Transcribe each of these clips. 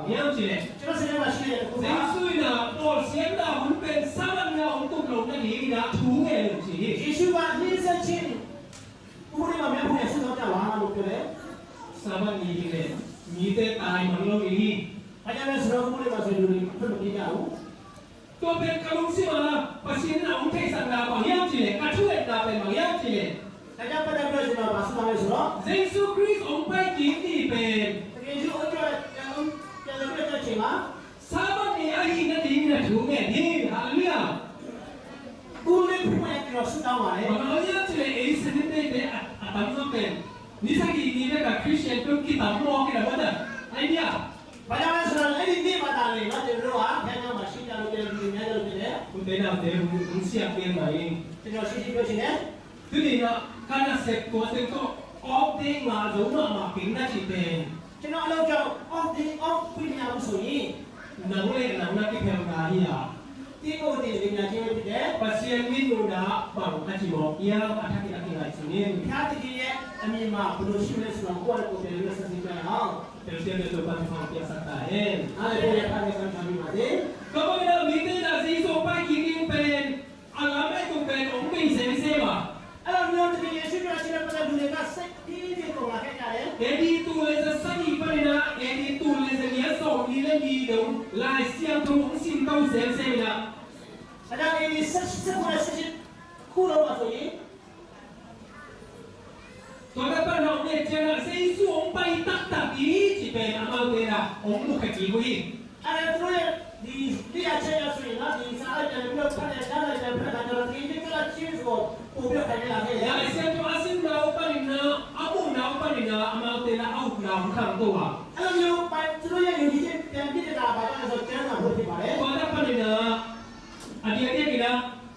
Yang sini. Cuma saya masih ada kurang. Yesus na Paul siap dah mungkin sama na untuk lawan ni dah tungai lu sini. Yesus buat ni saja. Umurnya mana pun Yesus tak tahu mana lupa. Sama ni ni. Ni te tai malu ini. Hanya Yesus umurnya masih dulu. Betul tidak tahu. ตัวเป็นกระลุงสิมาประสิทธิ์เอาเทสังดาบางอย่างจีเลยกระช่วยดาเป็นบางอย่างจีเลย Hanya pada bulan Jumat masuk nama Yesus. เยซูคริสต์องค์ไปกินที่เป็น Yesus orang yang lebih tercela. สามัญในอาหินดีนะถูกไหมนี่ฮาเลลูยา Umurnya pun yang kita sudah mahu. บางอย่างจีเลยเอซินเต้เป็นอาตมาเป็นนิสัยดีๆกับคริสเตียนเป็นกิตามมองกันแล้วนะไอ้เนี่ย Pada Yesus ini pada ni, nanti berdoa, hanya masih kalau kita di dunia kalau kita. คุณเป็นเอาเดี๋ยวคุณเสียเปลี่ยนใหม่เอง Kita masih di sini. ทีนี้นะการเสพตัวเต็มก็ออกเด้งมาดูมาเป็นได้จีเป็น Kita kalau jauh, punya musuh ini. หนังเล่นหนังนักที่เป็นการที่อ่ะ Tiga di dunia kita. pasien minum dah bang aji mau ia ada kita tinggal sini Hati dia, kami mah perlu sih sebab kuat kita juga sesuatu. terus dia tu kan biasa tahen Ada boleh kami mati. kalau kita minta dah si sopai kini pen alam itu pen orang sense mah Kalau menurut dia Yesus sudah pada dunia kasih ini kau makan kaya. jadi tu lesa sani pada jadi tu lesa dia so ni lagi dong lai siang tu sim tahu sense dah Ada ini sesuatu sesuatu kurang masuk ini. Tuan dapat nak ni jangan sesu orang baik tak ini cipe amal dia orang bukan kiwi. Ada tulis di acara sudah di saat yang belum pada jalan yang berada dalam ini kita cium ubah kaya lagi. Ya siapa tu asin dah apa ni na, abu dah apa ni na amal dia out dah bukan tu ah. Kalau yang tulis yang kita dah baca sesuatu yang berarti pada. Tuan dapat ni na, adik-adik kita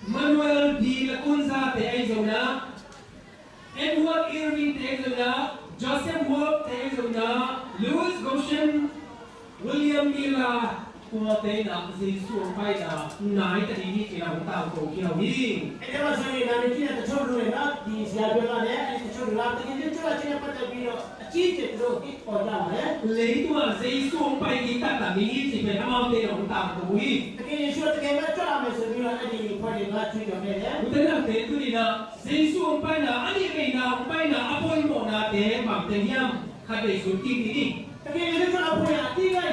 Manuel D. Lacunza teizona, Edward Irving teizona, Joseph Wolf teizona, Louis Goshen, William Miller ตัวเตนะซีส่วนไปนะนายแต่ที่ที่เราตามตัวเกี่ยวยิ่ง Ini maksudnya nanti kita tercoba dulu ya di siapa lah ya ini tercoba dulu tapi kita coba cina pada biro cicit dulu kita orang ya. เลยตัวซีส่วนไปที่ตั้งแต่นี้ที่เป็นทำเอาเตะเราตามตัวยิ่ง Tapi Yesus terkena coba masuk biro ada di pada nggak cuci apa ya. อุตส่าห์เตะตัวนี้นะซีส่วนไปนะอันนี้ไม่นะไปนะอภัยหมดนะเตะแบบเตะย่ำขัดใจสุดที่นี่ Tapi Yesus coba punya tiga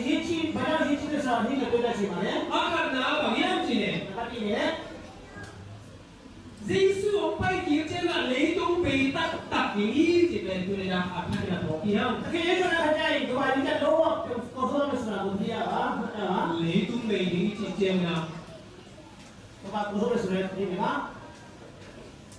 hiji pada hiji itu soal ini kita cuma ya. อาการนะบางอย่างสิเนี่ย Tapi ini ya. ซีส่วนไปที่เจ้าเลยต้องไปตัดอย่างนี้ที่เป็นตัวนี้นะอาจจะตัวเกี่ยว Tapi Yesus nak kerja itu hari kita doa kau masuk dalam dia ah. เลยต้องไปอย่างนี้ที่เจ้านะ Coba kau masuk ini kan.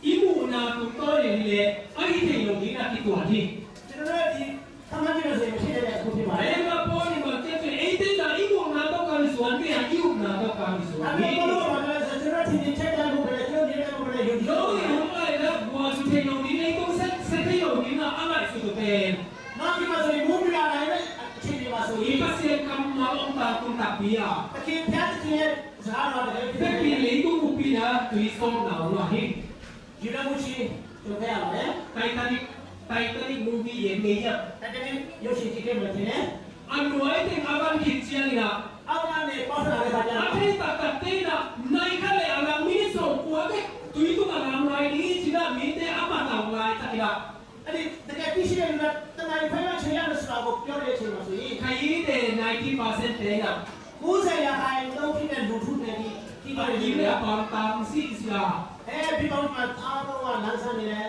อีมูนาตุ้งต้อยอย่างนี้เลยไอ้ที่เราดีนะที่ตัวที่ Jadi di taman kita sih mesti ada kunci mana. ไอ้มาพอนี่มาเจ้าไอ้ที่น่ะอีมูนาต้องการส่วนที่อายุนาต้องการส่วน Tapi นี้ kalau mana sejarah sini cek dalam buku itu dia mau belajar hidup. แล้วอย่างไรนะบัวสุเทโนนี่เลยต้องเซตที่เราดีนะอะไรสุดเป็น Nanti masuk di mobil ada ini sini masuk อี ini. กเสียคำมาองตาคุณตับเบีย Tapi dia sini sejarah ada. แต่ปีนี้ต้องกูปีนะตุยส่งหนาวหน่อย Juga mesti coba ya. ไททานิกมูฟี่เย็นนี้อ่ะ Tadi ni Yoshi kita berarti ni. อันรวยถึงอาบันคิดเชียงนะ Apa ni pasal ada saja. อาทิตย์ตัดเตนะในขั้นเลยอาลังมินิส่งกัวเด็กตุยตุกอาลังไรนี้จีน่ามีแต่อาบันเอาไรสักอย่าง Tadi dekat di sini juga tengah di mana saya ada sudah bukti dia sini masuk ini. ใครยี่เด90%เต็งอ่ะ Saya hai tahu kita duduk ni. ที่มายิ้มเนี่ยตอนตามซีสิลา พี่บอลมาเอาว่าหลังสันนี่แหละ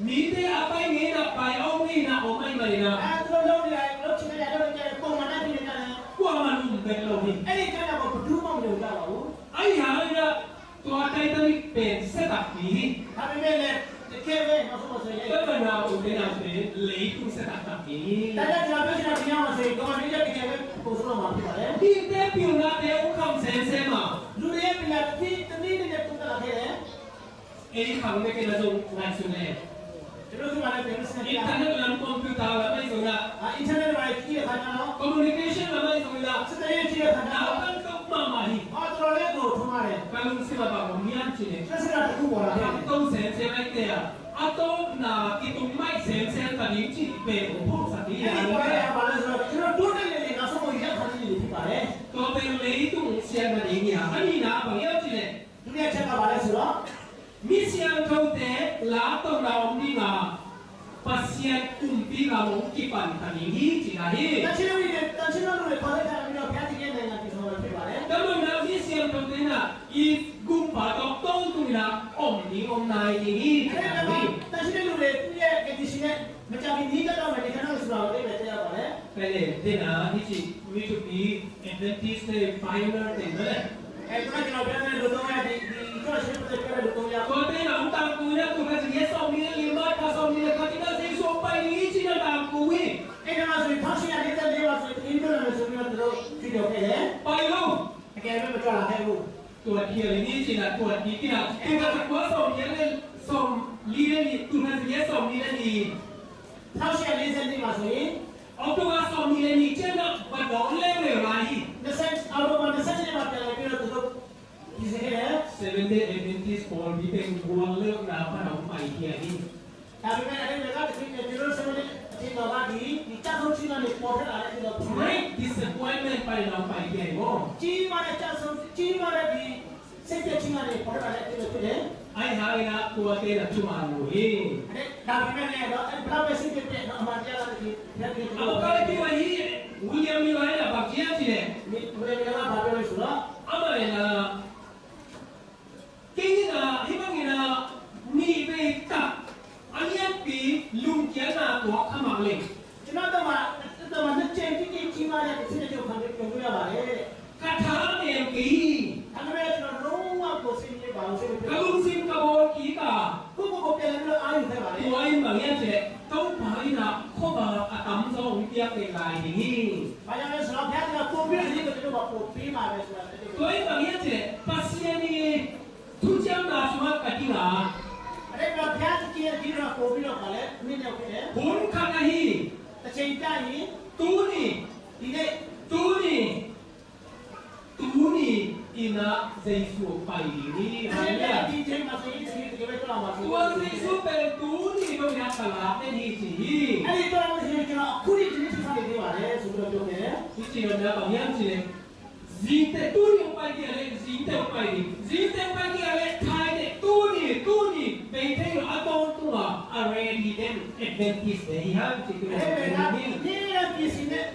มีแต่อาไปเงี้ยนะไปเอาไม่นะเอาไม่มาเลยนะ ตัวเราเนี่ยรถชิ้นใหญ่เราเนี่ยปงมาได้ที่นี่นะ กว่ามันอุ่นเป็นเราดิ ไอ้นี่ก็บอกดูมั่งเดี๋ยวเรา ไอ้หาเลยนะตัวไททานิกเป็นเซตักนี้ ทำไม่เลยแค่เว้ยมาสมมติ ก็เป็นเราอุ่นเป็นเราเป็นเลยตุ้งเซตักนี้ แต่ถ้าจะไม่ใช่เราเนี่ยมาสิก็มันไม่ใช่แค่เว้ยกูสโลมาที่ว่าเลย ที่เด็กผิวหน้าเด็กคำเซนเซมา ดูเรียบเลยที่ตอนนี้เนี่ยตุ้งตลาดเลย เอ้คำไม่กินอะไรงานสุดเลย จะรู้สึกว่าอะไรเป็นสิ่ง อิ ที่ นเทอร์เน็ตและคอมพิวเตอร์และไม่สุดละ อินเทอร์เน็ตอะไรที่จะทำเนาะ คอมมิวนิเคชันและไม่สุดละ สุดท้ายที่จะทำ เรา เนาะ ต้องต้องมาใหม่ ตัวเล็กกูทุ่มอะไร การลงสิบาทของมีอันจีเนี่ย ก็สิ่งที่กูบอกอะไร ต้องเซนเซไม่เตะอะต้องนาที่ตุ้งไม่เซนเซกันยิ่งจีเป็นของพวกสัตว์ที่ ไอ้ ยัง นี่ก็ ไม่ ได้มาเลยเราดูได้เลยนะสมม ပါလဲဆိုတော့ Mission Tote La Tong La Om Di Nga Pasien Kumpi Nga Mong Kipan Kanini Chinahi တန်ရှင်းလူတွေတန်ရှင်းလူတွေခေါ်လိုက်တာပြီးတော့ဘုရားသခင်နိုင်ငံပြည်တော်ဖြစ်ပါတယ် Kamu na Mission Tote na I Gumpa Tok Tong Tu Na Om Ni Om Nai Ni အဲ့ဒါကတန်ရှင်းလူတွေသူ့ရဲ့ condition နဲ့မကြမီနီးကတော့မယ်ဒီခဏဆိုတာကိုသိပဲသိရပါလေ Pele Dena Hichi We to be Adventist Pioneer Dena အဲ့ဒါကျွန်တော်ပြောနေလို့တော့ဒီကျွန်တော်ရှင်းပြတဲ့လို့တော့ရ Kote na Utang Kuya Tu Kasi Yes Om Ni Lima Kas Om Ni Katina Seiso Pai Ni China Tam Kui အဲ့ဒါဆိုရင်ဖောက်ရှင်ရတဲ့လေးပါဆိုရင်အင်ဒိုနဲ့ဆိုပြီးတော့တို့ဗီဒီယိုခဲ့တယ် Pai Lo အကယ်၍မကြွလာခဲ့ဘူး ตัวเทียร์นี่จริงนะตัวนี้ที่นะคือว่าตัวส่งยังเล่นส่งลีเล่นนี่ตัวนั้นจะส่งลีเล่นนี่ ဖောက်ရှင်40နှစ်မှာဆိုရင် เอาตัวส่งลีเล่นนี่เช่นนะมันน้องเล่นเลยไร 20အော်တိုဘာ20နှစ်မှာပြန်လာပြီးတော့တို့ဒီစခဲ့တယ် Seventh Day Adventist Paul ที่เป็นบัวเลือกดาวพระน้องไปเทียร์นี่ ဒါပေမဲ့အဲ့ဒါကဒီဂျေရုဆလင်အချိန်တော်ကဒီတောက်ဆုံးချင်းနဲ့ပေါ်ထွက်လာတဲ့ဒီတော့ Great disappointment ไปน้องไปเทียร์บ่ ကြီးမားတဲ့တောက်ဆုံးကြီးမားတဲ့ဒီစိတ်ကြချင်းနဲ့ပေါ်ထွက်လာတဲ့ဒီလိုဖြစ်တယ် ไอ้หาเลยนะตัวเตะนะชุมาลูเฮ အဲ့ဒါပေမဲ့လည်းတော့အဲ့ဘလောက်ပဲစိတ်ပြည့်တော့အမှန်တရားကဒီရက်ဒီ เอาก็เลยที่ว่าฮีวิลเลียมมีไว้นะบักเจียสิเนี่ย ဒီဘယ်လိုလဲဘာပြောလို့ဆိုတော့ เอามาเลยนะกินนี่นะที่บางทีนะมีไปกับอันนี้ปีลุงเจียนาตัวขมังเลย ကျွန်တော်တို့မှာနှစ်ချိန်ကြီးကြီးမားတဲ့စိတ်ကြုံခံပြီးပြောရပါတယ် กระทะเองกี ဒါပေမဲ့ကျွန်တော်လုံးဝကိုစိတ်ပြည့်ပါအောင်စိတ်ပြ ก ည့် ระลุงซิมกระโบกีกา ကိုပြန်လာပြီးတော့အားယူခဲ့ပါလေ ตัวไอ้เหมือนเนี่ยเจ๊ต้องไปนะข้อบาอาตั้มซองเปียกเป็นลายนี่ ။ဘာကြောင့်လဲဆိုတော့ဘုရားကပုံပြတဲ့ဒီကိုကျွန်တော်ပုံပေးပါပဲဆိုတာအဲ့ ตัวไอ้เหมือนเนี่ยเจ๊ปัสยานีทุจริตนาสมัครกันที่ไหน ဒါကဘုရားကြီးရဲ့ဒီတော့ပုံပြီးတော့ပါလေနည်းနည်းဖြစ်တယ် ผลขณะที่ ။အချိန်ကြရင် ตูนี่ ဒီနေ့ ตูนี่อินะเจสุไปนี่อะไรเนี่ย ဒီချိန်မှာဆိုရင်ဒီကိစ္စတော့မှာဆို ตัวเจสุเป็นตูนี่ก็อยากตลาดนี่สิ အဲ့ဒီတော့ကျွန်တော်အခုဒီနေ့ဆက်နေသေးပါတယ်ဆိုပြီးတော့ပြောနေတယ် ที่จริงแล้วบางอย่างสิจีนแต่ตูนี่ไปที่อะไรจีนแต่ไปจีนแต่ไปที่อะไรไทยแต่ตูนี่เป็นที่เราต้องตัวอะไรดีเด่นเอ็ดเวนติสเนี่ยฮะที่คือ ။ เป็ အဲ့ น ဒါ นี่ ကနေ့ရက်ပြည်စင်းနဲ့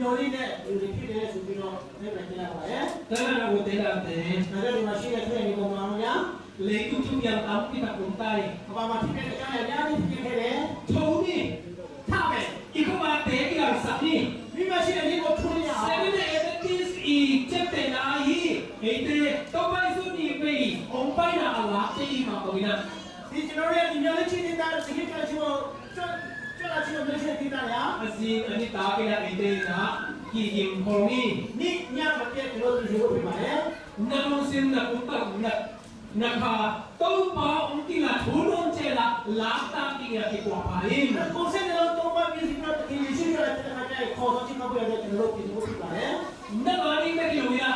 ညိုလေးနဲ့ဒီဖြစ်တယ်ဆိုပြီးတော့နေပြန်ကြရပါတယ် แต่เราพูดแต่ละแต่ ။ဒါကြောင့်ဒီမှာရှိတဲ့ပြည်ပုံမှန်များ เลยทุกอย่างตามที่ตะกุนใต้ ဘာမှဖြစ်တဲ့အကြောင်းအရာတွေဖြစ်ခဲ့တယ် โทนี่ ။ထားမယ် อีกว่าเตะที่เราสักนี่ ။မိမရှိတဲ့ဒီကိုထွန်းရအောင် Seven Adventist อีเจ็บแต่นาฮีเอเตต้องไปสุดนี่ไปองไปนะอัลลาฮ์จะอีมาตัวนี้ ဒီကျွန်တော်ရဲ့ဒီမျိုးလေးချင်းနေတာဒီကိစ္စကိုကျွတ်လာချင်းလို့ပြောချင်တာလား อาซีอันนี้ตาเป็นอะไรเตนะกี่ยิมของนี่ နိညာမပြည့်ကျွန်တော်တို့ပြောပြပါလေ นักลงสินนักอุตตะนะคะต้องป้าองค์ที่ละทุนองเจละลาตาที่ละที่กว่าไป ဒီကိုစတဲ့တော့ဘာမျိုးစီကတော့ဒီရှိရတဲ့ခါကျခေါ်တော့ချင်းမပြောတဲ့ကျွန်တော်တို့ပြောပြပါလေ นักงานนี้ไม่รู้ya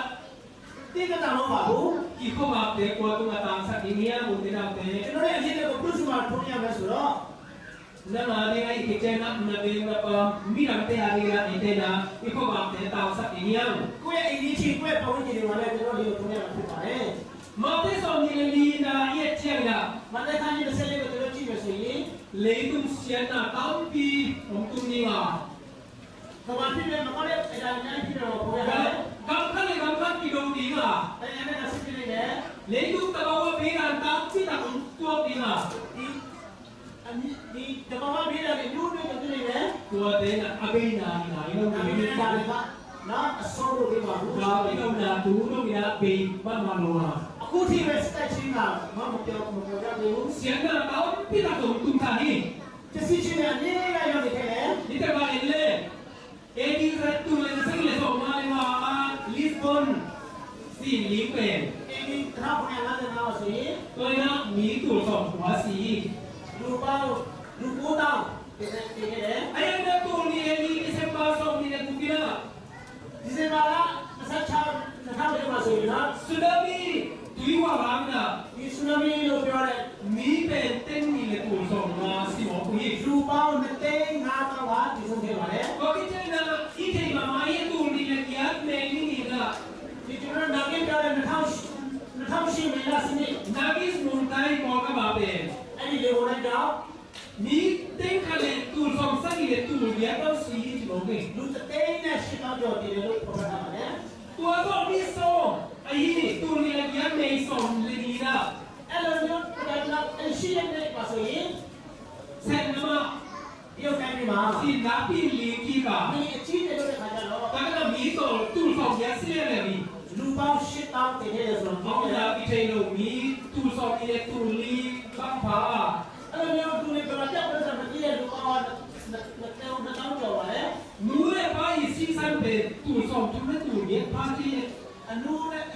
ဒီကတော့ပါဘူး กี่ข้อมาเตะกว่าตัวตามสักนี้เนี่ยมุติเราเตะ ကျွန်တော်ရဲ့အရေးတွေကိုပြုစုမှထွန်းရမယ်ဆိုတော့ นักงานนี้ไอ้ที่เจนักนักเรียนแบบมีหลังเตะอะไรละไอ้เตนะกี่ข้อมาเตะตามสักนี้เนี่ย ကိုယ့်ရဲ့အရေးချင်းကိုယ့်ရဲ့ပတ်ဝန်းကျင်တွေမှာလည်းကျွန်တော်တို့ထွန်းရမှာဖြစ်ပါတယ် มาเตะสองนี่ลีนะเยี่ยเจ้าละ မန္တလေးခန်းကြီးတစ်ဆက်လေးကိုကျွန်တော်ကြည့်မယ်ဆိုရင် เลยตุ้มเสียนะตามปีของตุ้มนี่ว่า ဘာမှဖြစ်နေမှာလည်းအဲ့ဒါနဲ့ဖြစ်တော့ပေါ်ရတယ် กำขั้นเลยกำขั้นกี่ดวงดีว่า အဲ့ဒါနဲ့ဆက်ဖြစ်နေတယ် เลยตุ้มตะวันว่าเป็นการตามที่ตะกุนตัวดีว่า ဒီတဘာဝပြေးတယ်ညို့နေတယ်နေတယ် ตัวเตนะอเบนานี่นะยัง ဒါ ไม่ ပေ มี မဲ့ဒါလည်းနော်အစောလို့ပြပါဘူး ดาวที่เราหนาดูต้องมีนะเป็นบ้านมาโลนะ အခုထိပဲစတက်ချင်းကမပြောရသေးဘူး เสียงนะตามที่ตะกุนตุ้มท่านี่ တစီချင်းနဲ့နေရရောက်နေခဲ့တယ် นี่แต่ว่าเล่เอ็ดีเรตูเลยซึ่งเลยส่งมาเลยว่าลิสบอนสีลิเปน အဲဒီခါပေါ်ရလာတဲ့နောက်ဆိုရင် ตัวนี้นะมีตัวสองหัวสี လူပေါင်းလူ9တောင်းဒီနေ့တည်ခဲ့တယ် ไอ้เนี่ยตัวนี้เอ็ดีดิเซมบาส่งนี่เนี่ยกูกินละ ဒီဇင်ဘာလ26နှစ်ထောင်ကျော်မှာဆိုရင်နော် สึนามิตุยว่าบ้างนะ ဒီဆူနာမီလို့ပြောတဲ့ มีเป็นเต้นนี่เลยตัวส่งมาสิหมอคุย လူပေါင်း2သိန်း5တောင်းကဒီဆုံးခဲ့ပါတယ် ก็คิดนะอีเทมาไม่ตัวนี้เลยยัดเมนี่นี่นะ ဒီကျွန်တော်နောက်ကျပြောတဲ့2008 โอเค လူတသိန်းနဲ့ရှစ်တောင်းကျော်တည်တယ်လို့ပြောထားပါတယ် ตัวก็มีส่งไอ้นี่ตัวนี้ยังไม่ส่งเลยนี่นะ အဲ့လိုမျိုးဒါရှိတဲ့ပါဆိုရင် เซนนะ ဒီလိုတိုင်းမှာ สินาปีลีกีกา ဒီအချင်းတွေတဲ့ခါကျတော့ แต่ก็มีส่งตู้ส่งยาเสียเลยนี่ လူပေါင်းရှစ်တောင်းတည်တယ်ဆိုတော့ เอาละพี่เทโลมีตู้ส่งนี่ตู้ลีบังพา အဲ့လိုမျိုးသူတွေကတော့ကြောက်တဲ့ဆိုမကြည့်တဲ့လူပေါင်းနှစ်တောင်းကျော်ပါလေ นูเลยพาอีซีซันเป็นตู้ส่งตู้ไม่ตู้เนี่ยพาที่ အနူနဲ့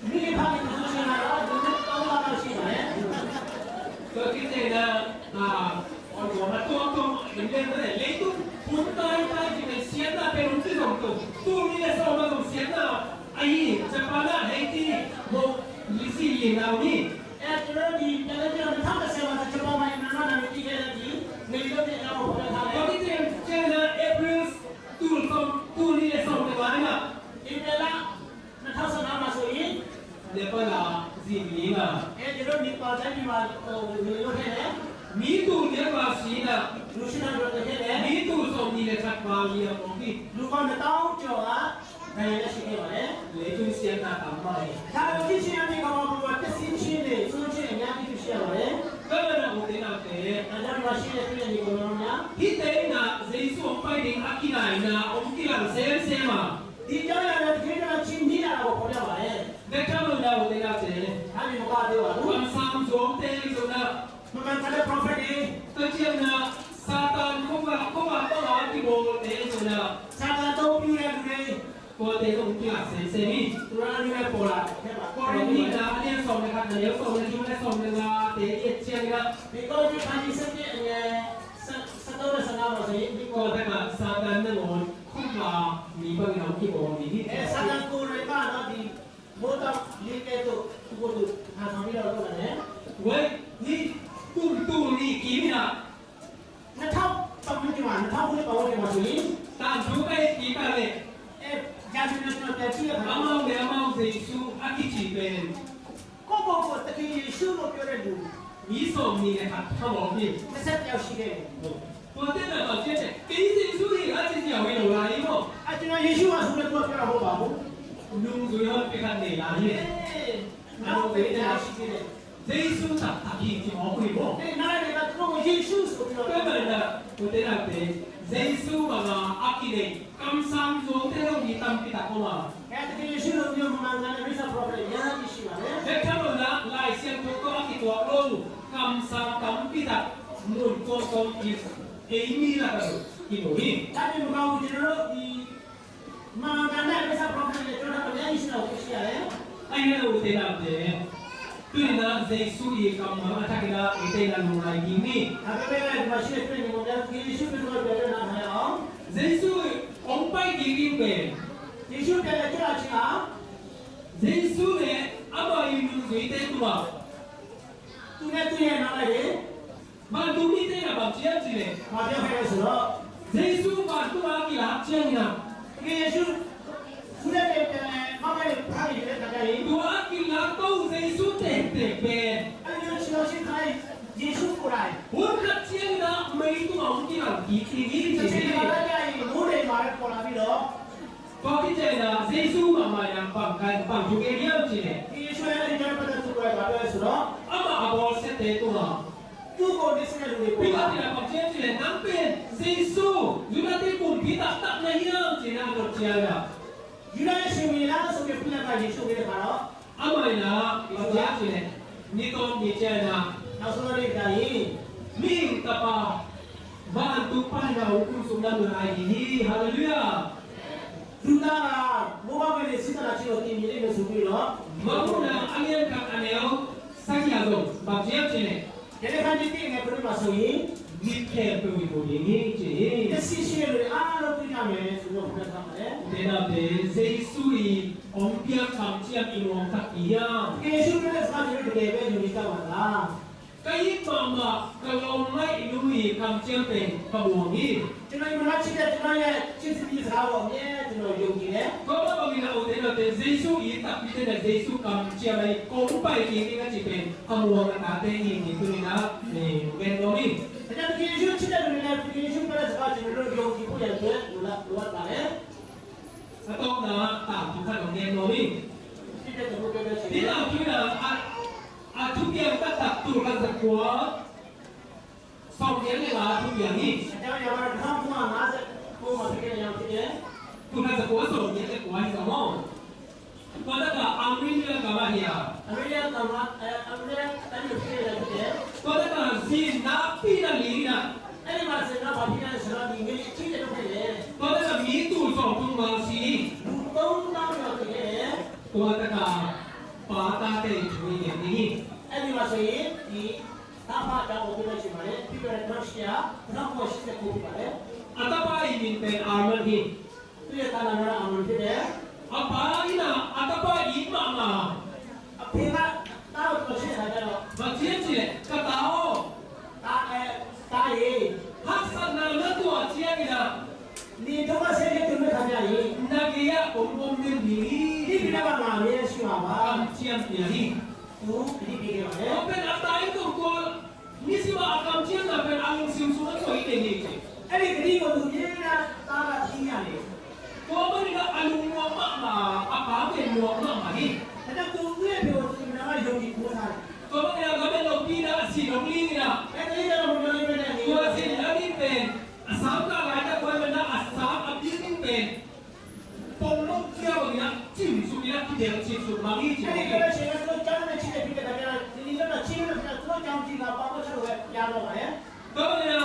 မိဖားကိုဆိုရှင်လာတော့ဒီတောင်းလာရှိပါတယ် ก็คิดเองนะเอาหัวมาตัวเรียนเลยเลยตู้คุณตายที่เป็นเสียหน้าเป็นรุ่นที่สองตู้มีแต่ส่งมาส่งเสียหน้าไอ้จะพาหน้าให้ที่โมลิซีเลียนเอานี่ အဲ့ဒါဒီတကယ်တော့ထောက်တဲ့ဆရာကချက်ပေါ်မှာနာနာနဲ့ကြည့်ခဲ့တဲ့ဒီနေလို့တဲ့အောင်ပေါ်ထားတယ် ก็ที่เจนะเอพริลตู้นี่เลยส่งไปวันน่ะ ဒီကလာ2015မှာဆိုရင် เดี๋ยวก็ลาสิมีน่ะ အဲ့ဒီလိုဒီပေါ်တိုင်းဒီမှာနေလို့ခဲ့တယ် มีตู้เนี่ยว่าสีน่ะ လူရှိနေတော့ခဲ့တယ် มีตู้ส่งนี่เลยชักมาเรียโอเค လူပေါင်း1000ကျော်ကဘယ်နဲ့ရှိခဲ့ပါလဲ เลยตู้เสียหน้าทำไม ဒါတော့ဒီချင်းအနေကောင်မှာတက်စီချင်းတွေစိုးချင်းအများကြီးရှိရပါတယ် ก็เลยนะโอเคนะแต่ အဲ့ဒါမှရှိတဲ့ပြည်နေကောင်များ ที่เตนะเจสุไปถึงอากินายนะองค์ที่หลังเซลเซมา ဒီကြောင့်လည်းဒီကချင်းကြီးလာတော့ပေါ်ရပါတယ် เด็กข้ามันเราเตนะเจ ဒါမျိုးမပါသေးပါဘူး วันสามสองเตะสุนะ မမှန်တဲ့ prophet တွေ ตัวเจียนะซาตานเข้ามาต้องหาที่โบเตะสุนะ စာတန်တော့ပြည့်တဲ့လူတွေ ตัวเตะองค์ที่หลังเซลเซมี သူရနေနဲ့ပေါ်လာခဲ့ပါ ก็เรื่องนี้นะเนี่ยส่งนะครับเดี๋ยวส่งในที่ไม่ได้ส่งในลาเตะเชียงนะ ဒီကောဒီဖာကြီးစက်ရဲ့စတော့ဆနာမဆိုရင်ဒီ ก็ ကော ได้มาซาตานนั่งโอนเข้ามามีบางอย่างที่โบมีที่ အဲစာတန်ကိုရပါတော့ဒီဘောတော့ဒီကဲတော့သူကိုသူဟာဆောင်ပြီးတော့လုပ်တယ် เว้ยนี่ตู้นี่กี่มินะ 2000ပတ်မှန်မှာ2000ခုပတ်ဝန်းကျင်မှာဆိုရင် ตามชูไปกี่ไปเลย အဲဂျာမနီနဲ့တက်ချီရ အ တာ မောင်လည်းအမောင်စေစုအကိချီပဲ ကိုဘောကိုတကယ်ရှုလို့ပြောတဲ့လူ မိဆုံးနေတဲ့ဟာထောက်ပြီး 20ယောက်ရှိခဲ့တယ် ပေါ်တဲ့တော့ကျတဲ့ကိစေစုကြီးအချင်းချင်းဝင်လာရင်တော့ အကျွန်တော်ယေရှုကဆိုတဲ့ပြောတာဟုတ်ပါဘူး လူဆိုရောပြခတ်နေလာရဲ့ နောက်ပဲကြာရှိခဲ့တယ် စေစုတာတကြီးချောခွေပေါ့ အဲနားလည်းကတော့ယေရှုဆိုပြီးတော့ ပဲမလားပေါ်တဲ့တဲ့စေစုကအကိလေကမ်ဆမ်ဇိုတဲ့တော့ဒီတမ်ပိတာကောမှာ အဲတကယ်ယေရှုလို့ပြောမှန်တယ်မိစ္ဆာ prophet ညာရှိပါတယ် เด็กข้ามันละลายเสียงตัวก็อกิตัวโลคำสั่งคำพิทักษ์มุนโกตองอีเอมีละกันกินหนูนี่ ဒါပေမဲ့ဘာလို့ကျွန်တော်တို့ဒီမာဂန်နဲ့မိစ္ဆာ prophet တွေကျွန်တော်တို့လည်းရှိတော့ရှိရတယ် ไอ้เนี่ยเราเตะแล้วเนี่ยตัวนี้นะเจสุอีคำมาทักกันละเตะแล้วหนูไรกินนี่ ဒါပေမဲ့ဒီမှာရှိတဲ့ပြည်ကိုလည်းယေရှုပြောတဲ့နာမည်အောင် เจสุองไปกินกินเป็น ယေရှုပြတဲ့ကြွချင်အောင် เจสุเนี่ยอาบายิมุสุเตะตัว သူနဲ့သူ့ရဲ့နာမည်တွေ มาดูนี่เตะนะแบบเจี๊ยบจีเลย ဘာပြောခဲ့လဲဆိုတော့ เจสุมาตัวกี่ละเชียงนะ ယေရှုသူနဲ့မမရဲ့ဖားရတဲ့ခါကျရင် ตัวกี่ละตู้เจสุเตะเป็น အဲ့ဒီရှိလို့ရှိခိုင်းယေရှုကိုယ်တိုင် หัวกระเชียงนะไม่ตัวองกี่ละกี่ทีนี่ ဒီ จี ချိန် นี่ မှာလည်းကြာရင်မိုးတွေမှာပေါ်လာပြီးတော့ ก็ที่เจนะเจสุมาอย่างปังกันปังอยู่เอเดียจีเนี่ย ယေရှုရဲ့ဒီကြောင့်ပတ်သက်သူကဘာပြောလဲဆိုတော့ อามาอบอลเซตเตตัว သူ့ကိုဒီစတဲ့လူတွေ พิ ပေါ် ทั လာ กษ์ที่เราเชื่อจีเนี่ยนั่งเป็นเจสุอยู่ในที่ปุ่นพิทักษ์ตักในเรื่องจีน่าตัวเชียร์ ယူရရဲ့ရှင်ဝင်လာဆိုပြီးပြလိုက်ယေရှုရဲ့ခါတော့ อามาเนี่ยเราเชื่อจีเนี่ยนี่ก็มีเจนะ နောက်ဆုံးတဲ့ခါရင် มิงตะปาบ้านตุปันเราคุณสุนันไอดีฮาเลลูยา လူသားကမိုးမပဲစစ်တာချီတော့တင်နေလို့ဆိုပြီးတော့ มาพูดนะอันนี้กับอันนี้สักอย่างตรงบางเชื่อจีเนี่ย ဒီနေ့ခါကြီးတင်နေပြလို့ဆိုရင် มีแค่เป็นวิธีนี้จี ဒီစီရှိလို့အားလုံးပြရမယ်ဆိုတော့ပြောတာမယ် เดี๋ยวเดี๋ยวเจสุอีองเปียคำเชียร์อินวงทักอียา ယေရှုရဲ့စာကြည့်တဲ့ပဲယူနေတာပါလား ก็ยิ่งมามาก็เราไม่รู้อีคำเชียร์เป็นขบวนนี้ ကျွန်တော်မလားချစ်တဲ့ကျွန်တော်ရဲ့ချစ်စီစကားကိုအမြဲကျွန်တော်ယုံကြည်တယ် ก็ว่าบางทีเราเดี๋ยวเดี๋ยวเจสุอีตักพิเศษเจสุคำเชียร์ไปก็ไปกินนี่ก็จะเป็นขบวนการเต้นนี่นี่ตัวนี้นะนี่เป็นตรงนี้ ဒါကြောင့်ယေရှုချစ်တဲ့လူတွေနဲ့ယေရှုပြတဲ့စကားကျွန်တော်တို့ယုံကြည်ဖို့ရတယ်လူလ luar balik. Satu na tạm chúng ta đồng nghe nói Kita tunggu kita thế sini. nào chứ là chúng ta các tập tụ các giặc của sau nhé là chúng ta đi Jangan yang mana kamu semua masuk, kamu masuk ke yang sini. tụ các giặc của sau nhé của anh sao không còn tất cả America các bạn hiểu Amerika tadi sini yang sini. còn tất cả gì na pi na lý na Ini masih nak bagi yang serang ini, kita tu sini. còn tất cả mỹ tụ sổ tung vào gì Tahu tahu yang sini. còn tất cả bà ta để chú ý điểm đi Ini masih di tanpa ada mobil di mana, di Malaysia, kenapa masih sekolah mana? atapa ini pen arman hi Itu ya tanah mana aman tidak? apa ina atapa ima ma Apa tahu masih ada lo? macam gì cái tao Tak Haksan na na tua chia kira Ni tu masih dia tu nak kerja ni. nagia om Ni ni bila mana ni siapa? am chiam piari Tu ni bila mana? open atai ko ko ni siwa akam chiam na pen ang sim suan ko ite ni che Ini kini kau tu ni nak tak tinggi ni. ko ba ni ga alung mo ma apa ke mo ma ni Ada tu ni dia tu nama jogi kuasa. ko ba ni ga ben lo pina si lo li ni na Ini dalam mobil ni ni. ko si la ni pen asam ka ga ta ko ben na asam abdi ni pen pong lo kia ba ni na chim su ni na ki de chim su ma ni Ini che kalau saya tu jangan nak cakap kita kerja. Ini kalau cakap kita tu jangan cakap apa apa sahaja yang lo ya. ko ba ni na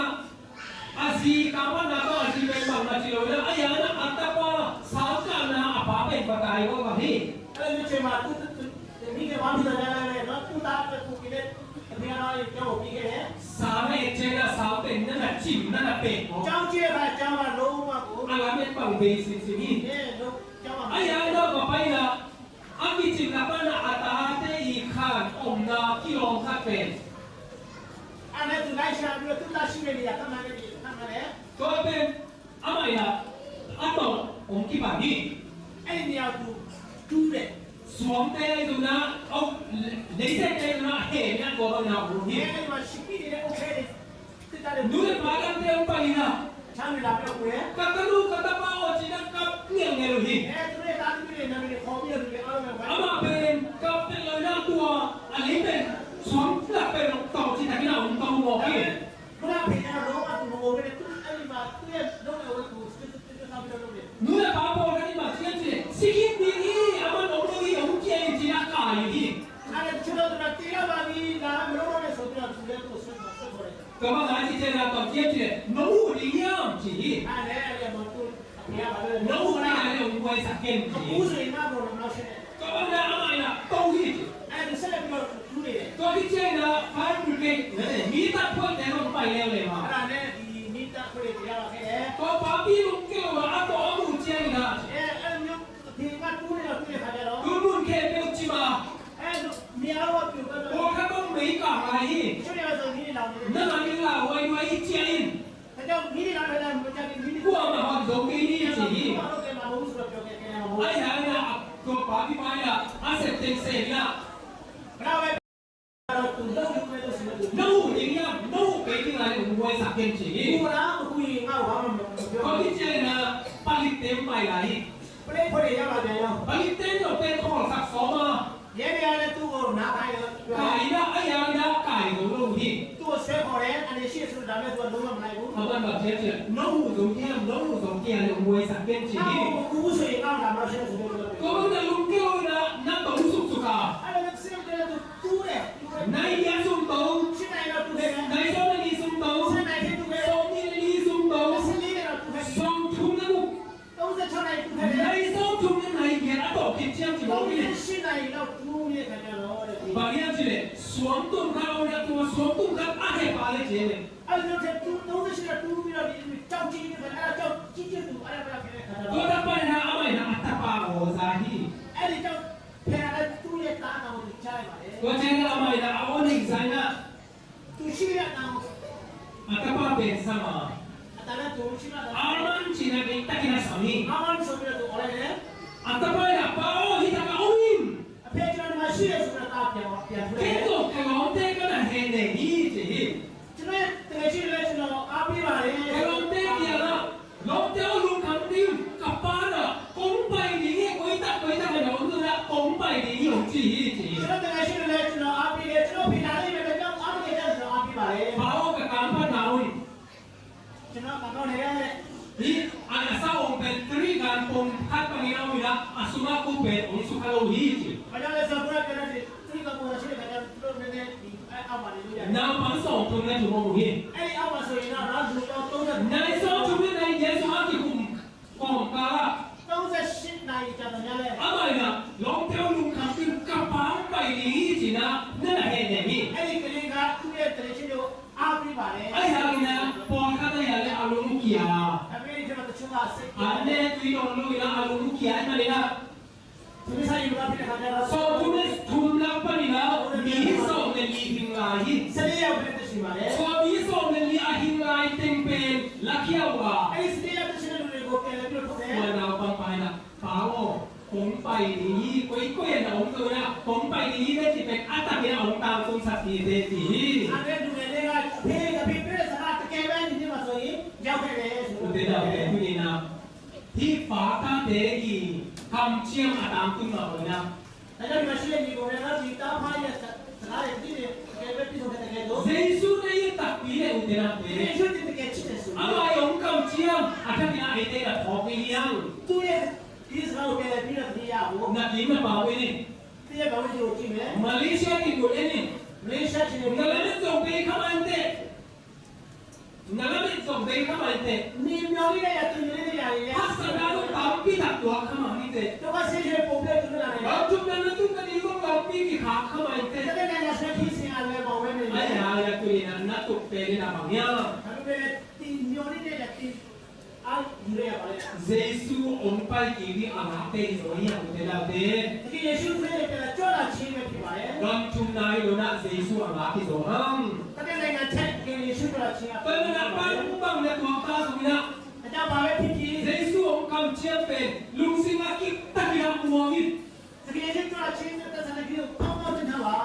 asi kawan na ko asi ben bang na chilo na ayana atapa sao ka na apa ben patai ko ba ni Kalau ni cakap tu ni ke mana dah jalan ni. Tu tak tu kita dia nak jauh pergi ni. sa me che na sao ben na na chim na na pe ko Jauh cakap jauh lo aku. ala men bang be sin sin ni Ni lo jauh. ayana ko pa ina ami chim na pa na ata te I khan om na kilong kha pen Anak tu naik siapa dia tu tak sini dia kan mana dia kan mana. ko ben amai na ato om ki ba ni Ini dia tu deh. สวมเต้ดูนะเอาเลเซอร์เต้ดูนะเห็นนะก็ต้องเอาดู Ni นี่ masih ni dia okey deh. Kita ada ดูเลยมากันเต้ไปนะ Kami dah berapa ya? kata lu kata mau cina kap ngiang ngiang lu hi Tu ni tadi ni nak ni kopi ni dia orang yang ama ben kapเป็นเลยนะตัวอันนี้เป็นสวมหลักเป็นต่อที่ไหนที่เราต้องบอกพี่ Kenapa dia orang tu mau ni tu ini mah tu ya orang orang tu tu kami dah ni. ดูเลยป้าบอกกันนี่มาเชี่ยเชี่ยสิคิดดีนี่อามันองดูนี่องเกี่ยจีน่ากายนี่ Ada cerita tu nak tiga bagi dalam orang yang sudah sudah tu sudah boleh. ก็มาหาที่เจนาต่อเชี่ยเชี่ยน้องดีเยี่ยมจี Ada yang betul dia ada. น้องอะไรเนี่ยองไว้สักเกมจี Usul ini mah belum nak sini. ก็มาเนี่ยอะไรนะต้องที่ Ada saya biar tu ni. ก็ที่เจนะไฟบริเกตมีตาพ่นแต่ต้องไปแล้วเลยมา Ada ni minta boleh dia pakai ya. ก็ป้าพี่ลุงเกี่ยวกับอาตัวอามูเจียนะ Ni tinggal tu ni tu ni ada lo. ดูรุ่นเคเปลจิมา Ni awak tu kan. โอ้ข้าต้องไม่กล้าอะไร Cuma macam ni lah. นั่นอะไรล่ะไว้ไว้เจียน Macam ni lah macam ni. กูเอามาหอดตรงนี้นี่สิ Kalau dia mahu sudah pakai kena mahu. ไอ้ห่าเนี่ยก็ป้าพี่ไปอ่ะอาเสพติดเสพเนี่ย Kenapa? Kalau tu dah tu itu semua tu. นู่นอย่างเงี้ยนู่นเป็นที่อะไรของไว้สักเกมจี Kurang aku ingat orang ก็ที่เจนะผลิตเต็มไปไหน boleh boleh ya ada ya. ผลิตเต็มเราเป็นของสักสองมา Dia ni ada tu nak kaya. ไก่นะไอ้ห่าเนี่ยไก่ของลูกที่ Tu saya korang ada sih sudah dah tu dulu mana itu. เขาเป็นแบบเชฟเนี่ยน้องหูสมเกียรน้องหูสมเกียรของมวยสักเกมจี Kalau aku sih ingat dah masih sudah dulu. ก็มันจะลุกเกี่ยวนะนักต่อสุกสุกา Ada yang sih dia tu deh. ในยาสุ่มโต Sini ada tu deh. ในโซนนี้สุ่มโต Sini ada tu โซ deh. นนี้สุ่มโต Sini ada tu deh. โซนทุ่งนะลูก Tahu saya cakap itu ใน deh. โซนทุ่งนั้นไหนเกียรต่อกินเชียงจีบ Tahu พี่ dia sini ada tu ni kata lo. บางอย่างจีเลยสวมตุ้มข้าวเนี่ยตัวสวมตุ้มข้าวอะไรไปเลยเจ๊เลย Ada tu tahu dia sini tu ni ada jauh ciri ni ada jauh ciri tu ada apa kata ก็ lo. ถ้าไปนะเอาไปนะอัตตาโอซาฮี Ada jauh ada tu ni tak nak tu cari mana. ก็เจ๊ก็เอาไปนะเอาหนึ่งไซนะ Tu sini nak อัตตาเป็นสมา ada tu sini ada. อามันจีน่ะเป็นตะกินสามี Aman sebenarnya tu orang ni. อัตตาไปนะป้าโอฮิตากาโอวิม Apa yang masih sebenarnya tak dia. เกโตกะลองเตก็น่ะเฮเนฮีเจ๊ Cuma tengah sini lah cuma api mana. กะลองเตเกียนะลองเตเอาลุงคำ จี ကျွန်တော်တကယ်ရှိတယ်ကျွန်တော်အားပေးတယ်ကျွန်တော်ဖိထားလိုက်မယ်ကျွန်တော်အားပေးတယ်ကျွန်တော်အားပေးပါလေ ဘာလို့ကကံဖတ်နာဝင် ကျွန်တော်ကတော့နေရတယ် ဒီအနစာအောင်เป็นတရိကန်ပုံခတ်ပနေအောင်မလားအဆုမကုပဲအုံစုခလို့ဟီချီ ဘာကြောင့်လဲဆိုတော့ကျွန်တော်ဒီကပေါ်ရှိတဲ့ကျွန်တော်နည်းနည်းဒီအောက်မှာနေလို့ရတယ် နာပန်းဆောင်တုံးနဲ့သူမဟုတ်ဟီ အဲ့ဒီအောက်မှာဆိုရင်တော့လူတော်30 နိုင်စောသူနဲ့နိုင်ယေဆုအကိကုပုံကာ 38နိုင်ကြာတယ်လေ အမိုင်နာလောင်တဲလူခံပြီးကပန်းပိုင်ဟီချီနာနဲ့ဟဲ့နေပြီ အဲ့ဒီကလေးကသူ့ရဲ့တရေချင်းကိုအားပေးပါလေ အဲ့ဒါကလည်းပေါ်ခတ်တဲ့ရလေအလုံးမကြီးอ่ะ အမေကျွန်တော်တချို့ကစိတ် အနေပြီးတော့လို့ရအလုံးမကြီးအဲ့ဒါလေလား သူမိဆိုင်ယူလာပြီးတဲ့ခါကျတော့ စောသူနဲ့ထုံလာပနေလားဒီစောနဲ့ဒီဟင်လာဟီ စနေရောက်ပြီးတဲ့ရှိပါလေ စောဒီစောနဲ့ဒီအဟင်လာတင်ပင်လက်ရောက်ပါ အဲ့ဒီစနေရောက်တဲ့ရှိတဲ့လူတွေကိုပြန်ပြီးတော့ထုတ်တယ် วันเราปังไปนะป้าวผมไปนี้ก้อยก้อยนะผมตัวนะผมไปนี้ได้ที่เป็นอัตตาเนี่ยองตามคุณสัตย์เดชี အဲ့ဒီလူတွေကဖေးကဖေးပြတဲ့စကားတကယ်ပဲဒီမှာဆိုရင်ရောက်ခဲ့တယ်ဆို คุณ တော့ เดดาเดคุณนี่นะที่ฟ้าตาเดกีคำเชี่ยงอาตามคุณมาเลยนะ ဒါကြောင့်ဒီမှာရှိတဲ့ညီကောင်တွေကဒီတားဖားရဲ့စကားတွေဒီတကယ်ပဲပြည့်စုံတဲ့တကယ်လို့ เยซูเนี่ยตักปีเนี่ยอุเดนะเด ဒီชุดတကယ်ချစ်တယ်ဆို อะไรองคำเชี่ยงอาจจะเนี่ยไอเดกับทอปียัง သူ့ရဲ့ဒီစကားကိုပြန်ပြီးတော့ဒီရဖို့ นักยิ้มมาป่าวนี่ ဒီရဲ့ဘာလို့ဒီကိုကြည့်မလဲ มาเลเซียนี่กูเล่นนี่ မလေးရှားချင်းတွေ นั่นแหละไม่ส่งไปเข้ามาเตะนั่นแหละไม่ส่งไปเข้ามาเตะ နေမျိုးလေးရဲ့သူလေးတွေရတယ် ภาษาดาวตามพี่ตัดตัวเข้ามานี่เตะ တော့ဆေးရွှေပုံပြတူလာတယ် เราจุดนั้นจุดนี้ก็เราพี่กี่ขาเข้ามาเตะ တကယ်လည်းဆက်ပြီးစင်ရတယ်ပေါ့ဝဲနေ ไอ้ တယ် ยาyaตัวนี้นะนักตุกเตะนี่นะบางอย่าง ဒါပေမဲ့ဒီမျိုးလေးရဲ့ဒီအားဒီရပါလေ เยซูองค์ไปกี่วิอาราเตะโซยาอุเตลาเตะ ဒီယေရှုခရစ်ရဲ့ကြောလာချင်းပဲဖြစ်ပါလေ กำชุมนายโลนะเยซูอาราที่โซฮัง တကယ်လည်းငါချက်ယေရှုကြောလာချင်း เป็นนะปังปังเนี่ยตัวตาสุนะ အကြပါပဲဖြစ်ဖြစ် เยซูองค์กำเชียเป็นลุงสิมากิตะกี้มัวกิ တကယ်ယေရှုကြောလာချင်းတဲ့ဆန္ဒကြီးကိုကောင်းကောင်းတင်ထားပါ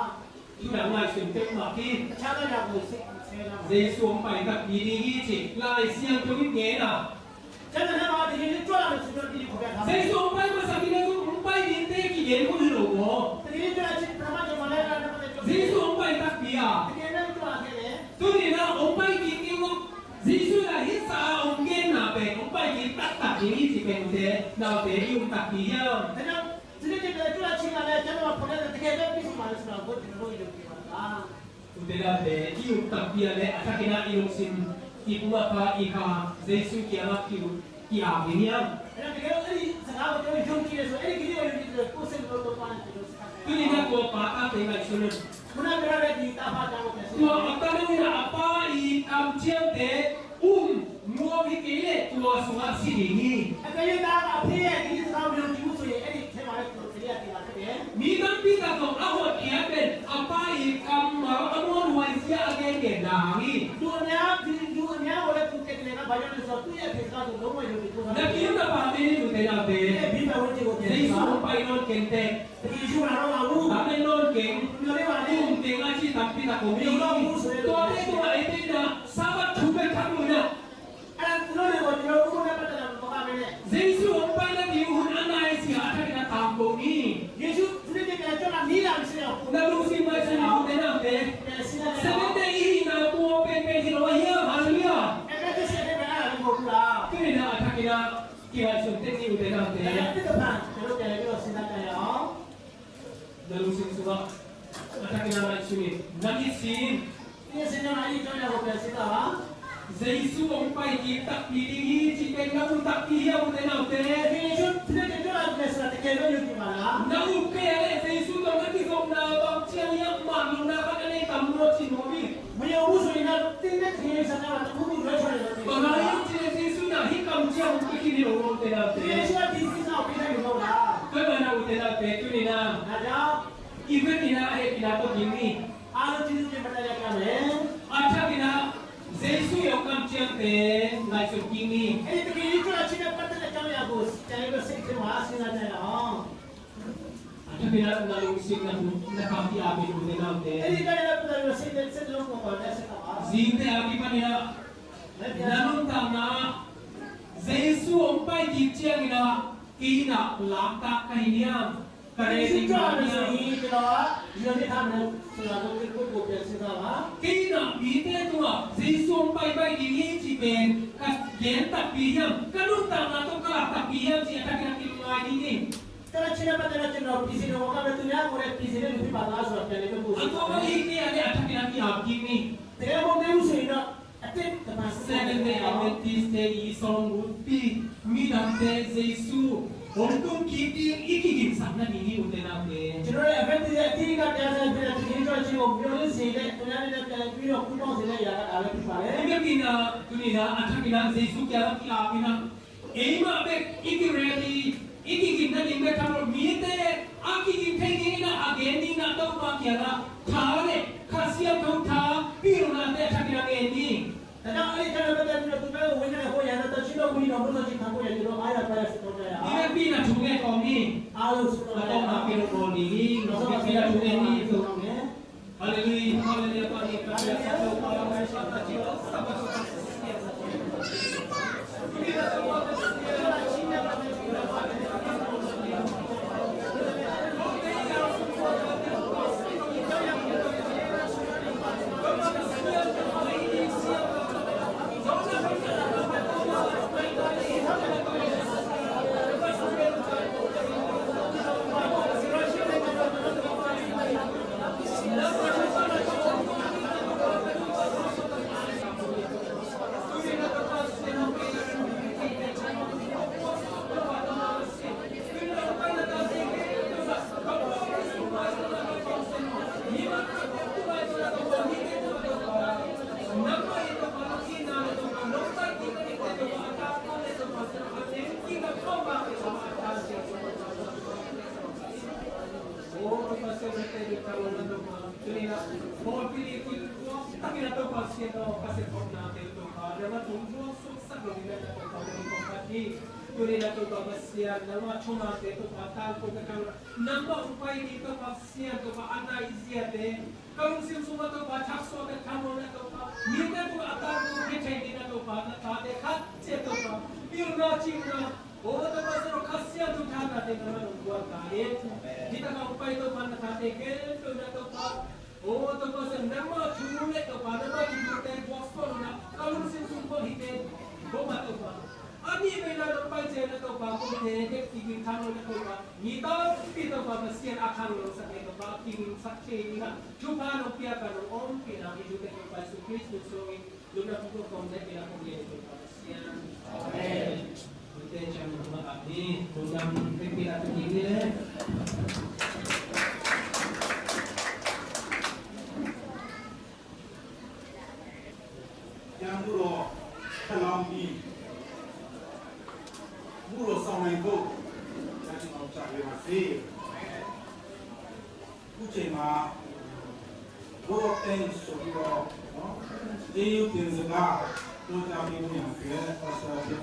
ที่แบบว่าสิ่งเต็มมากิ တခြားတော့ရဖို့စိတ်ဆဲလာ เยซูองค์ไปกับปีนี้จิลายเสียงตัวนี้เงี้ยนะ ကျွန်တော်လည်းဒီယေရှုကြောလာလို့ဆိုတော့ဒီခေါ်ပြထား เยซูองค์ไปมาสักทีแล้วองค์ไปนี่เตะกี่เย็นคนอื่นหรอ တကယ်ကြောလာချင်းပရမတ်ကျွန်တော်လည်းအဲ့ဒါနဲ့ เยซูองค์ไปตักปีอ่ะ တကယ်လည်းကြောလာခဲ့တယ် ตัวนี้นะองค์ไปกินนี่ก็เยซูอะฮิสาองค์เงี้ยนะเป็นองค์ไปกินตักนี้จิเป็นเตะดาวเตะยุ่งตักปีอ่ะ ဒါကြောင့်ဒီနေ့ကျတော့ကြောလာချင်းကလည်းကျွန်တော်ဖော်တဲ့တကယ်ပဲပြည့်စုံပါလို့ဆိုတော့ဘုရားတို့ရုပ်ပြပါလား Utela de iu tapia le atakina iu sim ipuma pa ika Yesu kiama kia vinia အဲ့ဒါတကယ်အဲ့ဒီစကားကိုကျွန်တော်ယုံကြည်ရဆိုအဲ့ဒီကိစ္စကိုယုံကြည်တယ်ကိုယ်စိတ်လို့တော့ပါနေတယ်စကား tu ni na ko pa ka te mai sunu ခုနကပြောတဲ့ဒီတာဖာတောင်းကိုပြန်စီ tu atanu ni na apa I am chiam te muo hi kile tu suwa sidini အကယ်၍သားကအဖေရဲ့ဒီစကားကိုယုံကြည်မှုဆိုရင်အဲ့ဒီထဲမှာလည်းကိုယ်စိတ်ရတင်ပါခဲ့တယ် mi kan pita ko awat kia ben apa I kam ma amon wai sia again ke dangi သူအများကိုလည်းသူတကယ်ကဘာကြောင့်လဲဆိုတော့သူ့ရဲ့ဖေစကားကိုလုံးဝယုံကြည်ကိုယ် na kiu na pa te ni utela ဒီ de ဘီဘဝင်ကိုပြန်စီ Yesu ပါ pai non kente ဒီရှုလာတော့ဘူး ta ben non ken မျိုးလေးပါလေ te nga chi tam pita ko mi to te ko ai te na sabat thu be kam na အဲ့ဒါသူတို့တွေကိုကျွန်တော်တို့ကပတ်သက်တာတော့ပါမယ် Yesu ang pala di hun anay siya at ay natambo ni. ယေရှုသူတို့ကကျွန်တော်နီးလာပြီဆိုတော့ Nalusin ba siya ni Hude natin? ပြန်စီလာတယ် Sa bende ihina po pepe hinawaya. Hallelujah. အဲ့ဒါတစ်ချက်တည်းပဲအဲ့ဒါကိုမဟုတ်ဘူးလား Kaya na at akin na kaya suntin ni Hude ဒါ natin. တစ်ခါကျွန်တော်ပြန်ပြီးတော့စဉ်းစားကြရအောင် Nalusin suwa at akin na may sunit. Nagisin. ဒီစဉ်းစားလိုက်ကျွန်တော်ပြန်စဉ်းစားပါ Yesu ang paikitak pilihi. Chikin na utak iya Hude ဒီ natin. ယေရှုသူတို့ကကျွန်တော်ပြန်စဉ်းစားတကယ်လို့ယုံကြည်ပါလား Nauk kaya Yesu daw natigong na bang siya niya manong nakanalay kamurot si Mobi. မယုံဘူးဆိုရင်တော့တင်းတဲ့ခရီးစားတာတစ်ခုခုလွှဲချတယ်လို့ပြောတာ Bagayon si Yesu na hikam siya ang ikinilungon ဒီယေ natin. ရှုကဒီစဉ်းစားပြီးတယ်လို့လား Kaya na utin natin, yun na. ဒါကြောင့် Even ina ay pinapagimi. အားလုံးကျေးဇူးတင်ပါတယ်ကြမယ် At siya kina, Yesu yung kamsiyang ten, na sukimi. အဲ့ဒီတကယ်ကြီးကျွန်တော်ချင်းနဲ့ပတ်သက်တဲ့အကြောင်းအရာကိုကျွန်တော်စိတ်ထဲမှာစဉ်းစားကြရအောင် At siya kina, nalungsing na nakampiabi utin အဲ့ဒီ natin. ကနေ့လည်းပတ်သက်လို့စိတ်လုံးကိုပေါ်လက်စကားပါ Zinte abi pa nila, လည်းပြန် nanuntang na, Yesu ang paikip siya ina, ina, lakta kahiniyam. kare Xin sing cho ma anh nia chị cho nó giờ đi thăm này là tôi cái cuộc việc xin sao hả khi nào bị thế tua dây xuống bay bay đi đi chỉ bên các kiến tập bị hiểm các lúc tao là tôi các tập bị hiểm chỉ attack cái tim ngoài đi đi Karena Cina pada macam nak PC ni orang kata tu ni, orang PC ni lebih balas lah, jadi tu tu. aku mau ini ada attack cái tim gini Tengah mau dia usai nak, atik kemas. Seven day Adventist day isong upi midante Jesu untuk kiti ikikin sana ini udah nabe Cina ni event dia atik kat dia saya bila tu ni kalau cina biar ni sih, tu ni ada kalau biar aku tahu sih ya, ada tu pakai. ini kina dunia attack kina Jesu kaya kaya kina ema be ikireli ikikin na dimbe kamro miete akikin pengi na ageni na tau pa kaya thare khasiya kau tha piro na te attack kina geni Kadang hari kalau betul betul tu kalau orang nak kau yang tu cina bui nombor tu cina kau yang tu ayah pada sekolah ya. ini pina chunge komi Alus atau na piro koni no pina chunge ni tu Haleluya, haleluya Tuhan kita satu malam bersama kita sama nama cuma itu batal kalau nama upaya itu pasien tu ada iziate kalau sim semua tu baca soal kamu tu minta tu atar tu kecil tu tak dekat tu biar cina oh tu pasal kasihan tu jangan dengan buat kaya kita kalau upaya tu mana tak dekat tu oh tu pasal nama cuma tu nama cuma tu boston kalau sim semua hidup bomat tu Ani bela lepas je nak tahu apa pun dek tinggi kamu nak tahu apa. Kita kita apa mesti akan lo sakit apa tinggi sakit ni kan. Cuba rupiah kan om kita hidup dengan pasal Kristus soalnya lupa buku komdek kita pun dia itu mesti. Amen. Kita jangan lupa abdi dalam pikiran tinggi le. Yang dulu dalam ini Muro sama itu, jadi mau cari masih. Ucema, muro ten sokiro, dia tin segala, tu jadi punya kaya pasal dia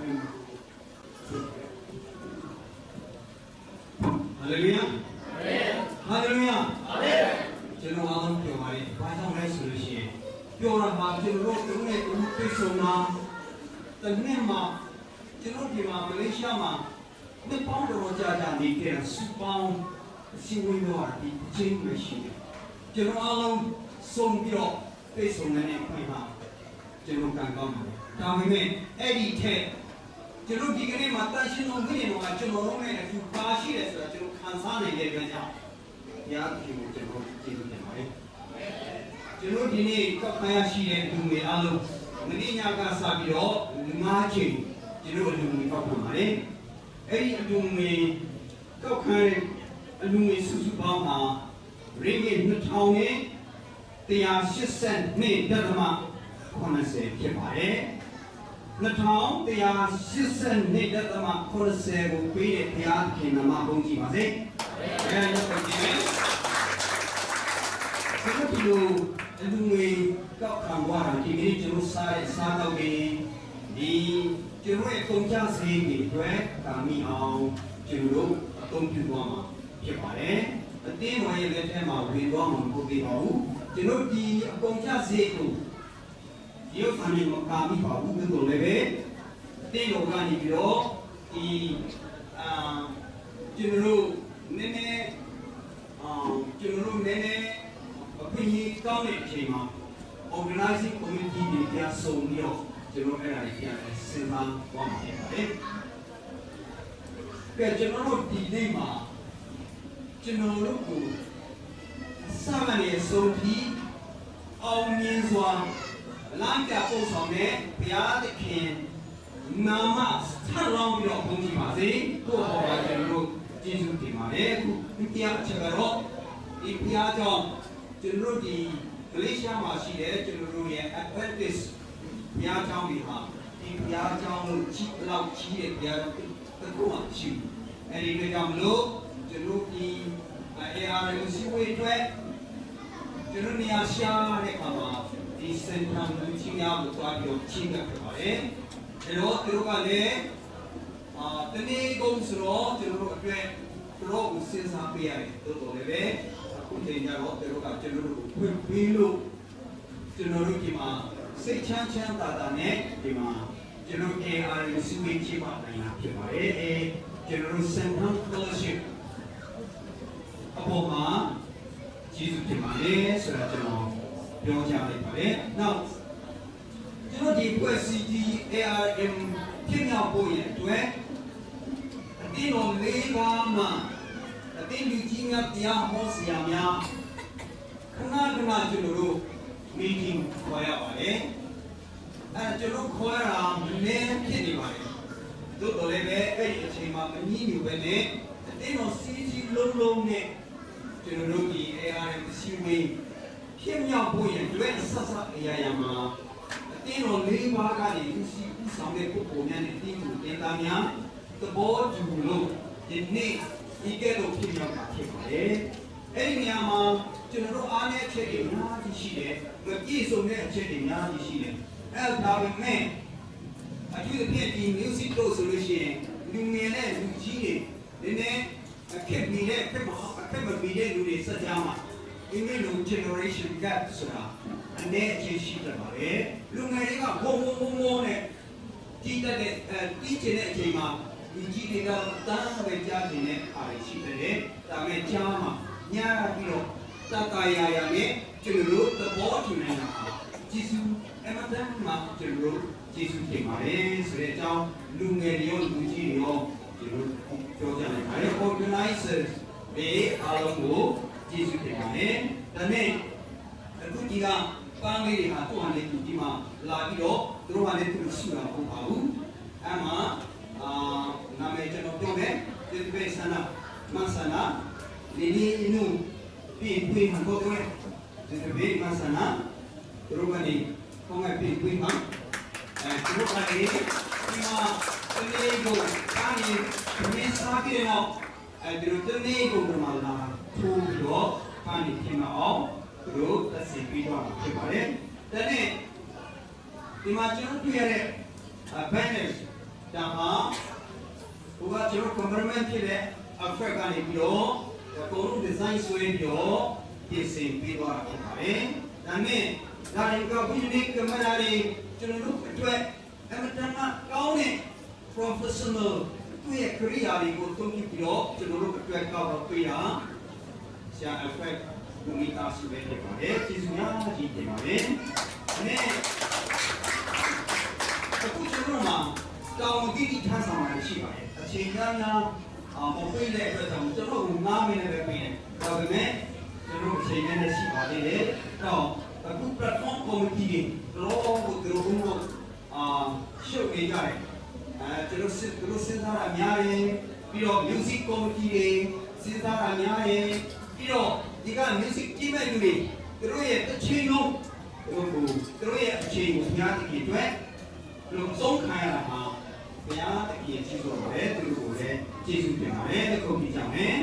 Haleluya. Haleluya. Jadi orang tu hari, pasang hari solusi. Orang macam orang tu ni tu semua, terus mah.ကျွန်တော်ဒီမှာမလေးရှားမှာနှစ်ပေါင်းတော်ကြာကြာနေခဲ့တာစူပေါင်းစီဝေးတော့ဒီအချင်းပဲရှိတယ်ကျွန်တော်အားလုံးစုံပြီးတော့ပြေဆုံးနေတဲ့ခွင့်ဟာကျွန်တော်ကံကောင်းပါတယ်ဒါပေမဲ့အဲ့ဒီထက်ကျွန်တော်ဒီကနေ့မှာတန်ရှင်းအောင်မြင်တော့ကျွန်တော်တို့နဲ့အတူပါရှိတယ်ဆိုတာကျွန်တော်ခံစားနေတဲ့အတွက်ကြောင့်ရားဖြူကိုကျွန်တော်ကျေးဇူးတင်ပါတယ်ကျွန်တော်ဒီနေ့ကောက်ခံရရှိတဲ့လူတွေအားလုံးမင်းညကစပြီးတော့၅ချိန်ကျွန်တော်အလူငွေကောက်ခံပါတယ်။အဲ့ဒီအလူငွေကောက်ခံအလူငွေစုစုပေါင်းမှာရင်းငွေ2000နဲ့182.80ဖြစ်ပါတယ်။2182.80ကိုပေးတဲ့ဘုရားခင်နာမဘုန်းကြီးပါစေ။အဲဒါကြောင့်ဒီနေ့ကျွန်တော်ဒီလိုအလူငွေကောက်ခံသွားတာဒီနေ့ကျွန်တော်စားတော့ဒီကျွန်တော်ရဲ့ကုန်ကျစရိတ်တွေအတွက်ကာမိအောင်ကျွန်တော်အသုံးပြုသွားမှာဖြစ်ပါတယ်။အတင်းဝင်ရဲ့လက်ထက်မှာဝင်သွားမှာမဟုတ်သေးပါဘူး။ကျွန်တော်ဒီအကုန်ကျစရိတ်ကိုဒီဥစ္စာနဲ့မကာမိပါဘူး။ဒါဆိုလည်းပဲအတင်းတော်ကနေပြီးတော့ဒီကျွန်တော်နည်းနည်း ည်းအခွင့်အရေးကောင်းတဲ့အချိန်မှာ organizing committee တွေပြန်ဆုံပြီးတော့ကျွန်တော်အဲ့ဒါတွေပြန်စဉ်းစားသွားမှာဖြစ်ပါတယ်။ကဲကျွန်တော်တို့ဒီနေ့မှာကျွန်တော်တို့ကိုစာမဏေဆုံးပြီးအောင်မြင်စွာလမ်းပြပို့ဆောင်တဲ့ဘုရားသခင်နာမထပ်လောင်းပြီးတော့ဘုန်းကြီးပါစေ။တို့ဟောပါကျွန်တော်တို့ကျေးဇူးတင်ပါတယ်။အခုတရားအချက်ကတော့ဒီဘုရားကြောင့်ကျွန်တော်တို့ဒီမလေးရှားမှာရှိတဲ့ကျွန်တော်တို့ရဲ့ Adventist ဘုရားကျောင်းတွေဟာဒီဘုရားကျောင်းကိုကြီးလောက်ကြီးတဲ့ဘုရားကျောင်းတစ်ခုမှရှိဘူး။အဲဒီတွေကြောင့်မလို့ကျွန်တော်ဒီ ARM စီဝေးအတွက်ကျွန်တော်နေရာရှာတဲ့အခါမှာဒီစင်တာလူချင်းများကိုတွားပြီးချင်းကပ်ဖြစ်ပါတယ်။အဲတော့သူတို့ကလည်းတနေ့ကုန်ဆိုတော့ကျွန်တော်တို့အတွက်တော့ကိုစဉ်းစားပေးရတယ်တို့တော်လည်းပဲအခုချိန်ကြတော့သူတို့ကကျွန်တော်တို့ကိုဖွင့်ပေးလို့ကျွန်တော်တို့ဒီမှာစိတ်ချမ်းချမ်းသာသာနဲ့ဒီမှာကျွန်တော် ARM စီဝေးချင်းပါနိုင်တာဖြစ်ပါတယ်။ကျွန်တော်တို့ Central Fellowship အပေါ်မှာကျေးဇူးတင်ပါတယ်ဆိုတာကျွန်တော်ပြောကြလိုက်ပါတယ်။ Now ကျွန်တော်ဒီပွဲစီဒီ ARM ပြင်ရဖို့ရအတွက်အတင်းတော်လေးပါးမှာအတင်းလူကြီးများတရားဟောဆရာများခဏခဏကျွန်တော်တို့ meeting ခေါ်ရပါတယ်။အဲကျွန်တော်ခေါ်ရတာနည်းဖြစ်နေပါတယ်။သို့တော်လည်းပဲအဲ့ဒီအချိန်မှာမငြင်းနေပဲနဲ့အတင်းတော်စီစီလုံးလုံးနဲ့ကျွန်တော်တို့ဒီ ARM စီဝေးဖြစ်မြောက်ဖို့ရအတွက်ဆက်ဆက်အရာရာမှာအတင်းတော်၄ပါးကနေဦးစီးဆောင်တဲ့ပုဂ္ဂိုလ်များနဲ့အတင်းကိုတင်သားများသဘောတူလို့ဒီနေ့ဒီကဲ့သို့ဖြစ်မြောက်တာဖြစ်ပါတယ်။အဲ့ဒီနေရာမှာကျွန်တော်တို့အားနည်းအချက်တွေအများကြီးရှိတယ်။ပြည့်စုံတဲ့အချက်တွေအများကြီးရှိတယ်။အဲ့ဒါပေမဲ့အထူးသဖြင့်ဒီ music တို့ဆိုလို့ရှိရင်လူငယ်နဲ့လူကြီးတွေနည်းနည်းအခက်နေတဲ့အခက်မပြီးတဲ့လူတွေစကြမှာဒီနေ့လူ generation gap ဆိုတာအနေအချင်းရှိတယ်ပါပဲလူငယ်တွေကဘုံနဲ့ကြီးတဲ့ကြီးကျတဲ့အချိန်မှာလူကြီးတွေကတန်းပဲကြားနေတဲ့အားရှိတယ်ဒါပေမဲ့ကြားမှာညာပြီးတော့တတရာရာနဲ့ကျွန်တော်တို့သဘောတူနေတာဂျေစုအမတန်မှာကျွန်တော်တို့ဂျေစုတင်ပါတယ်ဆိုတဲ့အကြောင်းလူငယ်တွေရောလူကြီးတွေရောဒီလိုပြောကြတယ်။ organizers တွေအားလုံးကိုကျေးဇူးတင်ပါတယ်။ဒါနဲ့အခုဒီကပန်းလေးတွေဟာသူ့ဟာနဲ့ဒီမှာလာပြီးတော့သူတို့ကလည်းသူရှိတာမဟုတ်ပါဘူး။အဲ့မှာနာမည်ကျွန်တော်ပြောမယ်။ဒီပေဆနာမဆနာလီလီနူပြင်မှာတော့တယ်။ဒီပေမဆနာသူတို့ကနေကောင်းကပြင်မှာသူတို့ကလည်းဒီမှာတနေ့ကိုအားရမင်းစားပြီးတော့ဒီလိုတနေ့ကိုမှလာထိုးပြီးတော့ပန်းနေပြင်အောင်သူတို့သက်စီပြီးတော့ဖြစ်ပါတယ်။ဒါနဲ့ဒီမှာကျွန်တော်တွေ့ရတဲ့ banners ဒါမှဟိုကကျွန်တော် cameraman ဖြစ်တဲ့ effect ကနေပြီးတော့ကိုယ်တို့ design ဆွဲပြီးတော့ပြင်ဆင်ပြီးတော့ဖြစ်ပါတယ်။ဒါနဲ့ဒါတွေကဗီဒီယိုကင်မရာတွေကျွန်တော်တို့အတွက်အမှန်တမ်းကောင်းတဲ့ professional သူရဲ့ career တွေကိုတုံ့ပြန်ပြီးတော့ကျွန်တော်တို့အတွက်ကောက်တော့တွေ့တာဆရာ effect ဘူမိသားစုပဲဖြစ်ပါတယ်ကျေးဇူးများကြီးတင်ပါတယ်။နဲ့အခုကျွန်တော်မှာတောင်းတတိထားဆောင်ရရှိပါတယ်။အချိန်များများမပြေးတဲ့အတွက်ကြောင့်ကျွန်တော်က9မိနစ်ပဲပြေးတယ်။ဒါပေမဲ့ကျွန်တော်အချိန်နဲ့ရှိပါသေးတယ်။တော့အခု platform committee တွေတော့သူတို့ရှုပ်နေကြတယ်။ကျွန်တော်စဉ်းစားတာများတယ်ပြီးတော့ music committee တွေစဉ်းစားတာများတယ်ပြီးတော့ဒီက music ကြီးမဲ့လူတွေသူတို့ရဲ့အချိန်လုံးသူတို့ရဲ့အချိန်ကိုဘုရားသခင်အတွက်သူတို့ဆုံးခံရတာဟာဘုရားသခင်ကြီးဆိုတော့လေသူတို့ကိုလည်းကျေးဇူးတင်ပါတယ်တခုပြကြမယ်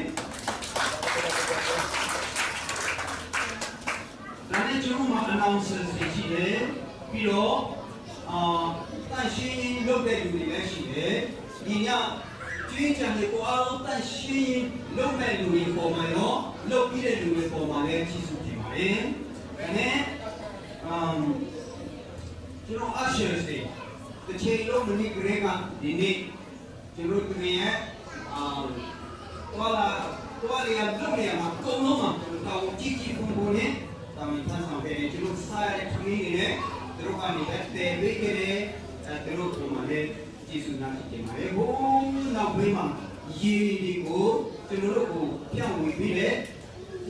ဒါနဲ့ကျွန်တော်မှာ announcements တွေရှိတယ်ပြီးတော့တန်ရှင်းလုပ်တဲ့လူတွေလည်းရှိတယ်ဒီညကျွေးချံတွေကိုအားလုံးတန်ရှင်းလုပ်မဲ့လူတွေပေါ်မှာရောလုပ်ပြီးတဲ့လူတွေပေါ်မှာလည်းကျေးဇူးတင်ပါတယ်ဒါနဲ့ကျွန်တော် ushers တွေတချေလုံးမနစ်ကလေးကဒီနေ့ကျွန်တော်တို့ရဲ့တွာလာရလုပ်နေရမှာအကုန်လုံးမှာ တောင်းကြည့်ကြည့်ပုံပုံနဲ့တာမန်ထမ်းဆောင်ခဲ့တယ်ကျွန်တော်စားရတဲ့ခမင်းတွေနဲ့သူတို့ကနေတဲပေးခဲ့တယ်သူတို့ပုံမှန်လေးကျေးဇူးနာဖြစ်တယ်ပါတယ်ဘုံနောက်ဘေးမှာရေတွေကိုကျွန်တော်တို့ကိုပြောင်းဝင်ပြီးတဲ့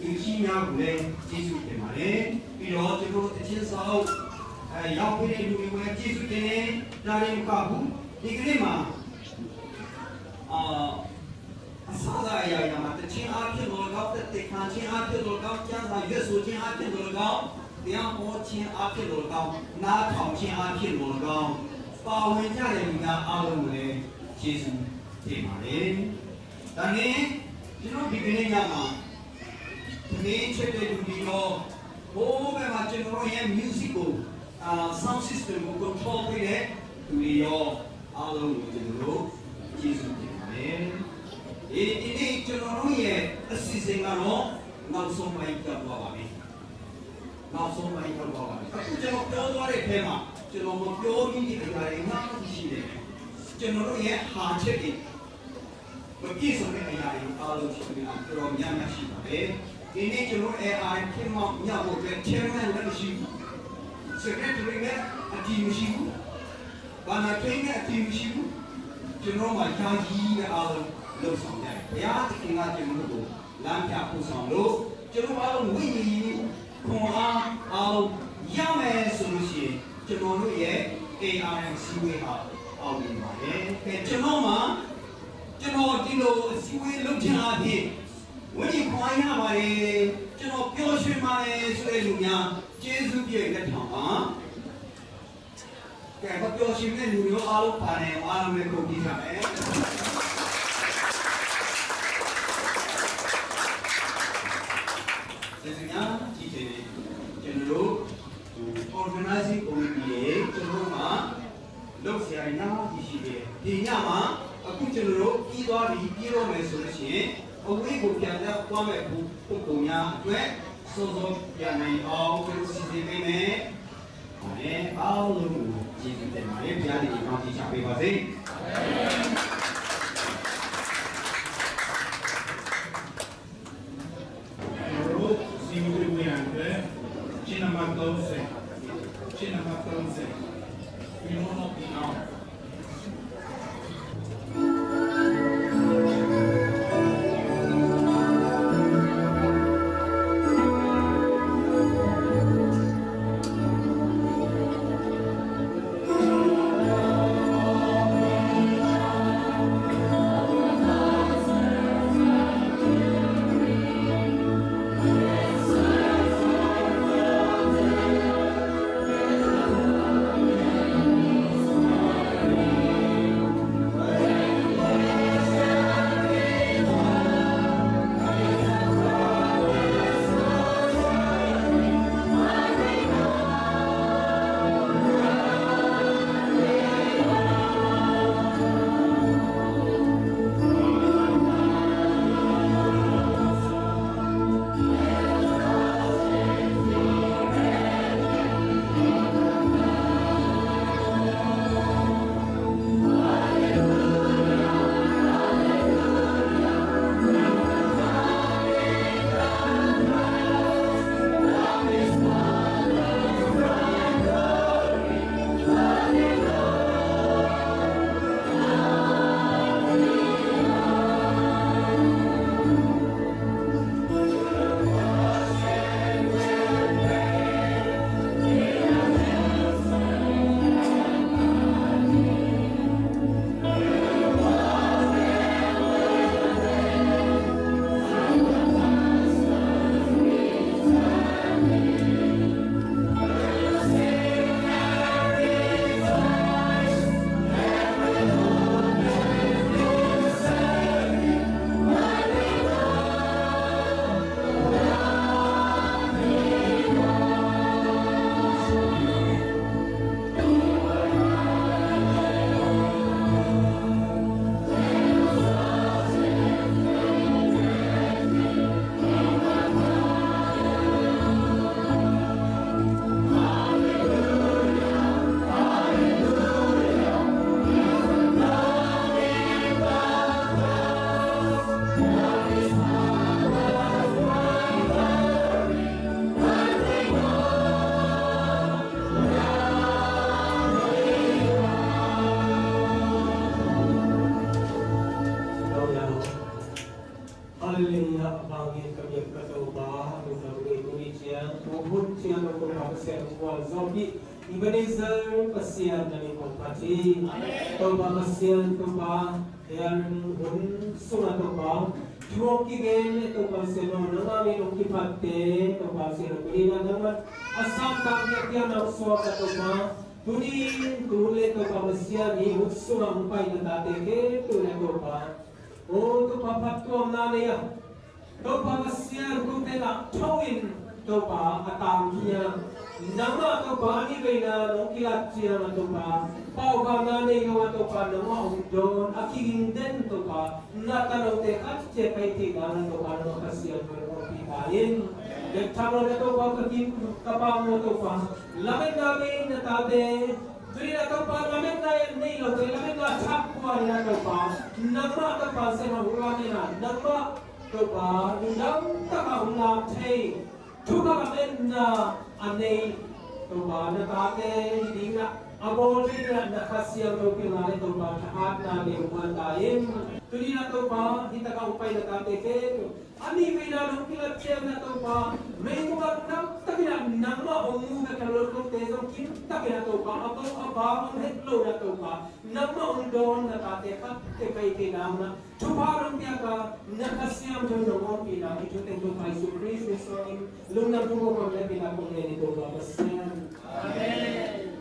လူကြီးများကိုလည်းကျေးဇူးတင်ပါတယ်ပြီးတော့ကျွန်တော်တို့အချင်းဆောင်ရောက်ပြီးတဲ့လူတွေကိုလည်းကျေးဇူးတင်တယ်ဒါရင်မကဘူးဒီကနေ့မှာအစားအစာအရာမှာတခြင်းအဖြစ်လို့ကောက်တဲ့ခံခြင်းအဖြစ်လို့ကောက်ကျန်းစာရွတ်ဆိုခြင်းအဖြစ်လို့ကောက်တရားဟောခြင်းအဖြစ်လို့ကောက်နားထောင်ခြင်းအဖြစ်လို့ကောက်ပါဝင်ကြတဲ့လူများအားလုံးကိုလည်းကျေးဇူးတင်ပါတယ်။ဒါနဲ့ကျွန်တော်ဒီကနေ့ညမှာဒီချက်တဲ့လူတွေတော့ဘိုးဘယ်မှာကျွန်တော်ရဲ့ music ကိုsound system ကို control ပေးတဲ့လူတွေရောအားလုံးကိုကျွန်တော်တို့ကျေးဇူးတင်ပါတယ်။ဒီနေ့ကျွန်တော်တို့ရဲ့အစီအစဉ်ကတော့နောက်ဆုံးပိုင်းကြောက်သွားပါပြီ။နောက်ဆုံးပိုင်းကြောက်သွားပါပြီ။အခုကျွန်တော်ပြောသွားတဲ့အထဲမှာကျွန်တော်မပြောမိတဲ့အရာတွေငါ့ကိုရှိတယ်။ကျွန်တော်တို့ရဲ့ဟာချက်တွေမပြည့်စုံတဲ့အရာတွေအားလုံးရှိနေတာတော်တော်များများရှိပါတယ်။ဒီနေ့ကျွန်တော် AI ခင်မောင်ညဖို့တဲ့ chairman လည်းရှိဘူး။ secretary လည်းအတီးမရှိဘူး။ဘာနာထိန်းတဲ့အတီးမရှိဘူး။ကျွန်တော်မှယာကြီးတဲ့အားလုံးလုပ်ဆောင်ရတယ်။ဘုရားသခင်ကကျွန်တော်တို့ကိုလမ်းပြပို့ဆောင်လို့ကျွန်တော်အားလုံးဝိညာဉ်ခွန်အားလုံးရမယ်ဆိုလို့ရှိရင်ကျွန်တော်တို့ရဲ့ ARM စီဝေးဟာအောင်မြင်ပါတယ်။အဲကျွန်တော်ဒီလိုအစည်းအဝေးလုပ်ချင်တာဖြင့်ဝိညာဉ်ခွန်အားရပါတယ်။ကျွန်တော်ပျော်ရွှင်ပါတယ်ဆိုတဲ့လူများကျေးဇူးပြည့်လက်ထောင်ပါ။ကဲပျော်ရွှင်တဲ့လူမျိုးအားလုံးပါတယ်အားလုံးလည်းကုန်ကြည့်ကြမယ်။ဒီစကားကြည့်တယ်ကျွန်တော်တို့ organizing committee ရဲ့ကျွန်တော်မှာလုပ်ဆရာနားရှိတယ်ဒီညမှာအခုကျွန်တော်တို့ပြီးသွားပြီပြီးတော့မယ်ဆိုလို့ရှိရင်အဝေးကိုပြန်သွားသွားမဲ့ပုံပုံများအတွက်စောစောပြန်နိုင်အောင်ကျွန်တော်စီစဉ်ပေးမယ်။ဒါနဲ့အားလုံးကိုကျေးဇူးတင်ပါတယ်ဘုရားတည်ကောင်းချီးချပေးပါစေ။We will not be out. Yes, Haleluya, bangin kami kataubah, kami Indonesia, mohon siang untuk pasien semua zombie, Ebenezer pasien dari kompati, toba pasien toba, yang sunat toba, jual kigen toba pasien nama minum kipate, toba pasien beri nama, asam tak dia nak suap toba, tunin tulen toba pasien ni sunat umpai nanti ke tulen toba. Oh, tu papa tuam nane ya. Tu papa siar tu tena tauin tu pa atam kia. Nama tu pa ni bina nongkilat cia tu pa. Pau pa nane ya tu pa nama undon akiring den tu pa. Nata no te kat cia pai tiga tu pa nama kasian berkopi kain. Dek calo tu pa ketim kapang tu pa. Lamen nabe natate. Jadi nak tahu lamen lain ni loh, lamen lah cap kuah yang tahu. Nama tahu saya mahu ni lah. Nama tahu, nama tahu ulang cai. Cuba lamen na ane tahu. Nak kate ini nak abol ni nak kasih tahu pilih tahu. Cahat na diuman lain. Jadi nak tahu kita kau upay nak kate ke. Ani bila nung kilat siya na tahu. May mga tapi nak nama umum na kalau tesong kita kaya tahu atau apa menghitlo na tahu nama undon na kate kay kinam coba orang tiada nakasiam jo nong pila itu tentu kai surprise so lunang tubo ko na pila ko ni to ba basian. Amen.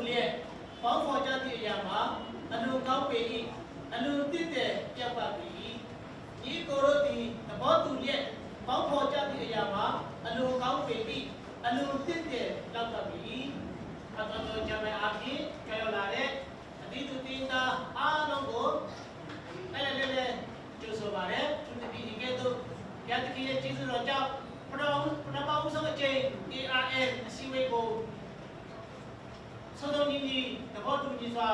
लिए पाँव फौजा दिए यामा अनु cow Peggy अनु तिते क्या पागी ये करो दी बहुत तू लिए पाँव फौजा दिए यामा अनु काउ पेगी अनु तिते क्या पागी अब तो जब मैं आती क्या लारे अभी तो तीन ता आलोगो ले जो सो बारे तुम भी इके तो क्या तो ये चीज़ रोजा पढ़ाओ उसमें चे ARN सीवे को सदों निजी तब तुम जिसवा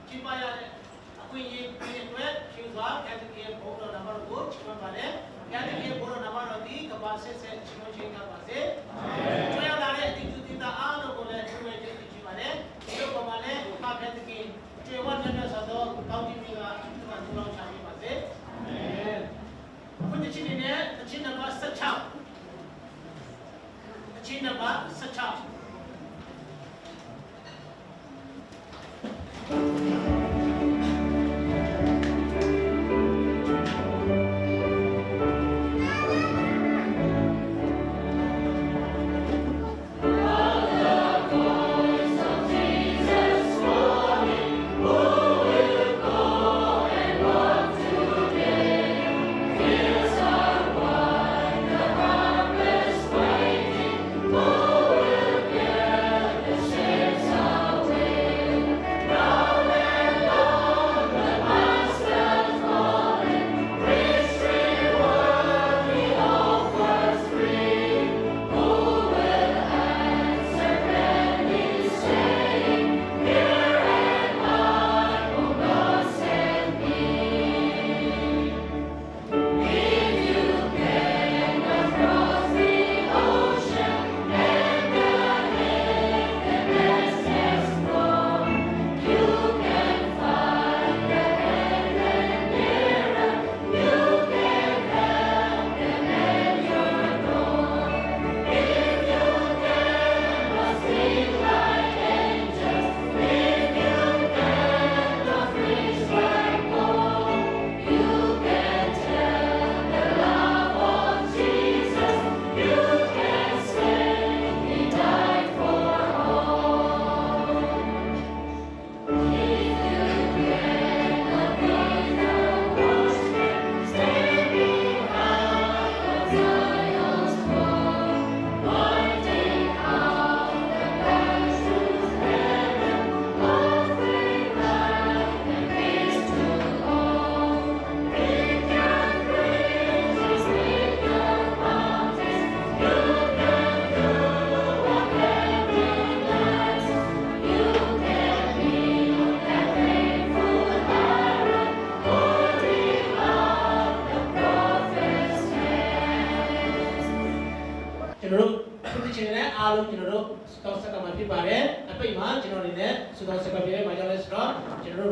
चिपाया aku ये पेट चिपा क्या तो ये बोलो नंबर को चिपा वाले क्या तो ये बोलो नंबर होती कबाल से चिपो चिपा पासे तो यार लारे तीन तीन आलो बोले चिपे चिपा वाले ये को वाले का क्या तो कि चिपा जगह सदों काउंटी में का तुम चाबी पासे अपन चिनी ने चिन नंबर सच्चा चिन नंबर सच्चा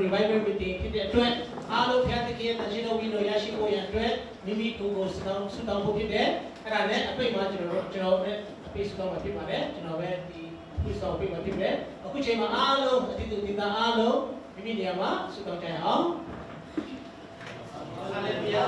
revival meeting kita tuan alu pihak kita tajino wino yashi ko yang tuan mimi tunggu sedang bukit deh kerana apa yang macam cino apa sedang mati mana cino di sedang mati deh aku cuma alu itu tidak alu mimi dia mah sedang cahaya haleluya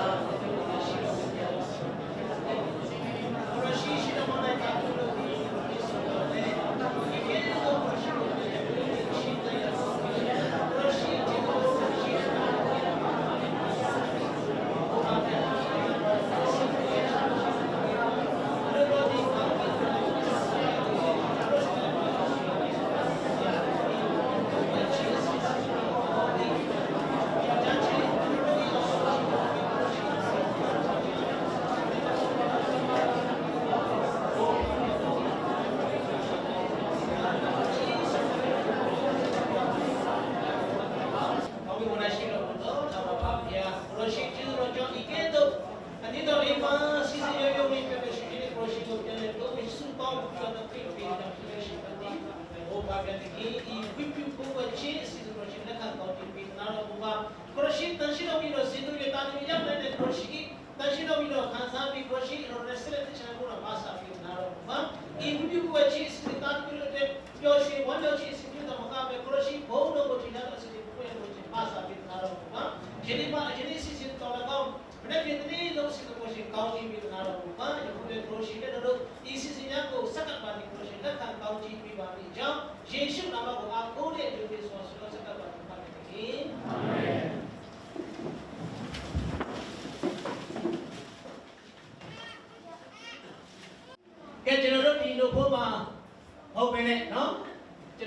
Yesus nama ko aku ni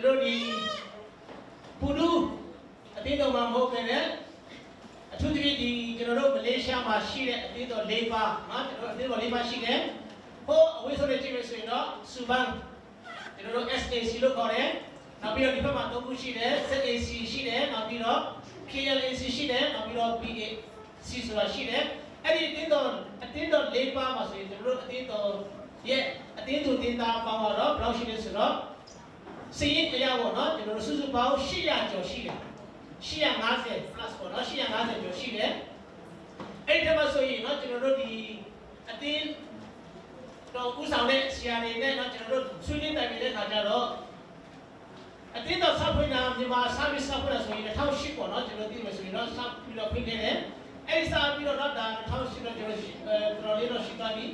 ကျွန်တော်ဒီပူဒူအတင်းတော်မှာမဟုတ်ခဲ့တဲ့အထူးသဖြင့်ဒီကျွန်တော်တို့မလေးရှားမှာရှိတဲ့အတင်းတော်၄ပါးနော်ကျွန်တော်အတင်းတော်၄ပါးရှိတယ်ဟိုအဝေးဆုံးတဲ့ကြည့်မယ်ဆိုရင်တော့စူဘန်ကျွန်တော်တို့ SAC လို့ခေါ်တယ်နောက်ပြီးတော့ဒီဘက်မှာ၃ခုရှိတယ် ZAC ရှိတယ်နောက်ပြီးတော့ KLAC ရှိတယ်နောက်ပြီးတော့ PAC ဆိုတာရှိတယ်အဲ့ဒီအတင်းတော်၄ပါးမှာဆိုရင်ကျွန်တော်တို့အတင်းတော်ရဲ့အတင်းသူတင်းသားပေါင်းတော့ဘယ်လောက်ရှိလဲဆိုတော့စီးရင်အရာပေါ့နော်ကျွန်တော်တို့စုစုပေါင်း800ကျော်ရှိတယ်850 plus ပေါ့နော်850ကျော်ရှိတယ်အဲ့ဒီမှာဆိုရင်เนาะကျွန်တော်တို့ဒီအတင်းတော့ဥဆောင်တဲ့ဆရာတွေနဲ့เนาะကျွန်တော်တို့ဆွေးနွေးတိုင်ပင်တဲ့ခါကျတော့အတင်းတော့ဆောက်ဖွင့်တာမြန်မာ service ဆောက်ဖွင့်တာဆိုရင်2008ပေါ့เนาะကျွန်တော်သိမယ်ဆိုရင်တော့ဆောက်ပြီးတော့ဖွင့်ခဲ့တယ်အဲ့ဒီဆောက်ပြီးတော့ဒါ2008တော့ကျွန်တော်လေးတော့ရှိသွားပြီ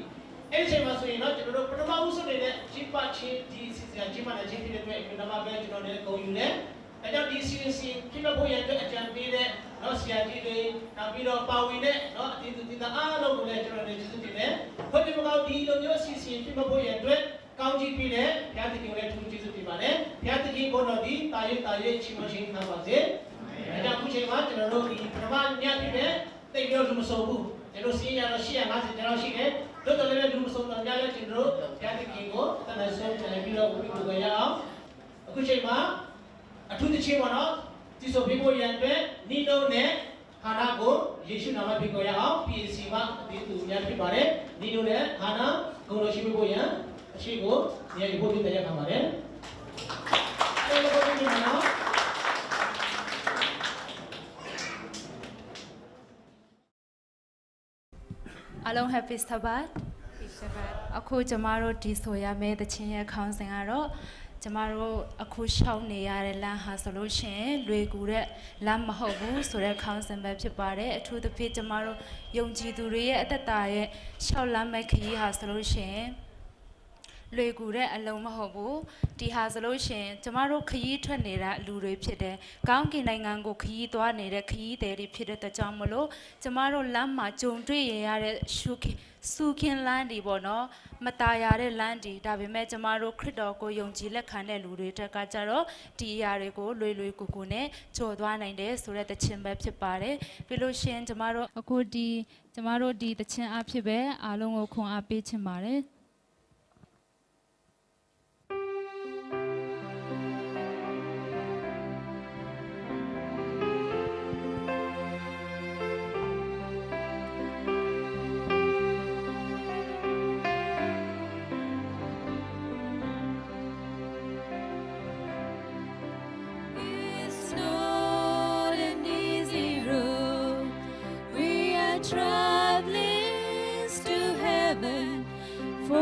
အဲ့ဒီချိန်မှာဆိုရင်တော့ကျွန်တော်တို့ပထမဦးဆုံးနေတဲ့ဂျီပါချင်းဒီစီစီဂျီပါနဲ့ဂျီပီတွေအတွက်မြန်မာပဲကျွန်တော်လည်းဂုဏ်ယူတယ်အဲကြောင့်ဒီစီစီဖြစ်မဲ့ဖို့ရတဲ့အကြံပေးတဲ့နော်ဆရာကြီးတွေနောက်ပြီးတော့ပါဝင်တဲ့နော်အတင်းသူတင်းသားအားလုံးကိုလည်းကျွန်တော်လည်းကျေးဇူးတင်တယ်။ခွင့်ပြုမကောင်းဒီလိုမျိုးစီစီဖြစ်မဲ့ဖို့ရအတွက်ကောင်းချီးပေးတဲ့ဘုရားသခင်ကိုလည်းထူးကျေးဇူးတင်ပါတယ်။ဘုရားသခင်ကိုတော်ဒီတာရွေးချီးမွမ်းခြင်းခံပါစေ။အဲကြောင့်အခုချိန်မှာကျွန်တော်တို့ဒီပထမညဖြစ်တဲ့တိတ်ပြီးတော့လူမစုံဘူး။ကျွန်တော်စီးရတော့850ကျွန်တော်ရှိတယ်။တို့တော်လည်းလူမစုံတော့ညလည်းကျွန်တော်တို့ဘုရားသခင်ကိုတန်ဆန်းပြန်ပြီးတော့ဝိပုဝေရအောင်။အခုချိန်မှာအထူးသဖြင့်ပေါ့နော်ဒီဆိုဖေဖို့ရန်အတွက်နိလုံးနဲ့ဟာနာကိုယေရှုနာမဖိတ်ခေါ်ရအောင် PAC မှာအသေးသူများဖြစ်ပါတယ်နိလုံးနဲ့ဟာနာဂုဏ်တော်ရှိဖို့ရန်အရှိကိုနေရာဖို့ပြတဲ့ရခံပါတယ်အဲ့လိုပုံမျိုးနော်အားလုံး Happy Sabbath အခုကျမတို့ဒီဆိုရမယ့်သချင်းရဲ့ခေါင်းစဉ်ကတော့ကျမတို့အခုရှောက်နေရတဲ့လမ်းဟာဆိုလို့ရှိရင်လွယ်ကူတဲ့လမ်းမဟုတ်ဘူးဆိုတဲ့ခေါင်းစဉ်ပဲဖြစ်ပါတယ်အထူးသဖြင့်ကျမတို့ယုံကြည်သူတွေရဲ့အသက်တာရဲ့ရှောက်လမ်းမဲ့ခရီးဟာဆိုလို့ရှိရင်လွယ်ကူတဲ့အလုံးမဟုတ်ဘူးဒီဟာဆိုလို့ရှိရင်ကျမတို့ခရီးထွက်နေတဲ့လူတွေဖြစ်တယ်ကောင်းကင်နိုင်ငံကိုခရီးသွားနေတဲ့ခရီးသည်တွေဖြစ်တဲ့အတွက်ကြောင့်မလို့ကျမတို့လမ်းမှာကြုံတွေ့ရတဲ့စူခင်လမ်းတွေပေါ့နော်မตายရတဲ့လမ်းတွေဒါပေမဲ့ကျမတို့ခရစ်တော်ကိုယုံကြည်လက်ခံတဲ့လူတွေတက်ကကြတော့ဒီအရာတွေကိုလွယ်လွယ်ကူကူနဲ့ကြော်သွားနိုင်တယ်ဆိုတဲ့သခြင်းပဲဖြစ်ပါတယ်ပြီးလို့ရှိရင်ကျမတို့အခုကျမတို့ဒီသခြင်းအဖြစ်ပဲအားလုံးကိုခွန်အားပေးချင်ပါတယ် For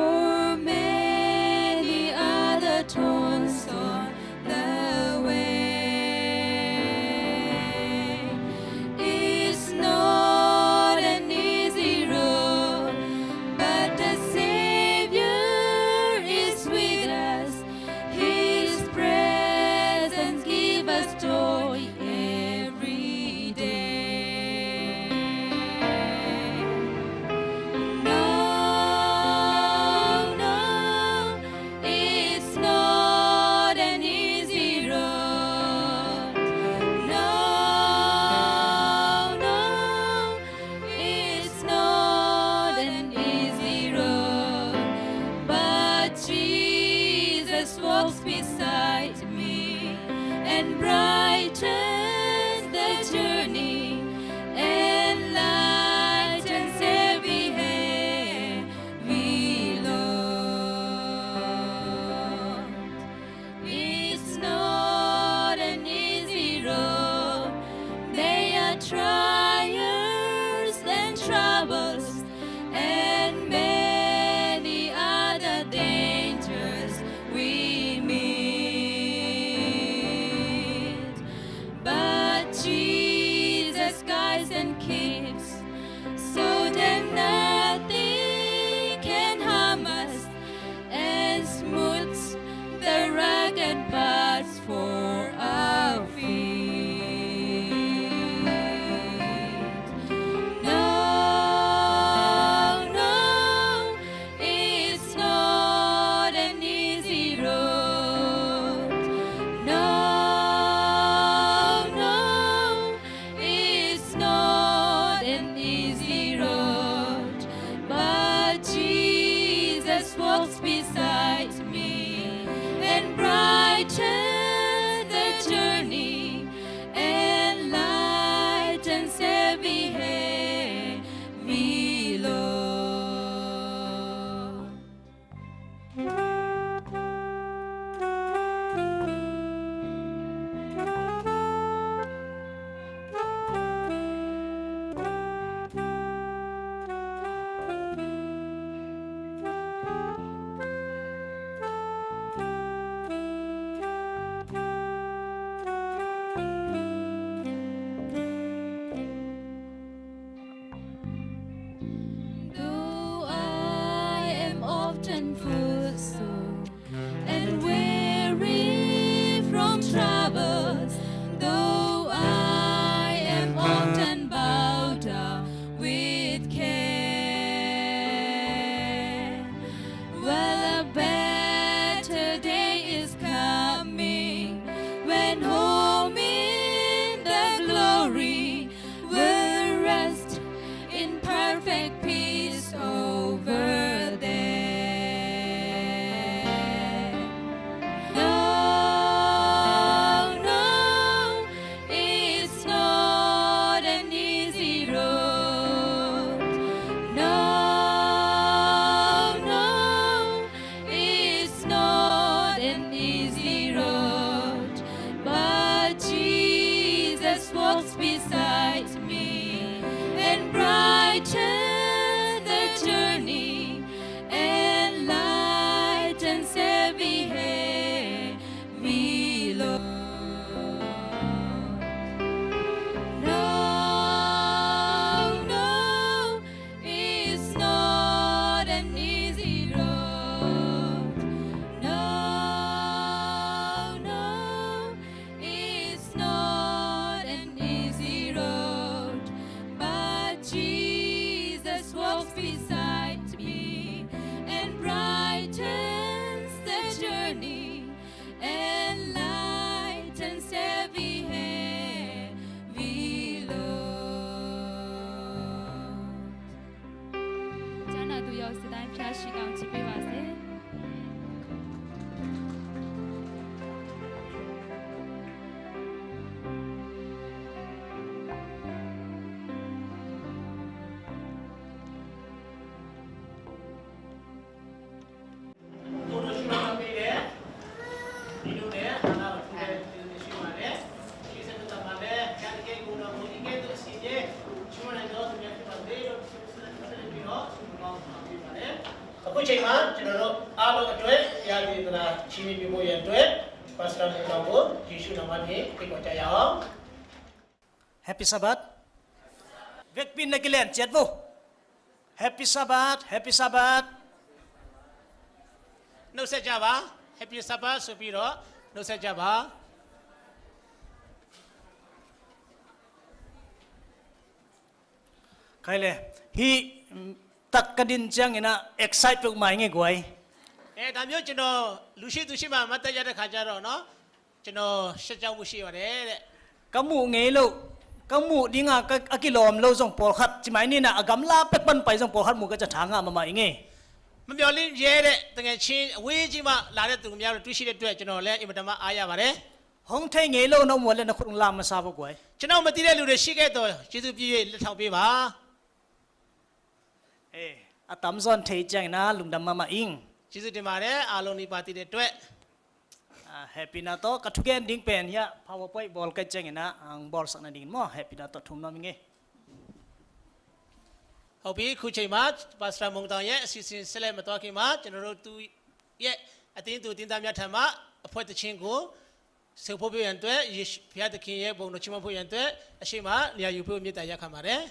journey, enlightens every heavy load. Though I am often footsore and weary from troubles, though I am often bowed down with care, well, a better day is coming when home in the glory will rest in perfect peace over there. No, no, it's not an easy road. No, no, it's not an easy road. But Jesus walks beside me and brightens the journey, enlightens every heavy load. No, no, it's not an easy road. No, no, it's not an easy road. But Jesus walks beside me and brightens the journey, enlightens every heavy load. ကျမ်းနာသူရောက်စတိုင်းဖျားရှိကောင်းကြည့်ပေးပါစေ။ Aku cakap, cenderung alam itu yang di dalam ciri bimu yang itu, pasal mengkamu, Yesus namanya kita percaya. Happy Sabbath. Vek pin na kilen chat vô. Happy Sabbath, Happy Sabbath. No saja ba, happy Sabbath supiro, no saja ba. Khai le hi tak kadin chang ina excite puk mai nge guai. ဒါမျိုးကျွန်တော်လူရှိသူရှိမှမတ်တက်ရတဲ့ခါကျတော့เนาะကျွန်တော်ရှက်ကြောက်မှုရှိပါတယ်တဲ့ Kamu nge lo kamu dinga ka akilom lo jong por khat chimai ni na agam la pek pan pai jong por khat mu ka cha thanga ma mai nge. မမျော်လင့်ရဲတဲ့တကယ်ချင်းအဝေးကြီးမှလာတဲ့သူများတို့တွေ့ရှိတဲ့အတွက်ကျွန်တော်လည်းအင်မတန်မှအားရပါတယ် Hong thai nge lo no mo le na khung lam ma sa bo guai. ကျွန်တော်မသိတဲ့လူတွေရှိခဲ့တော့ကျေးဇူးပြု၍လက်ထောက်ပေးပါ Eh atam zon thai chang na lung dam ma ma ing. ကျေးဇူးတင်ပါတယ်အားလုံးဒီပါတီတဲ့အတွက် Happy na to katugen ding pen ya powerpoint ball ka chang ina ang ball sak na ding mo happy na to thum no mi nge. ဟုတ်ပြီခုချိန်မှာပါစတာမုံတောင်ရဲ့အစီအစဉ်ဆက်လက်မတော်ခင်မှာကျွန်တော်တို့သူရဲ့အတင်းသူတင်းသားများထံမှအဖွဲ့တချင်းကိုစေဖို့ပြရန်အတွက်ယေရှုဘုရားသခင်ရဲ့ဘုံတော်ချီးမွမ်းဖို့ရန်အတွက်အရှိမနေရာယူဖို့မြတ်တာရက်ခံပါတယ်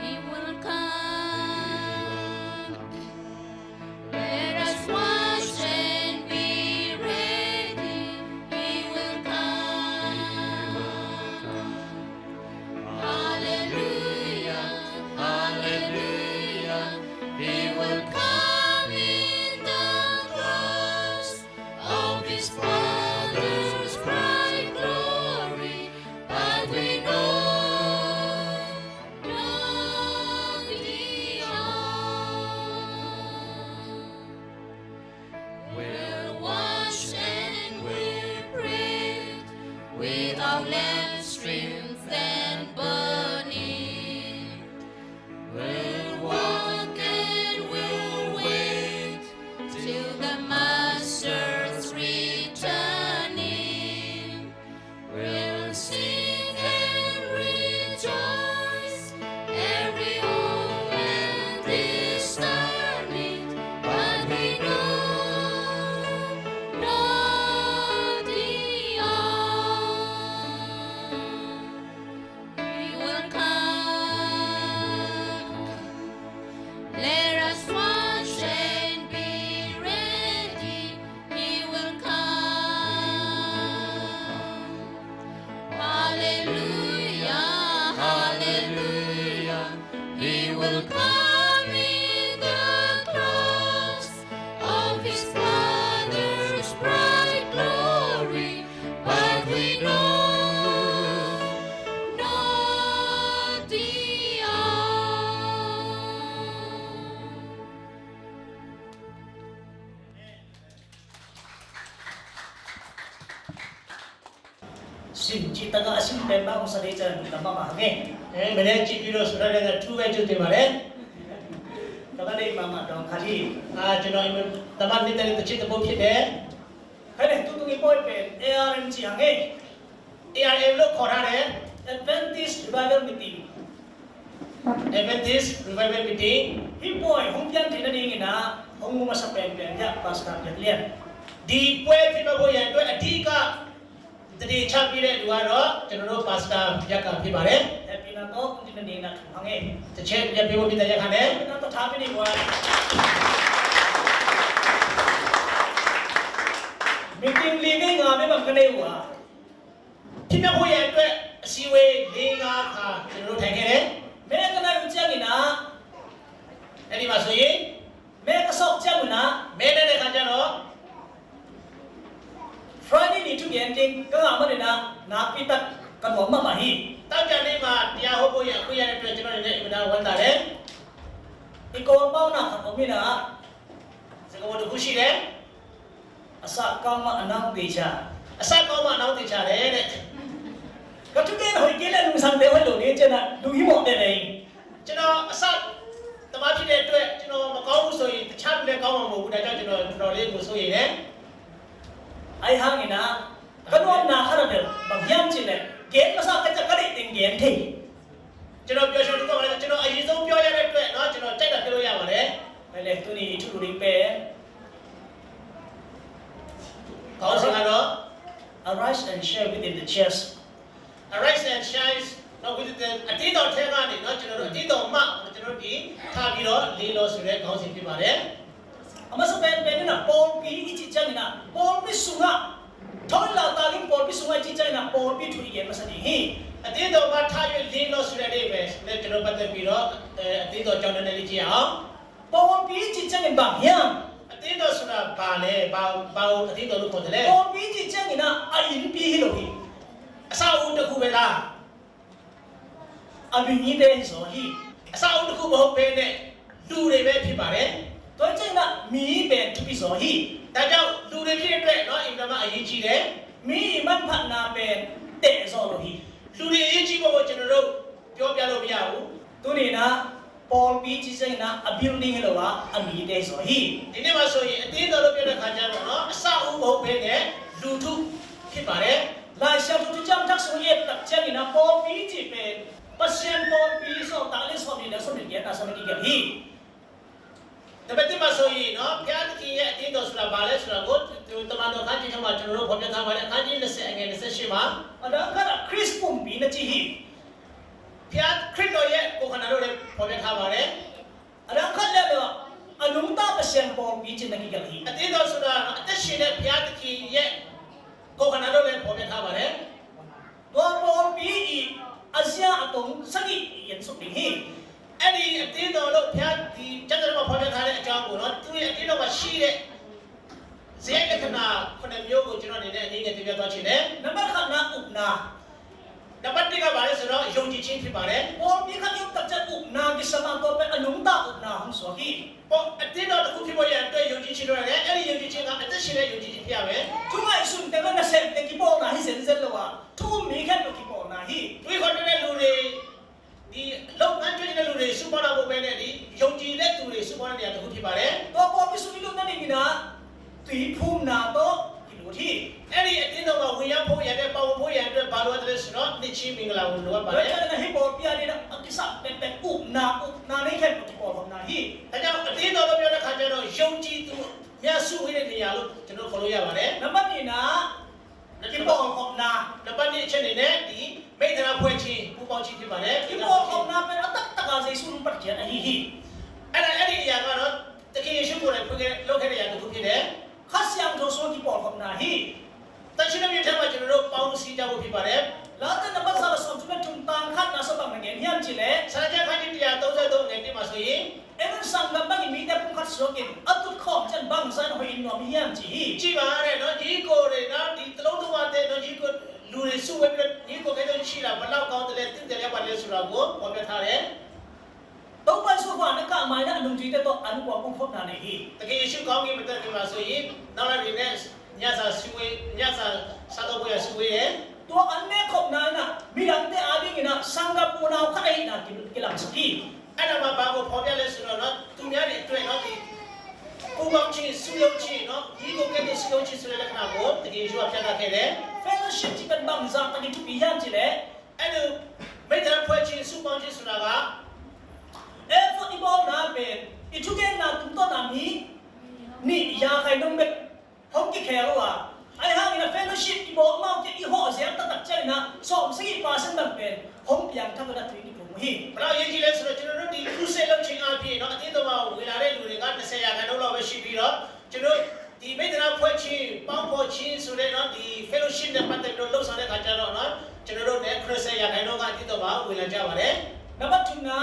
He will come. Let us watch and be ready. He will come. Hallelujah, hallelujah. He will come in the clouds of His Father's bright glory. But we know the we'll watch and we'll pray with our lamps trimmed and burning. We'll walk and we'll wait till the Master's returning. We'll sing and rejoice, every moment is turning, but we know not the hour. He will come. Let us watch and be ready. He will come. Hallelujah, hallelujah. He will come in the clouds of His Father's bright glory. But we know not the hour. สิ่งจิตตะกะสิ่งเป็นบ้างสติจะดูตามมาไงไม่ได้จิตวิโรสุดาเนี่ยทูเวจุดที่มาเลยตอนนี้มาดองขาลีจนเราตะวันนี้แต่จิตตะบุพิเดให้เนี่ยตุ้งอีโป้เป็น ARM จีฮังเง ARM ลูกขอท่าเนี่ย Adventist Revival Meeting Adventist Revival Meeting ฮิปโป้ห้องเพียงที่นั่นเองนะห้องมุมาสเปนเป็นเนี่ยภาษาเรียนดีป่วยที่มาบ่อยด้วยอดีตตดีชาบีเรดูว่าเราจะรู้ภาษาอยากกับพี่บาร์เรแต่พี่น้องก็ที่นั่นเองนะฟังเองจะเช็คจะพี่ว่าพี่จะยังไงเนี่ยพี่น้องต้องทำไปดีกว่ามีทีมลีกงานไม่บังกันเลยว่ะที่มาคุยกันด้วยซีเวลีกาค่ะจะรู้แทงกันเนี่ยแม่ก็น่ารู้จักนี่นะไอ้นี่มาสุยแม่ก็สอบจังนะแม่เนี่ยกันจังเนาะFriday ni tu yang ting kau apa ni nak pitat kan mama mahi. Tahu jangan ni mah dia hobo yang aku yang tu cuma ni benda wanda deh. Iko apa nak kami nak sekarang tu khusyuk deh. Asal kau mah anang beca. Asal kau mah anang beca deh. Kau tu kan hoi kela nung sampai hoi lo ni cina nung himok deh ni. Cina asal tempat ni deh tu cina kau musoi chat deh kau mah mau budak cina leh musoi deh. Ai hang ina kanwam na kharadel bagyam chile gen masa kacha kari ting gen thi chino pyo shu tu ko male chino ayi song pyo ya le twet no chino chai da pyo ya ma le le tu ni thu ri pe kaw sing ado arise and share within the church arise and shine no within the ati do the ma ni no chino ati do ma chino di tha pi do li lo su le kaw sing pi ma le Amasuk pen na Paul pi ichi chang na Paul pi sunga thoi la ta ling Paul pi sunga ichi chang na Paul pi thui ye masani hi ati do ma tha yue li lo su le de be le chino pat pi ro ati do chang na li chi a Paul pi ichi chang ba hyam ati do su na ba le ba ati do lu ko de le Paul pi ichi chang na ai pi hi lo hi asa u de ku be la abi ni de so hi asa u de ku bo pe ne lu de be phi ba le ตัวจริงนะมีเป็นทุกปีสอฮีแต่เจ้าดูในที่เด็กเนาะอินทร์มาอายุจีเดมีมันพัฒนาเป็นเตะซอโลฮีดูในอายุจีบอกว่าจะรู้เกี่ยวกับโลกยาวตัวนี้นะปอลปีจีเซนะอบิลดิ้งเหรอวะอมีเตะซอฮีทีนี้มาสอยตีนตัวเราเป็นขันจังเนาะสาวบอกเป็นเนี่ยดูทุกคิดมาเลยลายเชื่อทุกจำทักษะเย็บตักเจ้านี่นะปอลปีจีเป็นเปอร์เซ็นต์ปอลปีสองต่างเลสองนี่นะสมัยเย็นนะสมัยกี่ฮีแต่เป็นที่มาสอยเนาะพี่อาทิตย์เนี่ยที่ตัวสุราบาลสุรากุตัวตมันตัวขันจีทำมาจนรู้ผมจะทำอะไรขันจีเนี่ยเสียเงินเสียชิมาอันนั้นก็คริสปุ่มปีนั่นจีฮีพี่อาทิตย์คริสตัวเนี่ยกูขนาดรู้เลย ဒီအတင်းတော်လို့ဖျားဒီကျန်တဲ့မှာဖော်ပြထားတဲ့အကြောင်းကိုနော်သူရဲ့အတင်းတော်မှာရှိတဲ့ဇေယျလက္ခဏာခုနှစ်မျိုးကိုကျွန်တော်အနေနဲ့အနည်းငယ်ပြပြသွားချင်တယ် နံပါတ်ခနာဥပနာ နံပါတ်1ကဘာလဲဆိုတော့ယုံကြည်ခြင်းဖြစ်ပါတယ် ပေါ်ပြီးခရုပ်တက်ချက်ဥပနာကိစမတော့ပဲအလုံးတာဥပနာဟံဆိုဟီ ပေါ့အတင်းတော်တစ်ခုဖြစ်ပေါ်ရတဲ့ယုံကြည်ခြင်းတို့လည်းအဲ့ဒီယုံကြည်ခြင်းကအသက်ရှင်တဲ့ယုံကြည်ခြင်းဖြစ်ရမယ် သူငါအစွန်တဲ့မနဲ့ဆက်တဲ့ကိပေါ်နာဟိစင်စက်လောသူမိခက်လို့ကိပေါ်နာဟီ တွေးခေါ်တဲ့လူတွေဒီလောက်ငန်းကျွေးတဲ့လူတွေစုပေါင်းဖို့ပဲနဲ့ဒီယုံကြည်တဲ့သူတွေစုပေါင်းတဲ့နေရာတစ်ခုဖြစ်ပါတယ် တော့ပေါ်ပြီးစုလို့နေနေနာတီဖုံနာတော့ဒီလိုတီ အဲ့ဒီအတင်းတော်ကဝင်ရောက်ဖို့ရတဲ့ပေါဝင်ဖို့ရတဲ့ဘာလို့လဲဆိုတော့နှစ်ချင်းမင်္ဂလာကိုလိုအပ်ပါတ တော့ ယ် ကျတဲ့ဟိပေါ်ပြရတဲ့အကိစ္စပဲပဲဥနာနေခက်လို့ကိပေါ်နာဟီ ဒါကြောင့်အတင်းတော်လို့ပြောတဲ့ခါကျတော့ယုံကြည်သူမြတ်စုဝေးတဲ့နေရာလို့ကျွန်တော်ခေါ်လို့ရပါတယ် နံပါတ်2နာကိပေါ်ခေါနာ နံပါတ်1အချက်အနေနဲ့ဒီမိတ်္တရာဖွဲ့ချင်းပူပေါင်းချင်းဖြစ်ပါတယ် ကိပေါ်ခေါနာပဲအတက်တကာစေစုပတ်ကျအဟီဟီ အဲ့ဒီအရာကတော့တကယ်ယေရှုကိုယ်တိုင်ဖွင့်ခဲ့လုပ်ခဲ့တဲ့အရာတစ်ခုဖြစ်တယ် ခါဆီယံတို့ဆိုကိပေါ်ခေါနာဟီ တန်ရှင်တဲ့မြေထဲမှာကျွန်တော်တို့ပေါင်းစည်းကြဖို့ဖြစ်ပါတယ် လာတဲ့နံပါတ်3ဆုံးတဲ့ထုံတန်ခတ်နာစပါမငယ်ညံ့ချီလေ စာကြခန်းကြီး133ငယ်တင်မှာဆိုရင် အဲ့ဒီဆောင်ကဘာမိတဲ့ပုံခတ်ဆိုကင်အတုခေါချန်ဘန်းဇန်ဟိုင်နော်မြံ့ချီ ကြည်ပါတဲ့နော်ဒီကိုယ်တွေနော်ဒီတလုံးလုံးဝတဲ့နော်ဒီကိုလူတွေစုဝေးပြီးဒီကိုခဲ့တဲ့ရှိတာဘလောက်ကောင်းတယ်လဲတင့်တယ်လဲပါလဲဆိုတာကိုပေါ်ပြထားတယ် တော့ပါဆိုပါနကမိုင်နာလုံကြီးတော့အနုဘောပုံဖောက်နာနေဟီ တကယ်ယေရှုကောင်းကြီးမတက်ခင်မှာဆိုရင်နောက်လာပြီးနဲ့ညစာစုဝေးညစာစားတော့ပွဲစုဝေးရဲ့ တော့အနေခေါနာနာမိရန်တဲ့အဘိငနာစံကပူနာခရိုင်နာကိလမ်စကီ အဲ့ဒါမှဘာကိုပေါ်ပြလဲဆိုတော့နော်သူများတွေအတွက်နော်ဒီပူပေါင်းခြင်းစုယုံခြင်းနော်ဒီကိုကဲတဲ့စုယုံခြင်းဆိုတဲ့လက္ခဏာကိုတကယ်ယေရှုကပြသခဲ့တယ် fellowship ที่เป็นบางဇာတကိတူပြရချီလေ အဲ့လိုမိတ္တရာဖွဲ့ခြင်းစုပေါင်းခြင်းဆိုတာက effort ဒီဘောနာပဲအထုကဲနာတုတော့နာမီနိယာခိုင်ဒုံဘက်ဟောက်ကိခဲလောအိုင်ဟာငါ fellowship ဒီဘောမောက်တိဟောဇေတတ်ချဲနာစောစီပါစံဘက်ဟောပြန်ထပ်တာတွင်ဒီပုံဟီ ဘလောက်ရေးကြည့်လဲဆိုတော့ကျွန်တော်တို့ဒီ crusade လုပ်ခြင်းအပြင်เนาะအတင်းတော်မှာဝင်လာတဲ့လူတွေက20ရာခိုင်နှုန်းလောက်ပဲရှိပြီးတော့ကျွန်တော်ဒီမိတ္တရာဖွဲ့ခြင်းပေါင်းဖော်ခြင်းဆိုတဲ့เนาะဒီ fellowship နဲ့ပတ်သက်ပြီးလှုပ်ဆောင်တဲ့အခါကျတော့เนาะကျွန်တော်တို့လည်း30ရာခိုင်နှုန်းကအတင်းတော်မှာဝင်လာကြပါတယ် နံပါတ်2နာ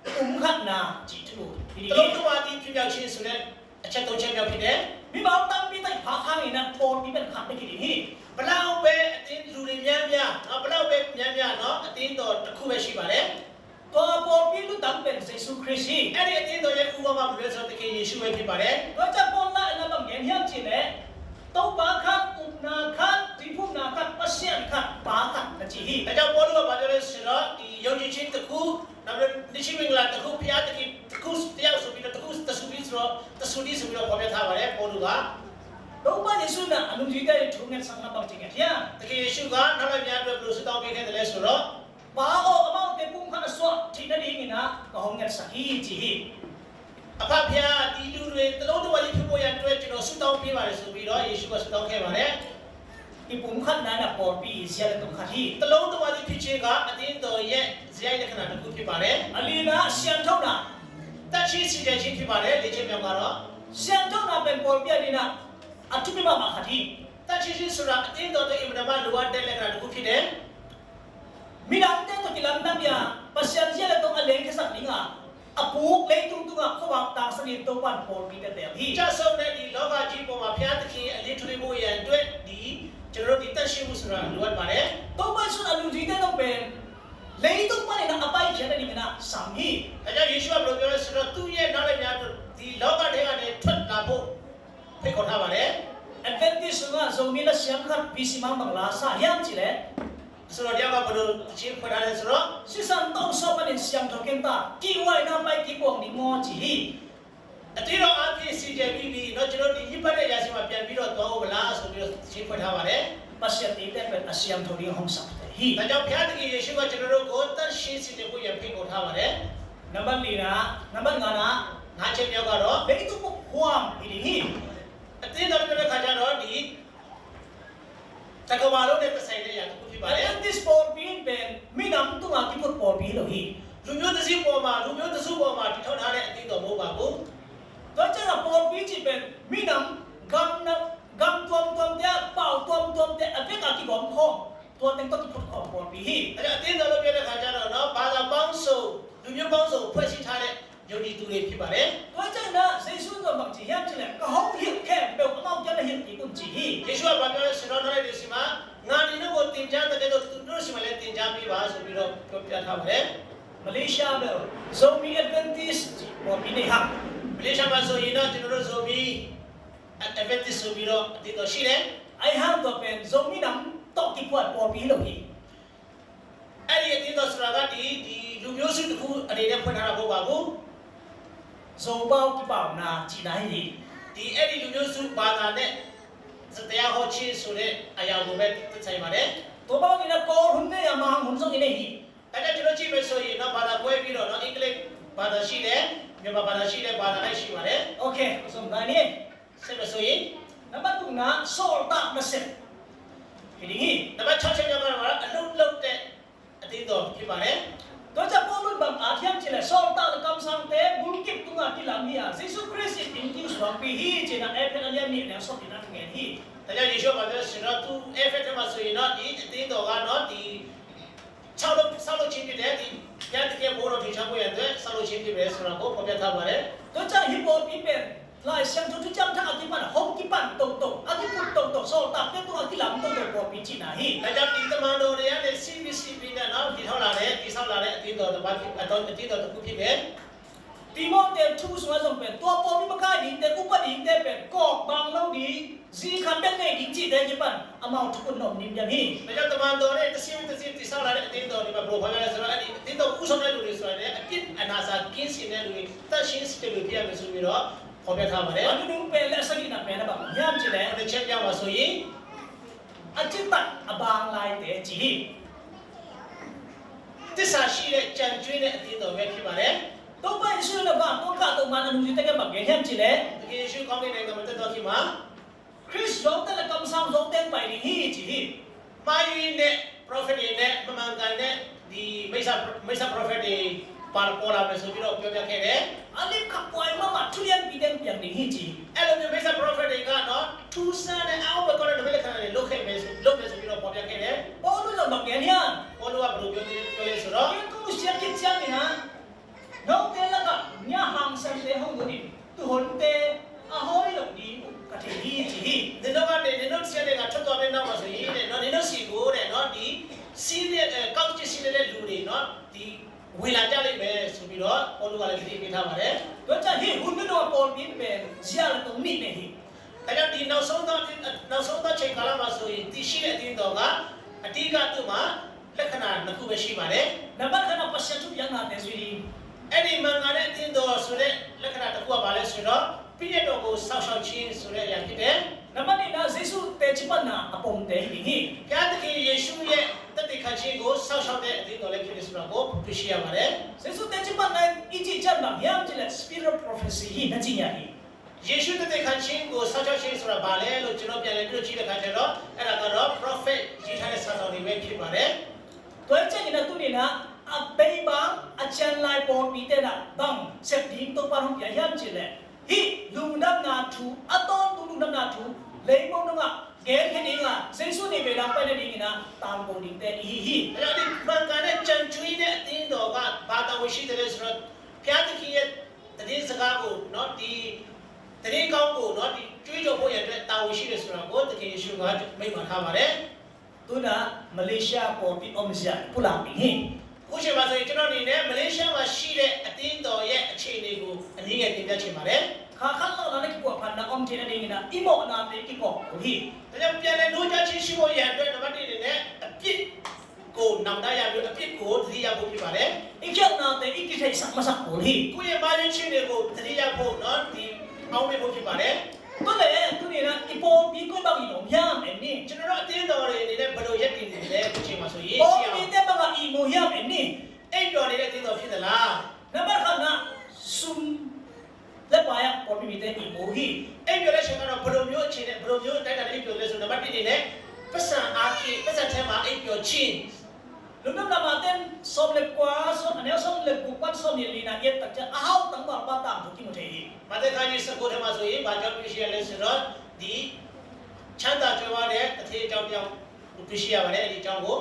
ခတ်နာဂျီတူဒီ တလုံးတော်မှာဒီပြပြချင်းဆိုတဲ့အချက်3ချက်မြောက်ဖြစ်တယ် မိဘောတမ်ပိတိုင်ဖာခါနေနာပေါ်ဒီเป็นခတ်တိဟီ ဘလောက်ပဲအတင်းလူတွေများများเนาะဘလောက်ပဲများများเนาะအတင်းတော်တစ်ခုပဲရှိပါတယ် ตัวပေါ်ပြီးလူတမ်เป็นเยซูคริสต์ အဲ့ဒီအတင်းတော်ရဲ့ဥပမာဘယ်လိုဆိုတကယ်ယေရှုပဲဖြစ်ပါတယ် တော့จะပေါ်လာအနာဘငယ်ညံ့ချီလေတော့ဘာခတ်ဥနာခတ်ဒီဖုနာခတ်ပစျန်ခတ်ဘာခတ်တချီဟီ ဒါကြောင့်ပေါလုကဘာပြောလဲဆိုတော့ဒီယုံကြည်ခြင်းတစ်ခုနောက်ပြီးနိရှိမင်္ဂလာတစ်ခုဖျားတစ်ခုတရားဆိုပြီးတော့တစ်ခုတဆူပြီးဆိုတော့တဆူဒီဆိုပြီးတော့ပေါ်ပြထားပါတယ်ပေါလုက တော့ဘာယေရှုနာအလုံးကြီးတဲ့ထုံငယ်ဆန်နာပေါချင်ခဲ့ဗျာ တကယ်ယေရှုကနောက်လိုက်များအတွက်ဘယ်လိုဆုတောင်းပေးခဲ့တယ်လဲဆိုတော့ ဘာအောအမောက်တဲ့ပုံခတ်အစွတ်ထိတဲ့ဒီနာကောင်းငယ်စဟီဂျီဟီ အဖဖျားဒီလူတွေတလုံးတစ်ဝက်လေးဖြစ်ဖို့ရအတွက်ကျွန်တော်ဆုတောင်းပေးပါတယ်ဆိုပြီးတော့ယေရှုကဆုတောင်းခဲ့ပါတယ် ဒီပုံခတ်နာနာပေါ်ပြီးဇေယျတုံခတ်ဟီ တလုံးတစ်ဝက်လေးဖြစ်ခြင်းကအတင်းတော်ရဲ့ဇယိုက်လက္ခဏာတစ်ခုဖြစ်ပါတယ် အလီနာရှန်ထောက်နာ တရှိစီတဲ့ချင်းဖြစ်ပါတယ်လေ့ကျင့်မြောက်ကတော့ ရှန်ထောက်နာเป็นပေါ်ပြဒီနာအထုမိမမခတ်ဟီ တရှိစီဆိုတာအတင်းတော်ရဲ့အင်မတန်မှလိုအပ်တဲ့လက္ခဏာတစ်ခုဖြစ်တယ် မိရန်တဲ့တော့ကိလမ်တမ်ပြပစျန်ဇေယျတုံအလင်းကစားနေငါအပူလေတုံတုငါခေါဝတာစနေတော့ပတ်ပေါ်ပြီးတဲ့ဟီ ကျဆုံးတဲ့ဒီလောကကြီးပေါ်မှာဘုရားသခင်ရဲ့အလေးထွေးမှုရန်အတွက်ဒီကျွန်တော်တို့ဒီတက်ရှိမှုဆိုတာလိုအပ်ပါတယ် တော့ဘာဆိုအလူကြီးတဲ့တော့ပဲလေတုံမနေနာအပိုင်ကျတဲ့ဒီမနာဆာမီ ။ဒါကြောင့်ယေရှုကဘယ်လိုပြောလဲဆိုတော့သူ့ရဲ့နောက်လည်းများဒီလောကထဲကနေထွက်လာဖို့ဖိတ်ခေါ်ထားပါတယ် Adventist ကဇုံမီလရှမ်ခတ်ပီစီမန်ဘင်္ဂလားစာရမ်းချီလေ ။ဆိုတော့ဒီကဘယ်လိုချင်းဖွင့်ထားလဲဆိုတော့ စီစံတော့ဆောမနေရှမ်ထောက်ကင်တာကီဝိုင်နာပိုင်ကီပုံဒီမောချီ အတိတော်အပြည့်စီကြပြီးတော့ကျွန်တော်ဒီညစ်ပတ်တဲ့ရာစီမှာပြန်ပြီးတော့သွားဖို့မလားဆိုပြီးတော့ချင်းဖွင့်ထားပါတယ် ပတ်စတိတဲ့ပဲအရှမ်ထော်ရီဟောင်းစပ်တဲ့ဟီ ။ဒါကြောင့်ဘုရားသခင်ယေရှုကကျွန်တော်တို့ကိုတန်ရှင်းစီတဲ့ကိုရဖိတ်ခေါ်ထားပါတယ် နံပါတ်4နာနံပါတ်5နာ ။ငါးချက်မြောက်ကတော့ လေတုံဟွမ်ဟီဟီ အတင်းတော်ပြောတဲ့ခါကျတော့ဒီတက္ကဝါလုံးနဲ့ပတ်ဆိုင်တဲ့ရာတစ်ခုဖြစ်ပါတယ် Adventist ပေါ်ပြီးပဲမိနမ်တုငါကိပုတ်ပေါ်ပြီးလို့ဟီ ။လူမျိုးတစ်စုပေါ်မှာလူမျိုးတစ်စုပေါ်မှာတည်ထောင်ထားတဲ့အတင်းတော်မဟုတ်ပါဘူး တော့ကျတော့ပေါ်ပြီးချစ်ပဲမိနမ်ဂမ်နဂမ်တွမ်တွမ်တဲ့ပေါတွမ်တွမ်တဲ့အဖေကကိဘောခေါตัวเต็งต้องกินผลของบอลบี ။အဲ့ဒါအတင်းတော်လို့ပြောတဲ့ခါကျတော့เนาะဘာသာပေါင်းစုံလူမျိုးပေါင်းစုံဖွဲ့စည်း ယုံကြည်သူတွေဖြစ်ပါတယ် tôi chắc là giấy xuống rồi bằng chỉ hiệp chỉ là có hậu hiệp kèm đều có mong cho là hiệp thì cũng chỉ hi ယေရှုကဘာပြောလဲဆိုတော့လည်းဒီစီမှာငါဒီနေ့ကိုတင်ကြားတဲ့တော့သူတို့စီမှာလည်းတင်ကြားပြီးပါဆိုပြီးတော့ပြောပြထားပါတယ် Malaysia bel zombie Adventist của bị này học မလေးရှားမှာဆိုရင်တော့ကျွန်တော်တို့ဆိုပြီး Adventist ဆိုပြီးတော့အတိတ်တော့ရှိတယ် ai ham của bên zombie nắm tóc kịp quạt của bị đâu hi အဲ့ဒီအတိတ်တော့ဆိုတာကဒီလူမျိုးစုတစ်ခုအနေနဲ့ဖွင့်ထားတာမဟုတ်ပါဘူး dầu bao cái bảo là chỉ nói gì ဒီအဲ့ဒီလူမျိုးစုဘာသာနဲ့တရားဟောခြင်းဆိုတဲ့အရာကိုပဲသိဆိုင်ပါတယ် tôi bao nhiêu là cô hôm nay là mang hôm sau cái này hi အဲ့ဒါကျွန်တော်ကြည့်မယ်ဆိုရင်တော့ဘာသာကွဲပြီးတော့เนาะအင်္ဂလိပ်ဘာသာရှိတယ်မြန်မာဘာသာရှိတယ်ဘာသာလိုက်ရှိပါတယ် ok xong rồi nè ဆက်မဆိုရင် nó bắt tụng là sổ tạm nó sẽ thì đi hi နံပါတ်6ချက်မြောက်ကတော့အလုံးလုံးတဲ့အတိတ်တော်ဖြစ်ပါတယ် tôi chắc cô luôn bằng á thiam chỉ là sổ tạm là cầm sang té bún kịp tung à cái làm gì à Jesus Christ in English hoặc bị hi chỉ là em phải là liam nhẹ nè sổ thì nó nghe hi ဒါကြောင့်ယေရှုဘာပြောဆိုတော့သူ effect မှာဆိုရင်တော့ဒီအတိတ်တော်ကတော့ဒီဆောက်လုပ်ခြင်းဖြစ်တယ်ဒီညတကယ်ဘိုးတော်ထင်ရှားမှုရတဲ့ဆောက်လုပ်ခြင်းဖြစ်ပဲဆိုတော့ကိုဖော်ပြထားပါတယ် tôi chắc hi bộ bị bên lại xem tôi chắc thằng cái bạn không cái bạn tông à cái bút tông sổ tạm cái tôi cái làm tông của bị chỉ là hi ဒါကြောင့်ဒီတမန်တော်တွေကလည်း CBCP နဲ့နော်ဒီထောက်လာတဲ့ဆောက်လာတဲ့အတိတ်တော်တစ်ပါးဖြစ်အတော်အတိတ်တော်တစ်ခုဖြစ်တယ် Timothy thu xuống dòng biển tua po đi mà cái đi để cũng bắt đi để biển cọp bằng lâu đi gì khăn bên này đi chỉ để cái bạn amount chút con nồng niệm nhầm hi ဒါကြောင့်တမန်တော်နဲ့တစ်စင်းတိဆောက်လာတဲ့အတိတ်တော်တွေမှာဘယ်လိုဖော်ပြလဲဆိုတော့အဲ့ဒီအတိတ်တော်ဥဆောင်တဲ့လူတွေဆိုရင်အပြစ်အနာစာကင်းစင်တဲ့လူတွေတတ်ရှင်းတဲ့လူပြရမယ်ဆိုပြီးတော့ဖော်ပြထားပါတယ် anh đúng bên là sao đi nằm bên đó bảo nhám chỉ အဲ့ lẽ ဒီချက်ပြောင်းပါဆိုရင် anh chỉ bắt abang lại để chỉ hi တစ္ဆာရှိတဲ့ကြံကျွေးတဲ့အတိတ်တော်ပဲဖြစ်ပါတယ် tôi bây giờ là bạn tôi cả tôi mà anh dùng cái bằng cái nhám chỉ lẽ တကယ်ယေရှုကောင်းတဲ့နိုင်ငံမှာတက်တော်ခင်မှာ Chris giống tên là cầm sang giống tên bài đi hi chỉ hi မာယီနဲ့ prophet တွေနဲ့မမှန်ကန်တဲ့ဒီမိစ္ဆာ prophet တွေပေါ်လာမယ်ဆိုပြီးတော့ပြောပြခဲ့တယ် anh đi khắp ngoài mà mặt chú liên bị đem biển đi hi chỉ အဲ့လိုမျိုးမိစ္ဆာ prophet တွေကတော့ထူးဆန်းတဲ့အောက်ဘက်ကတော့ဘယ်လိုခဏလေးလုတ်ခဲ့မယ်ဆိုပြီးတော့ပေါ်ပြခဲ့တယ် bố nó là bằng cái nhá ဘောလုံးကဘယ်လိုပြောလဲဆိုတော့ cái cũng sẽ kết chân này hả nấu tên là cả nhà hàng sang thế không có đi từ hồn tê à hôi lộc đi cả thể hi chỉ hi ဒီတော့ကနေဒီတော့ဆက်တဲ့ကထွက်သွားတဲ့နောက်မှာဆိုရင်တဲ့နော်ဒီတော့စီကိုတဲ့နော်ဒီစီးတဲ့ကောက်ချစ်စီးတဲ့လူတွေနော်ဒီဝင်လာကြလိမ့်မယ်ဆိုပြီးတော့ဘောလုံးကလည်းပြင်ပေးထားပါတယ် tôi chắc hi hồn nó đâu còn biết về gia là tổng nị này hi ဒါကြောင့်ဒီနောက်ဆုံးတော့ချိန်ကာလမှာဆိုရင်ဒီရှိတဲ့အတင်းတော်ကအတိအကသူ့မှာလက္ခဏာနှစ်ခုပဲရှိပါတယ် nằm bắt cái nào bắt xem chút yang nào để suy đi အဲ့ဒီမှန်ကန်တဲ့အတင်းတော်ဆိုတဲ့လက္ခဏာတစ်ခုကဘာလဲဆိုတော့ပြည့်ရတော်ကိုစောင့်ရှောက်ခြင်းဆိုတဲ့အရာဖြစ်တယ် nằm bắt đi na Jesus tê chỉ bắt na apom tê hi hi ဘုရားသခင်ယေရှုရဲ့တသက်ခံခြင်းကိုစောင့်ရှောက်တဲ့အတင်းတော်လည်းဖြစ်တယ်ဆိုတာကိုသိရှိရပါတယ် Jesus tê chỉ bắt na ý chỉ chân bằng yam chỉ là spirit prophecy hi na chỉ nhà hi ယေရှုတသက်ခံခြင်းကိုစောင့်ရှောက်ခြင်းဆိုတာဘာလဲလို့ကျွန်တော်ပြန်လည်ပြီးတော့ကြည့်တဲ့အခါကျတော့အဲ့ဒါကတော့ prophet ရေးထားတဲ့စာဆောင်တွေပဲဖြစ်ပါတယ် tôi chắc như là tôi đi na à bây bang à chân lại bỏ bị tên là bằng xếp điểm tôi bắt không phải yam chỉ là hi lùng đâm na thu à tôn lùng đâm na thu lấy mong đúng không ghé cái gì à Jesus này về làm cái này na tam công định tê hi hi အဲ့တော့ဒီမှန်ကန်တဲ့ကြံကျွေးတဲ့အတင်းတော်ကဘာသာဝင်ရှိတယ်လဲဆိုတော့ဘုရားသခင်ရဲ့တည်စကားကိုเนาะဒီတည်ကောင်းကိုเนาะဒီကျွေးကြော်ဖို့ရတဲ့တာဝန်ရှိတယ်ဆိုတာကိုသခင်ယေရှုကမိန့်ထားပါတယ် tôi đã Malaysia bỏ bị ông già phụ làm bị hi ခုချိန်မှာဆိုရင်ကျွန်တော်အနေနဲ့မလေးရှားမှာရှိတဲ့အတင်းတော်ရဲ့အခြေအနေကိုအနည်းငယ်တင်ပြချင်ပါတယ် khá khá lâu là cái cuộc phản là ông trên đây là im mộ là cái cuộc của hi ဒါကြောင့်ပြန်လည်နှိုးချခြင်းရှိဖို့ရတဲ့နံပါတ်1အနေနဲ့အပြစ်ကိုနံပါတ်ရပြီးအပြစ်ကိုသတိရဖို့ဖြစ်ပါတယ် ít chuyện nào để ít cái sắc mà sắc của hi ကိုယ့်ရဲ့မာရင်းချင်းတွေကိုသတိရဖို့เนาะဒီအောင်းမေဖို့ဖြစ်ပါတယ် tôi này là cái bộ bị coi bao nhiêu nhám em đi ကျွန်တော်တို့အတင်းတော်တွေအနေနဲ့ဘယ်လိုရက်တည်နေလဲအခုချိန်မှာဆိုရင် bộ ကြည့်အောင် bị tên bằng là imo nhám em đi အိပ်တော်နေတဲ့အတင်းတော်ဖြစ်သလား nằm bắt khăn na sum lấy bài à bộ bị tên imo hi အိပ်ပြောတဲ့ချိန်ကတော့ဘယ်လိုမျိုးအခြေအနေဘယ်လိုမျိုးတိုက်တာအိပ်ပြောလဲဆိုနံပါတ်1အနေနဲ့ပတ်စံအားဖြင့်ပတ်စံထဲမှာအိပ်ပြောခြင်း lúc đó là mà tên xóm lệ quá xóm anh em xóm lệ cụ quát xóm nhiệt lì là yết tật chân áo tầng bảo ba tạm thuộc kim một thể hi မသက်ခါကြီးစကုထဲမှာဆိုရင်ဘာကြောင့်ပြရှိရလဲဆိုတော့ဒီချမ်းသာကြွယ်ဝတဲ့အသေးအကြောင်းပြောင်းပြရှိရပါတယ်အဲ့ဒီအကြောင်းကို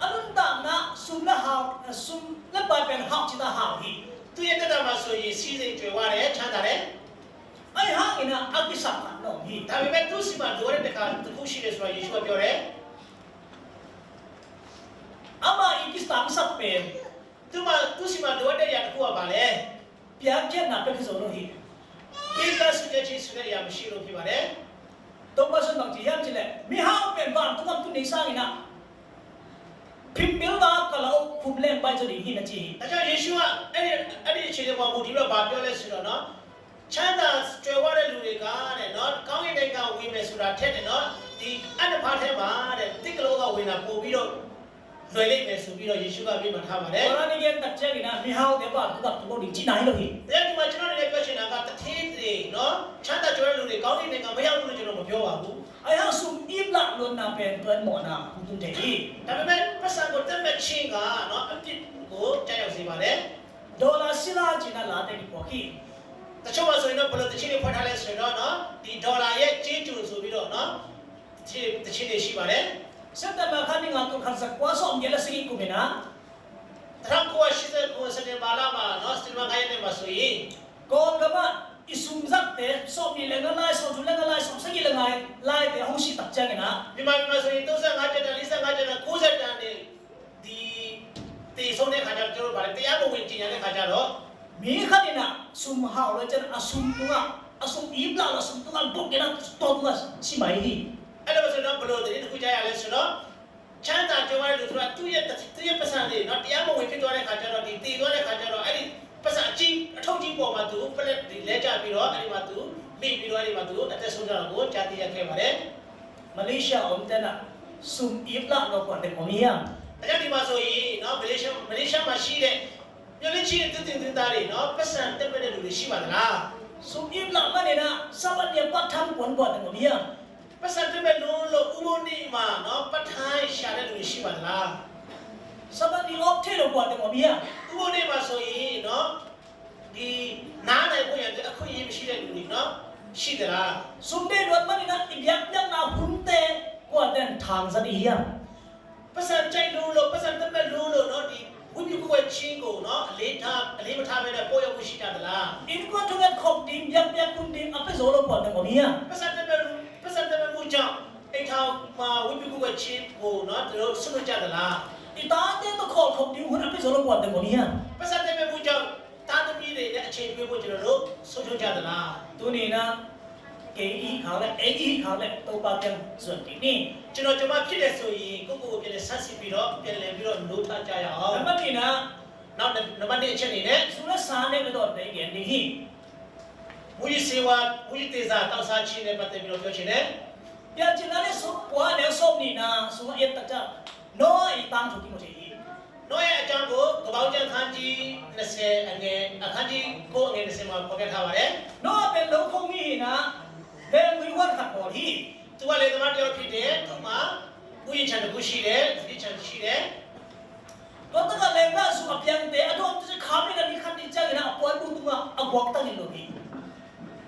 anh tạm na sum là hào sum là bài bèn hào chỉ là hào hi သူရဲ့တက်တာမှာဆို ဆိုရင်စီးစိမ်ကျွေဝါတယ်ချမ်းသာတယ် ไอ้ห้างนี่นะอักษรขันน้องฮี ဒါပေမဲ့သူ့စီမှာလိုရတဲ့တခါတစ်ခုရှိတယ်ဆိုတော့ယေရှုကပြောတယ် อามาอีกิสตามสับเป็น သူ့စီမှာလိုရတဲ့အရာတစ်ခုကပါလေ เปียกเจ็ดนะเป็นกิโซโลฮี ကိစ္စစုတဲ့ချင်းစုတဲ့အရာမရှိလို့ဖြစ်ပါတယ် ตัวมาสนองจีฮัมจิเลมีห้างเป็นบ้านตัวตุ้นในสร้างนี่นะพิมพ์เบลดาก็เราภูมิเล่นไปจนถึงที่นั่นจี ဒါကြောင့်ယေရှုကအဲ့ဒီအခြေအနေပေါ်မူတည်ပြီးတော့ဗာပြောလဲဆိုတော့နော်ချမ်းသာကြွယ်ဝတဲ့လူတွေကတဲ့နော်ကောင်းကင်တိုက်ကဝင်မယ်ဆိုတာထက်တယ်နော်ဒီအတ္တဖားထဲမှာတဲ့တိတ်ကလေးကဝင်တာပို့ပြီးတော့လွယ်လိုက်မယ်ဆိုပြီးတော့ယေရှုကပြမထားပါတယ် ตอนนี้ยังตัดเจ็ดนี่นะมีห้างเดี๋ยวบ้านตัวตุ้นนี่จีไหนโลฮี ။ဒါကြောင့်ဒီမှာကျွန်တော်တို့လည်းပြောချင်တာကတထင်းတွေနော်ချမ်းသာကြွယ်တဲ့လူတွေကောင်းကင်တိုက်ကမရောက်ဘူးလို့ကျွန်တော်မပြောပါဘူး ไอ้ห้างซุ่มอีหลักล้วนนะเป็นเพื่อนหมอนะตุ้นเดีย ။ဒါပေမဲ့ပတ်စံကိုတက်မဲ့ချင်းကနော်အပြစ်ကိုကြောက်ရောက်စေပါတယ် ดอลลาร์สิลาจีน่าลาเต็มกว่าขี้ ။တချို့မှာဆိုရင်တော့ဘယ်လိုတချင်းတွေဖွင့်ထားလဲဆိုတော့နော်ဒီဒေါ်လာရဲ့ကြေးကျူဆိုပြီးတော့နော်တချင်းတွေရှိပါတယ် เส้นแต่มาคันนี่งานตัวขันสักกว่าสองเดือนละสิกูมีนะ ။တရကိုရှိတဲ့ကိုစတဲ့ဘာလာမှာနော်စတင်မခိုင်းနေမှာဆိုရင် ก่อนก็มาอิสุมซักเตะสอบมีเรื่องอะไรสอบทุเรื่องอะไรสอบสักกี่เรื่องอะไรไล่เตะห้องชีตัดแจ้งไงนะ ဒီမှာဆိုရင်35ကျပ်45ကျပ်90ကျပ်နဲ့ဒီတီဆုံးတဲ့ခါကျတော့ကျွန်တော်ဗာလေတရားမဝင်ကျင်ရတဲ့ခါကျတော့ มีคันนี่นะซุ่มหาวเลยจะอสุมตัวอสุมอีบลาอสุมตัวบอกกันนะตัวตัวสิไหมฮี အဲ့လိုဆိုတော့ဘလို့တည်းတစ်ခုကြားရလဲဆိုတော့ချမ်းသာကြွယ်ဝတဲ့လူဆိုတာသူ့ရဲ့ပတ်စံတွေနော်တရားမဝင်ဖြစ်သွားတဲ့ခါကျတော့ဒီတည်သွားတဲ့ခါကျတော့အဲ့ဒီပတ်စံအကြီးအထုပ်ကြီးပေါ်မှာသူပလက်ဒီလဲကြပြီးတော့အဲ့ဒီမှာသူမိပြီးတော့အဲ့ဒီမှာသူအသက်ဆုံးကြတော့ကိုကြားသိရခဲ့ပါတယ် มาเลเซียอมเตนะซุ่มอีบลาเราก่อนเด็กผมยัง ။ဒါကြောင့်ဒီမှာဆိုရင်နော်မလေးရှားမှာရှိတဲ့မျိုးလေးချင်းတင်းသားတွေနော်ပတ်စံတက်တဲ့လူတွေရှိပါသလား ซุ่มอีบลามันเนี่ยนะสวัสดีปัททำก่อนก่อนเด็กผมยัง ။ပတ်စံတက်တဲ့လူလို့ဥပုံနေမှာနော်ပတ်ထိုင်းရှာတဲ့လူတွေရှိပါသလား สวัสดีออฟเทเราก่อนเด็กผมยัง ။ဥပုံနေမှာဆိုရင်နော်ဒီနားနိုင်ဖို့ရတဲ့အခွင့်အရေးမရှိတဲ့လူတွေနော်ရှိသလား ซุ่มเดนวันมันเนี่ยนะอีกอย่างยังนาหุ่นเตะก่อนเดินทางสักอย่าง ပတ်စံကြိုက်လို့ပတ်စံတက်တဲ့လူလို့နော်ဒီဝိပုကွယ်ချင်းကိုနော်အလေးမထားပဲနဲ့ပေါ်ရောက်ရှိကြသလား อินก็ทุกอย่างขอบดิมยับยับคุณดิมเอาไปโซโล่ก่อนเด็กผมยัง ပတ်စံတက်တဲ့မှုကြောင့်အိမ်ထောင်မှာဝိပုကွယ်ချင်းကိုနော်တို့ဆွတ်ကြသလား อีตาเต้ตัวขอบดิมหุ่นเอาไปโซโล่ก่อนเด็กผมยัง ပတ်စံတက်မှုကြောင့်တာသမီးတွေနဲ့အခြေပြုဖို့ကျွန်တော်တို့ဆုံးဖြတ်ကြသလား ตัวนี้นะเกอีเขาและเออีเขาและตัวปากยังส่วนที่นี่ ကျွန်တော်ဖြစ်တဲ့ဆိုရင်ကိုကိုပြန်လဲဆက်စီပြီးတော့ပြန်လဲပြီးတော့လို့ထားကြရအောင် แล้วมันนี่นะ နောက်နံပါတ်1အချက်အနေနဲ့ สุรสารเนี่ยก็ต้องได้เห็นดี ဝိစေဝဝိတေဇာတောက်စားခြင်းနဲ့ပတ်သက်ပြီးတော့ပြောချင်တယ် อย่าจินนั้นเนี่ยสุกว่าเนี่ยส้มนี่นะสุเอตตะจ้าน้อยตั้งถูกที่หมดที တော့ရဲ့အကြောင်းကိုကပောက်ကျန်ခန်းကြီး20အငယ်အခန်းကြီး9အငယ်20မှာဖော်ပြထားပါတယ် น้อยเป็นโลกของนี่นะเดินวิวัฒน์ขัดต่อที่ သူကလေသမားတယောက်ဖြစ်တယ်သူမှာဥယျာဉ်ချန်တစ်ခုရှိတယ်ဒီချန်ရှိတယ် ก็ต้องการเลี้ยงได้สุขภาพเตะอดมจะขาไม่ได้มีคันที่จ้างนะปวดบุ้งตัวเอาบอกตั้งอยู่ตรงนี้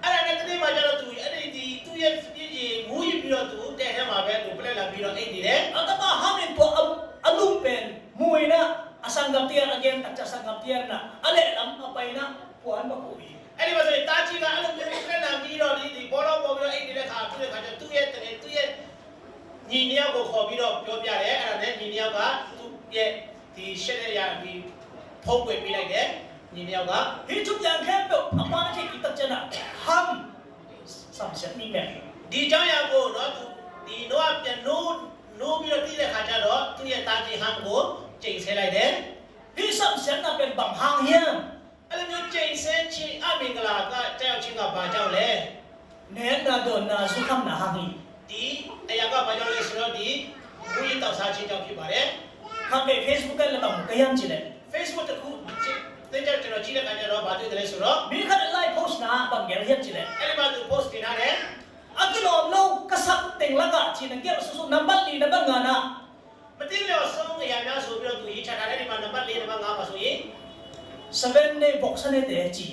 အဲ့ဒါနဲ့တနေ့မှကျတော့သူအဲ့ဒီသူ့ရဲ့မူးပြီးတော့သူတဲ့ထဲမှာပဲသူပလက်လာပြီးတော့အိတ်နေတယ် เอาแต่ว่าห้ามเป็นตัวอารมณ์เป็นมวยนะอสังกัปเตียนอเกนตัดจากสังกัปเตียนนะอะไรลำเอาไปนะปวดมาคุย အဲ့ဒီမှာဆိုရင်တာကြီးကအဲ့လိုမျိုးပလက်လာပြီးတော့ဒီဘောလုံးပေါ်ပြီးတော့အိတ်နေတဲ့ခါသူ့ရဲ့ခါကျသူ့ရဲ့ညီနှစ်ယောက်ကိုခေါ်ပြီးတော့ပြောပြတယ်အဲ့ဒါနဲ့ညီနှစ်ယောက်ကသူ့ရဲ့ဒီရှက်တဲ့ရဒီဖုံးပွေပေးလိုက်တယ်ညီနှစ်ယောက်က ที่ทุกอย่างแค่แบบเอามาที่กิจจะนะห้ามสัมเสนีแม่ ဒီเจ้าရကိုเนาะသူဒီတော့ပြန်နိုးပြီးတော့တီးတဲ့ခါကျတော့သူ့ရဲ့တာကြီးဟမ်ကိုချိန်ဆဲလိုက်တယ် ที่สัมเสนน่ะเป็นบังหางเฮียม အဲ့လိုမျိုးချိန်ဆဲချင်းအမင်္ဂလာကကြောက်ချင်းကဘာကြောင့်လဲ เน้นนาโดนนาสุขำนาหางอี ဒီအရာကဘာကြောင့်လဲဆိုတော့ဒီဘုရင်တောက်စားချင်းကြောင့်ဖြစ်ပါတယ် ข้างในเฟซบุ๊กกันแล้วต้องกยันจีเลย Facebook တခုတင်ကြကျွန်တော်ကြည့်တဲ့အခါကျတော့ဘာတွေ့တယ်လဲဆိုတော့ มีคันไลฟ์โพสต์นะบางอย่างเฮียนจีเลย အဲ့ဒီမှာသူ post တင်ထားတယ် อากิโลโลกษัตริย์เต็งละกะจีนังเกียสุนับบัตลีนับงานนะ မသိလို့ဆုံးအရာများဆိုပြီးတော့သူရေးချထားတယ်ဒီမှာနံပါတ်4နံပါတ်5ပါဆိုရင် เซเว่นในบ็อกซ์ในเตะจี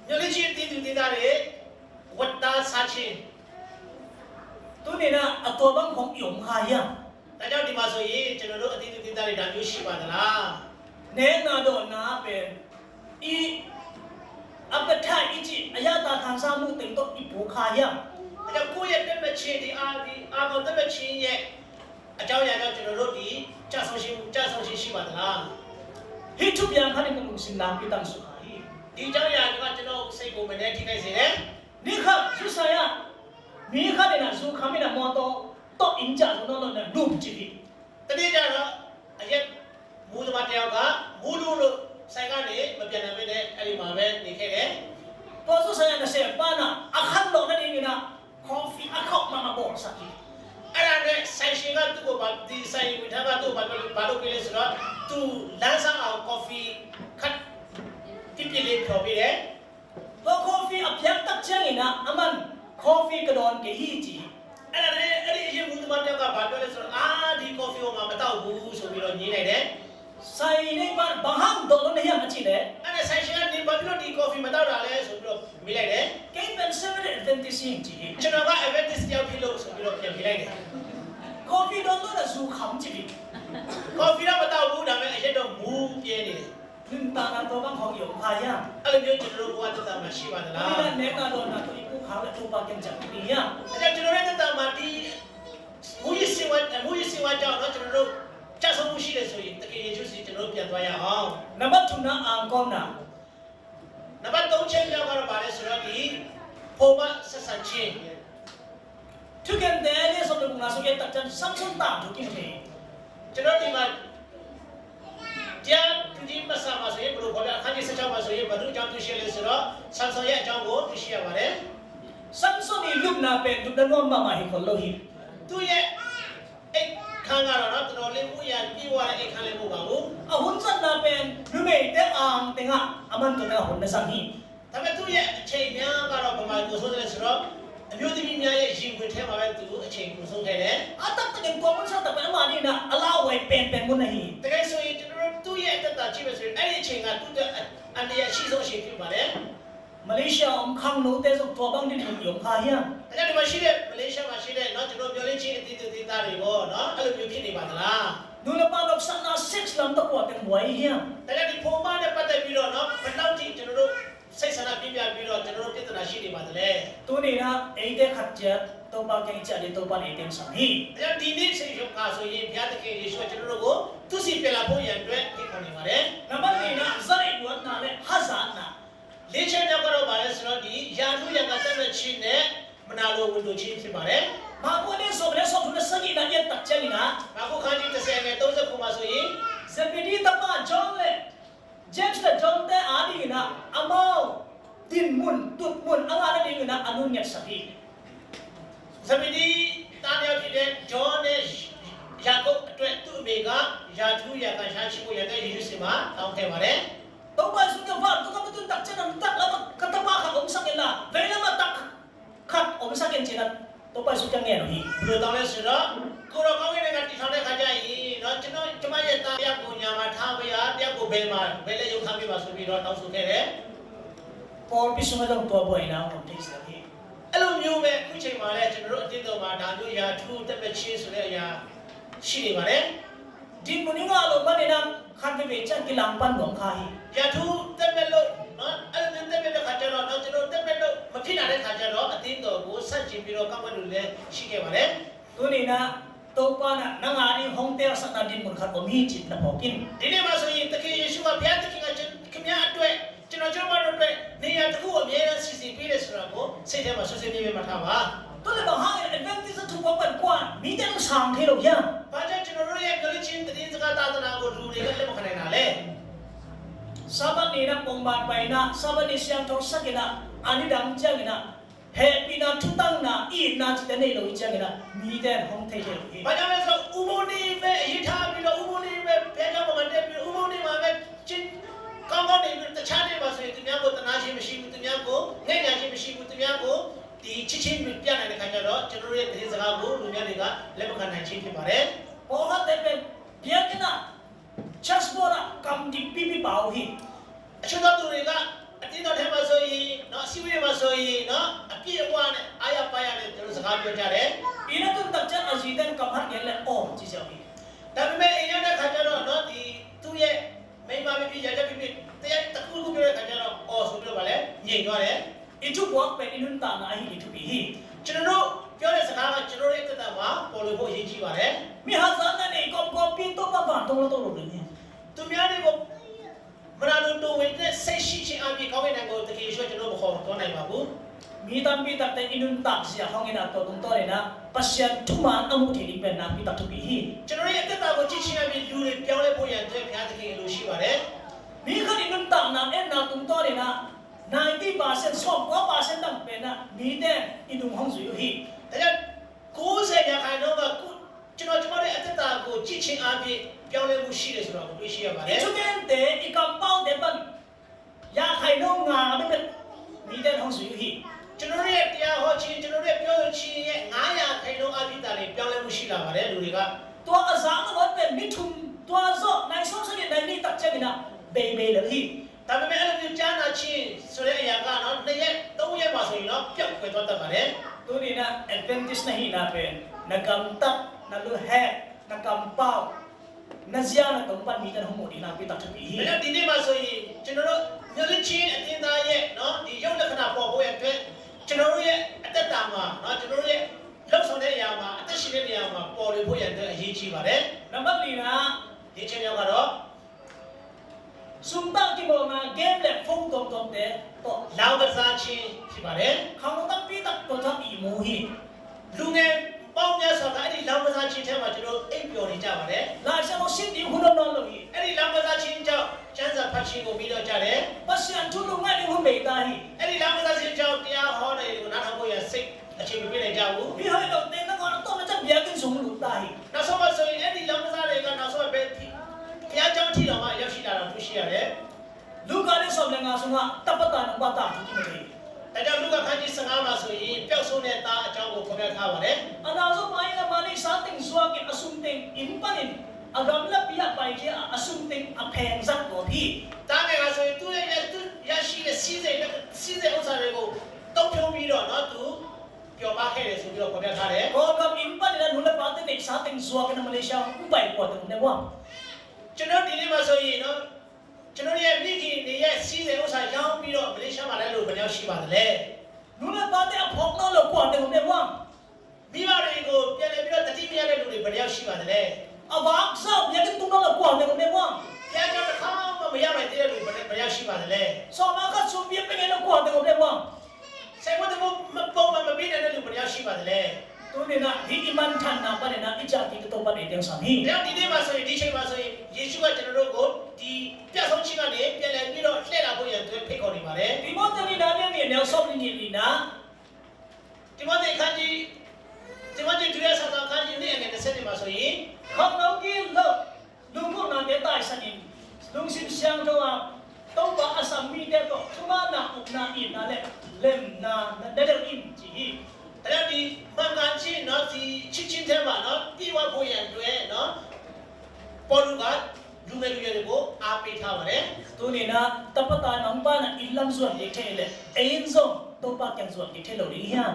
ညလေးချင်းတီးသူတီးသားတွေဝတ်သားစားချင်း ตัวนี้นะตัวบังของหยงหายัง ဒါကြောင့်ဒီမှာဆိုရင်ကျွန်တော်တို့အတီးသူတီးသားတွေဒါမျိုးရှိပါသလား เน้นนาโดนนาเป็นอี appetite 一季，哎呀，大堂上木顶都一波卡样。 အကြောင်းကိုယ့်ရဲ့တက်မဲ့ချင်းဒီအာကောင်တက်မဲ့ချင်းရဲ့အကြောင်းအရာကြောင့်ကျွန်တော်တို့ဒီကြဆုံရှင်ရှိပါသလား He took young honey from Sinam Pitang Sukai. ဒီအကြောင်းအရာကကျွန်တော်စိတ်ကိုမနဲ့ထိခိုက်စေတယ် Nika, Susaya, Mika de Nasu, Kamina Moto, To Inja, no, Loop Chippy. တတိယကြတော့အရက်မူသမားတယောက်ကမူလူလို့ဆိုင်ကနေမပြန်နိုင်ပဲနဲ့အဲ့ဒီမှာပဲနေခဲ့တယ် Poso Saya na say, Pana, Akando na Nina, coffee, a cup, Mama Borsaki. အဲ့ဒါနဲ့ဆိုင်ရှင်ကသူ့ကိုဒီဆိုင်ဝင်ထားကသူ့ကိုဘာလို့ပြလဲဆိုတော့သူလမ်းဆောင်အောင် coffee ခတ်တိပြလေးခေါ်ပြီးတယ် To coffee, a piang tak changina, Aman, coffee kadon ke hiji. အဲ့ဒါနဲ့အဲ့ဒီအရင်မူသမားတယောက်ကဘာပြောလဲဆိုတော့ဒီ coffee ကိုမှမတောက်ဘူးဆိုပြီးတော့ညင်းလိုက်တယ် Say, Neighbor, Baham, Dolon Yamachile, အဲ့ဒါဆိုင်ရှင်ကနေဘာဖြစ်လို့ဒီ coffee မတောက်တာလဲဆိုပြီးတော့မိလိုက်တယ် Cape and 7 Adventist Inji. ကျွန်တော်က Adventist တယောက်ဖြစ်လို့ဆိုပြီးတော့ပြန်ပြလိုက်တယ် Coffee don't know the zoo come chippy. coffee တော့မတောက်ဘူးဒါပေမဲ့အရက်တော့မူးပြဲနေတယ် Nintana to bang hong yung kaya. အဲ့လိုမျိုးကျွန်တော်တို့ဘဝတက်တာမှာရှိပါသလား Nila neta do na to ipu kala to pa ken jang niya. အဲ့ဒါကျွန်တော်ရဲ့တက်တာမှာဒီမူရစီဝါကြောင့်တော့ကျွန်တော်တို့ကြဆုံမှုရှိတယ်ဆိုရင်တကယ်ယေရှုစီကျွန်တော်တို့ပြန်သွားရအောင် Nabat tuna ang kom na. နံပါတ်3ချက်ပြောကတော့ဗါလဲဆိုတော့ဒီပုံမှန်ဆက်ဆံခြင်း Tu ken dele so de bunga so ye tak chan samson ta to kin ne. ကျွန်တော်ဒီမှာတရားသူကြီးမဆာမှာဆိုရင်ဘယ်လိုခေါ်လဲအခန်းကြီး16မှာဆိုရင်ဘယ်သူအကြောင်းသူရှင်းလဲဆိုတော့ဆမ်ဆုံရဲ့အကြောင်းကိုသိရှိရပါတယ် Samson ni lup na pen tu da no mama hi ko lo hi. သူရဲ့အိတ်ခန်းကတော့နော်တော်တော်လေးဥယျာဉ်ပြေဝတဲ့အိတ်ခန်းလေးမဟုတ်ပါဘူး A hun san na pen lu me de ang tenga aman to na hon na sang hi. ဒါပေမဲ့သူရဲ့အချိန်များကတော့ဗမာကိုဆိုတယ်ဆိုတော့အမျိုးသမီးများရဲ့ရင်ဝင်ထဲမှာပဲသူအချိန်ကိုဆုံးခဲ့တယ် Atak ta ken ko mun sa ta pa ma ni na ala wai pen pen mun na hi. တကယ်ဆိုရင်ကျွန်တော်တို့သူ့ရဲ့အသက်တာကြည့်မယ်ဆိုရင်အဲ့ဒီအချိန်ကသူ့အန်ဒီရဲ့အရှိဆုံးအချိန်ဖြစ်ပါတယ် Malaysia om khang no te so to bang ni yung kaya. ဒါကြောင့်ဒီမှာရှိတဲ့မလေးရှားမှာရှိတဲ့เนาะကျွန်တော်ပြောလင်းချင်းအတီးတူတီးသားတွေပေါ့เนาะအဲ့လိုမျိုးဖြစ်နေပါသလား Nu na pa dok sa na 6 lam to ko ten wai hi. ဒါကြောင့်ဒီဖုံးမနဲ့ပတ်သက်ပြီးတော့เนาะဘယ်လောက်ထိကျွန်တော်တို့စိတ်ဆန္ဒပြပြပြီးတော့ကျွန်တော်တို့ပြဿနာရှိနေပါသလဲ Tu ni na ei de khat chat to ba ken cha de to ba ni tem sang hi. ဒါကြောင့်ဒီနေ့စိတ်ရုပ်ကာဆိုရင်ဘုရားသခင်ယေရှုကကျွန်တော်တို့ကိုသူစီပြလာဖို့ရန်အတွက်ဖိတ်ခေါ်နေပါတယ် Naman ni na zai duat na le hazan na. လေးချက်မြောက်ကတော့ဗါလဲဆိုတော့ဒီယာထုရံကတက်မဲ့ချင်းနဲ့မနာလိုဝင်လို့ချင်းဖြစ်ပါတယ် Ma ko ni so le so tu na sagi na ye tak chani na. အခုခန်းကြီး30နဲ့39မှာဆိုရင် Zebedi ta pa John le. James le John te adi na amao tin mun tut mun anga na ni na anu nyat sahi. ဇဗေဒီတားမြောက်ဖြစ်တဲ့ဂျွန်နဲ့ယာကုပ်အတွက်သူ့အမေကယာထုရံကရှာရှိဖို့ရတဲ့ယေရှုစီမှာတောင်းခဲ့ပါတယ် To ba su ka va to ka mutun tak chan tak la ka ta ba ka om sakin la. Ve la ma tak khat om sakin chin to ba su ka nge no hi. ဘယ်လိုတောင်းလဲဆိုတော့ကိုရောကောင်းကင်ကတည်ထောင်တဲ့ခါကျရင်เนาะကျွန်တော်ကျမရဲ့တာတရားကိုညာမှာထားပေးရတရားကိုဘယ်မှာဘယ်လဲရုပ်ထားပေးပါဆိုပြီးတော့တောင်းဆိုခဲ့တယ် Paul bi su ma dong to boy na om tis la hi. အဲ့လိုမျိုးပဲအခုချိန်မှာလည်းကျွန်တော်တို့အတင်းတော်မှာဒါမျိုးယာထုတက်မဲ့ချင်းဆိုတဲ့အရာရှိနေပါတယ် Din mun nga lo ba ni na khat ve chan ki lang pan dong kha hi. ယာထုတက်မဲ့လို့เนาะအဲ့လိုတက်မဲ့တဲ့ခါကျတော့เนาะကျွန်တော်တက်မဲ့လို့မဖြစ်နိုင်တဲ့ခါကျတော့အတင်းတော်ကိုဆက်ကျင်ပြီးတော့ကောက်ွက်လို့လည်းရှိခဲ့ပါတယ် Tu ni na to pa na nangari hong te sa na din mun khat om hi chit na pokin. ဒီနေ့မှာဆိုရင်တခင်ယေရှုကဘုရားသခင်ကခင်ဗျားအတွက်ကျွန်တော်တို့အတွက်နေရာတစ်ခုအမြဲတမ်းစီစဉ်ပေးတယ်ဆိုတာကိုစိတ်ထဲမှာဆွဆွေးမြေ့မြေ့မှထားပါ To le ba ha Adventist tu ba pan kwa mi te no sang the lo ya. ဘာကြောင့်ကျွန်တော်တို့ရဲ့ကလေးချင်းတည်င်းစကားသာသနာကိုလူတွေကလက်မခံနိုင်တာလဲ Sabat ni na pong ban pai na sabat ni siang to sakina ani dang changina. Happy na tutang na i na chi te nei lo i changina mi te hong the the lo hi. ဘာကြောင့်လဲဆိုတော့ဥပုံနေပဲအရေးထားပြီးတော့ဥပုံနေပဲဘဲကြောင့်မတက်ပြီးဥပုံနေမှာပဲချင်းကောင်းကောင်းနေပြီးတခြားနေပါဆိုရင်သူများကိုတနာချင်းမရှိဘူးသူများကိုငဲ့ညာချင်းမရှိဘူးသူများကိုဒီချစ်ချင်းပြနိုင်တဲ့ခါကျတော့ကျွန်တော်တို့ရဲ့တည်င်းစကားကိုလူများတွေကလက်မခံနိုင်ချင်းဖြစ်ပါတယ် Po ha te pe biakina chasbora kam di pipi pau hi. အချို့သောသူတွေကအတင်းတော်ထဲမှာဆိုရင်เนาะစီဝေးမှာဆိုရင်เนาะအပြည့်အဝနဲ့အာရပါရနဲ့ကျွန်တော်စကားပြောကြတယ် Ina tu tak chan azidan kam hat gen le om chi sao hi. ဒါပေမဲ့အိမ်ရောက်တဲ့ခါကျတော့เนาะဒီသူ့ရဲ့မိန်းမဖြစ်ဖြစ်ယောက်ျားဖြစ်ဖြစ်တရားတစ်ခုခုပြောတဲ့ခါကျတော့အော်ဆိုပြီးတော့ဗာလဲည ငြိမ်သွားတယ် itu buat pen inun tak na hi itu bihi ကျွန်တော်တို့ပြောတဲ့စကားကကျွန်တော်ရဲ့အသက်တာမှာပေါ်လို့ဖို့အရေးကြီးပါတယ် mi hazana ne kom pi to pa ba to lo ni သူများတွေကိုမနာလို့တိုးဝင်တဲ့စိတ်ရှိခြင်းအပြင်ကောင်းတဲ့နိုင်ငံကိုတကယ်ရွှေ့ကျွန်တော်မခေါ်တော့နိုင်ပါဘူး mi tam pi tak te inun tak sia hong ina to tum to le na pasyan thuma amu thi ni pen na pi tak tu bihi ကျွန်တော်ရဲ့အသက်တာကိုကြည့်ချင်းအပြင်လူတွေပြောင်းလဲဖို့ရန်အတွက်ဘုရားသခင်လိုရှိပါတယ် mi khan inun tak na en na tum to le na 90% so ko percent tam pen na mi de inun hong su hi ဒါကြောင့်90ရာခိုင်နှုန်းကကျွန်တော်ရဲ့အသက်တာကိုကြည့်ချင်းအပြင်ပြောင်းလဲမှုရှိတယ်ဆိုတော့တွေ့ရှိရပါတယ် itu kan te ikam pau de ban ya khai no nga me pe mi de hong su hi ကျွန်တော်ရဲ့တရားဟောခြင်းကျွန်တော်ရဲ့ပြောခြင်းရဲ့900ခိုင်နှုန်းအပြည့်တာတွေပြောင်းလဲမှုရှိလာပါတယ်လူတွေက tua azang no pe mi thum tua zo nai so se nai ni tak che na be be le hi ဒါပေမဲ့အဲ့လိုမျိုးကြားနာခြင်းဆိုတဲ့အရာကနော်2ရက်3ရက်မှာဆိုရင်တော့ပြောက်ခွဲသွားတတ်ပါတယ် tu ni na advantage na hi na pe na kam tak na lu he na kam pau na zia na kam pan mi tan hong mo di na pi tak bi ဒါကြောင့်ဒီနေ့မှာဆိုရင်ကျွန်တော်တို့မျိုးလချင်းအတင်းသားရဲ့နော်ဒီရုပ်လက္ခဏာပေါ်ဖို့အတွက်ကျွန်တော်တို့ရဲ့အသက်တာမှာနော်ကျွန်တော်တို့ရဲ့လောက်ဆောင်တဲ့အရာမှာအသက်ရှင်တဲ့နေရာမှာပေါ်လို့ဖို့ရတဲ့အရေးကြီးပါတယ် na ba li na ဒီချင်းမျိုးကတော့ sum tak ki mo na game le phone tom tom de to လောင်ကစားခြင်းဖြစ်ပါတယ် khang no tak pi tak to tak i mo hi လူငယ်ပေါင်းများစွာကအဲ့ဒီလောင်ကစားခြင်းထဲမှာကျွန်တော်အိပ်ပျော်နေကြပါတယ် la sa no sin di hu no no lo hi အဲ့ဒီလောင်ကစားခြင်းကြောင့်ကျမ်းစာဖတ်ခြင်းကိုပြီးတော့ကြတယ် pasyan tu lu ngai ni hu me ta hi အဲ့ဒီလောင်ကစားခြင်းကြောင့်တရားဟောတဲ့ကိုနားထောင်ဖို့ရစိတ်အခြေမပေးနိုင်ကြဘူး mi hai lo te na ko to na cha bia kin sung lu ta hi နောက်ဆုံးမှဆိုရင်အဲ့ဒီလောင်ကစားတွေကနောက်ဆုံးပဲဘုရားကြောင့်ထီတော်မှာရောက်ရှိလာတာတွေ့ရှိရတယ် lu ka le som le nga sung ha tapata na ba ta tu ki me ဒါကြောင့်လူကခန်းကြီး15မှာဆိုရင်ပျောက်ဆုံးတဲ့သားအကြောင်းကိုဖော်ပြထားပါတယ် ana so pai na mani sa ting suwa ki asum ting in panin agam la pia pai ki asum ting a pheng zat ko phi တားငယ်ကဆိုရင်သူ့ရဲ့ရရှိတဲ့စီးစိမ်ဥစ္စာတွေကိုတုံ့ဖြုံပြီးတော့နော်သူပျော်ပါခဲ့တယ်ဆိုပြီးတော့ဖော်ပြထားတယ် ko gam in panin na hula pa te sa ting suwa ki na malaysia ku pai ko te ne wa ကျွန်တော်ဒီနေ့မှာဆိုရင်နော်ကျွန်တော်ရဲ့မိခင်တွေရဲ့စီးစိမ်ဥစ္စာရောင်းပြီးတော့မလေးရှားမှာလည်းလို့ဘယ်ရောက်ရှိပါသလဲ nu na pa te a phok no lo ko te ne wa မိဘတွေကိုပြန်လည်ပြီးတော့တတိမရတဲ့လူတွေဘယ်ရောက်ရှိပါသလဲ a bak sa ya ki tu no lo ko te ne wa ဘုရားကြောင့်တစ်ခါမှမရနိုင်တဲ့လူဘယ်ရောက်ရှိပါသလဲ so ma ka su bi pe ne lo ko te ne wa ဆိုင်ဝတ်မှုမပုံမပေးတဲ့လူဘယ်ရောက်ရှိပါသလဲ tu ne na hi iman than na pa ne na i cha ki to pa ne teng sa hi ဒါဒီနေ့မှာဆိုရင်ဒီချိန်မှာဆိုရင်ယေရှုကကျွန်တော်တို့ကိုဒီပြတ်ဆုံးခြင်းကနေပြန်လည်ပြီးတော့လှည့်လာဖို့ရန်အတွက်ဖိတ်ခေါ်နေပါတယ် ti mo te ni na ne ne so ni ni na ဒီမှာဒီခန်းကြီးဒီမှာဒီဒူရဆာတာခန်းကြီးနဲ့နဲ့ဆက်နေမှာဆိုရင် khang no ki lo lu mo na de tai sa ni lung sim siang to a to ba asam mi de to thuma na up na in na le lem na de de in ji hi ဒါကြောင့်ဒီမှန်ကန်ခြင်းเนาะဒီချစ်ချင်းထဲမှာเนาะပြီးဝဖို့ရန်အတွက်เนาะပေါ်လူကလူငယ်လူရွယ်တွေကိုအားပေးထားပါတယ် tu ni na tapata nang pa na ilam suan ye the le ein zong to pa kyang suan ye the lo ri ha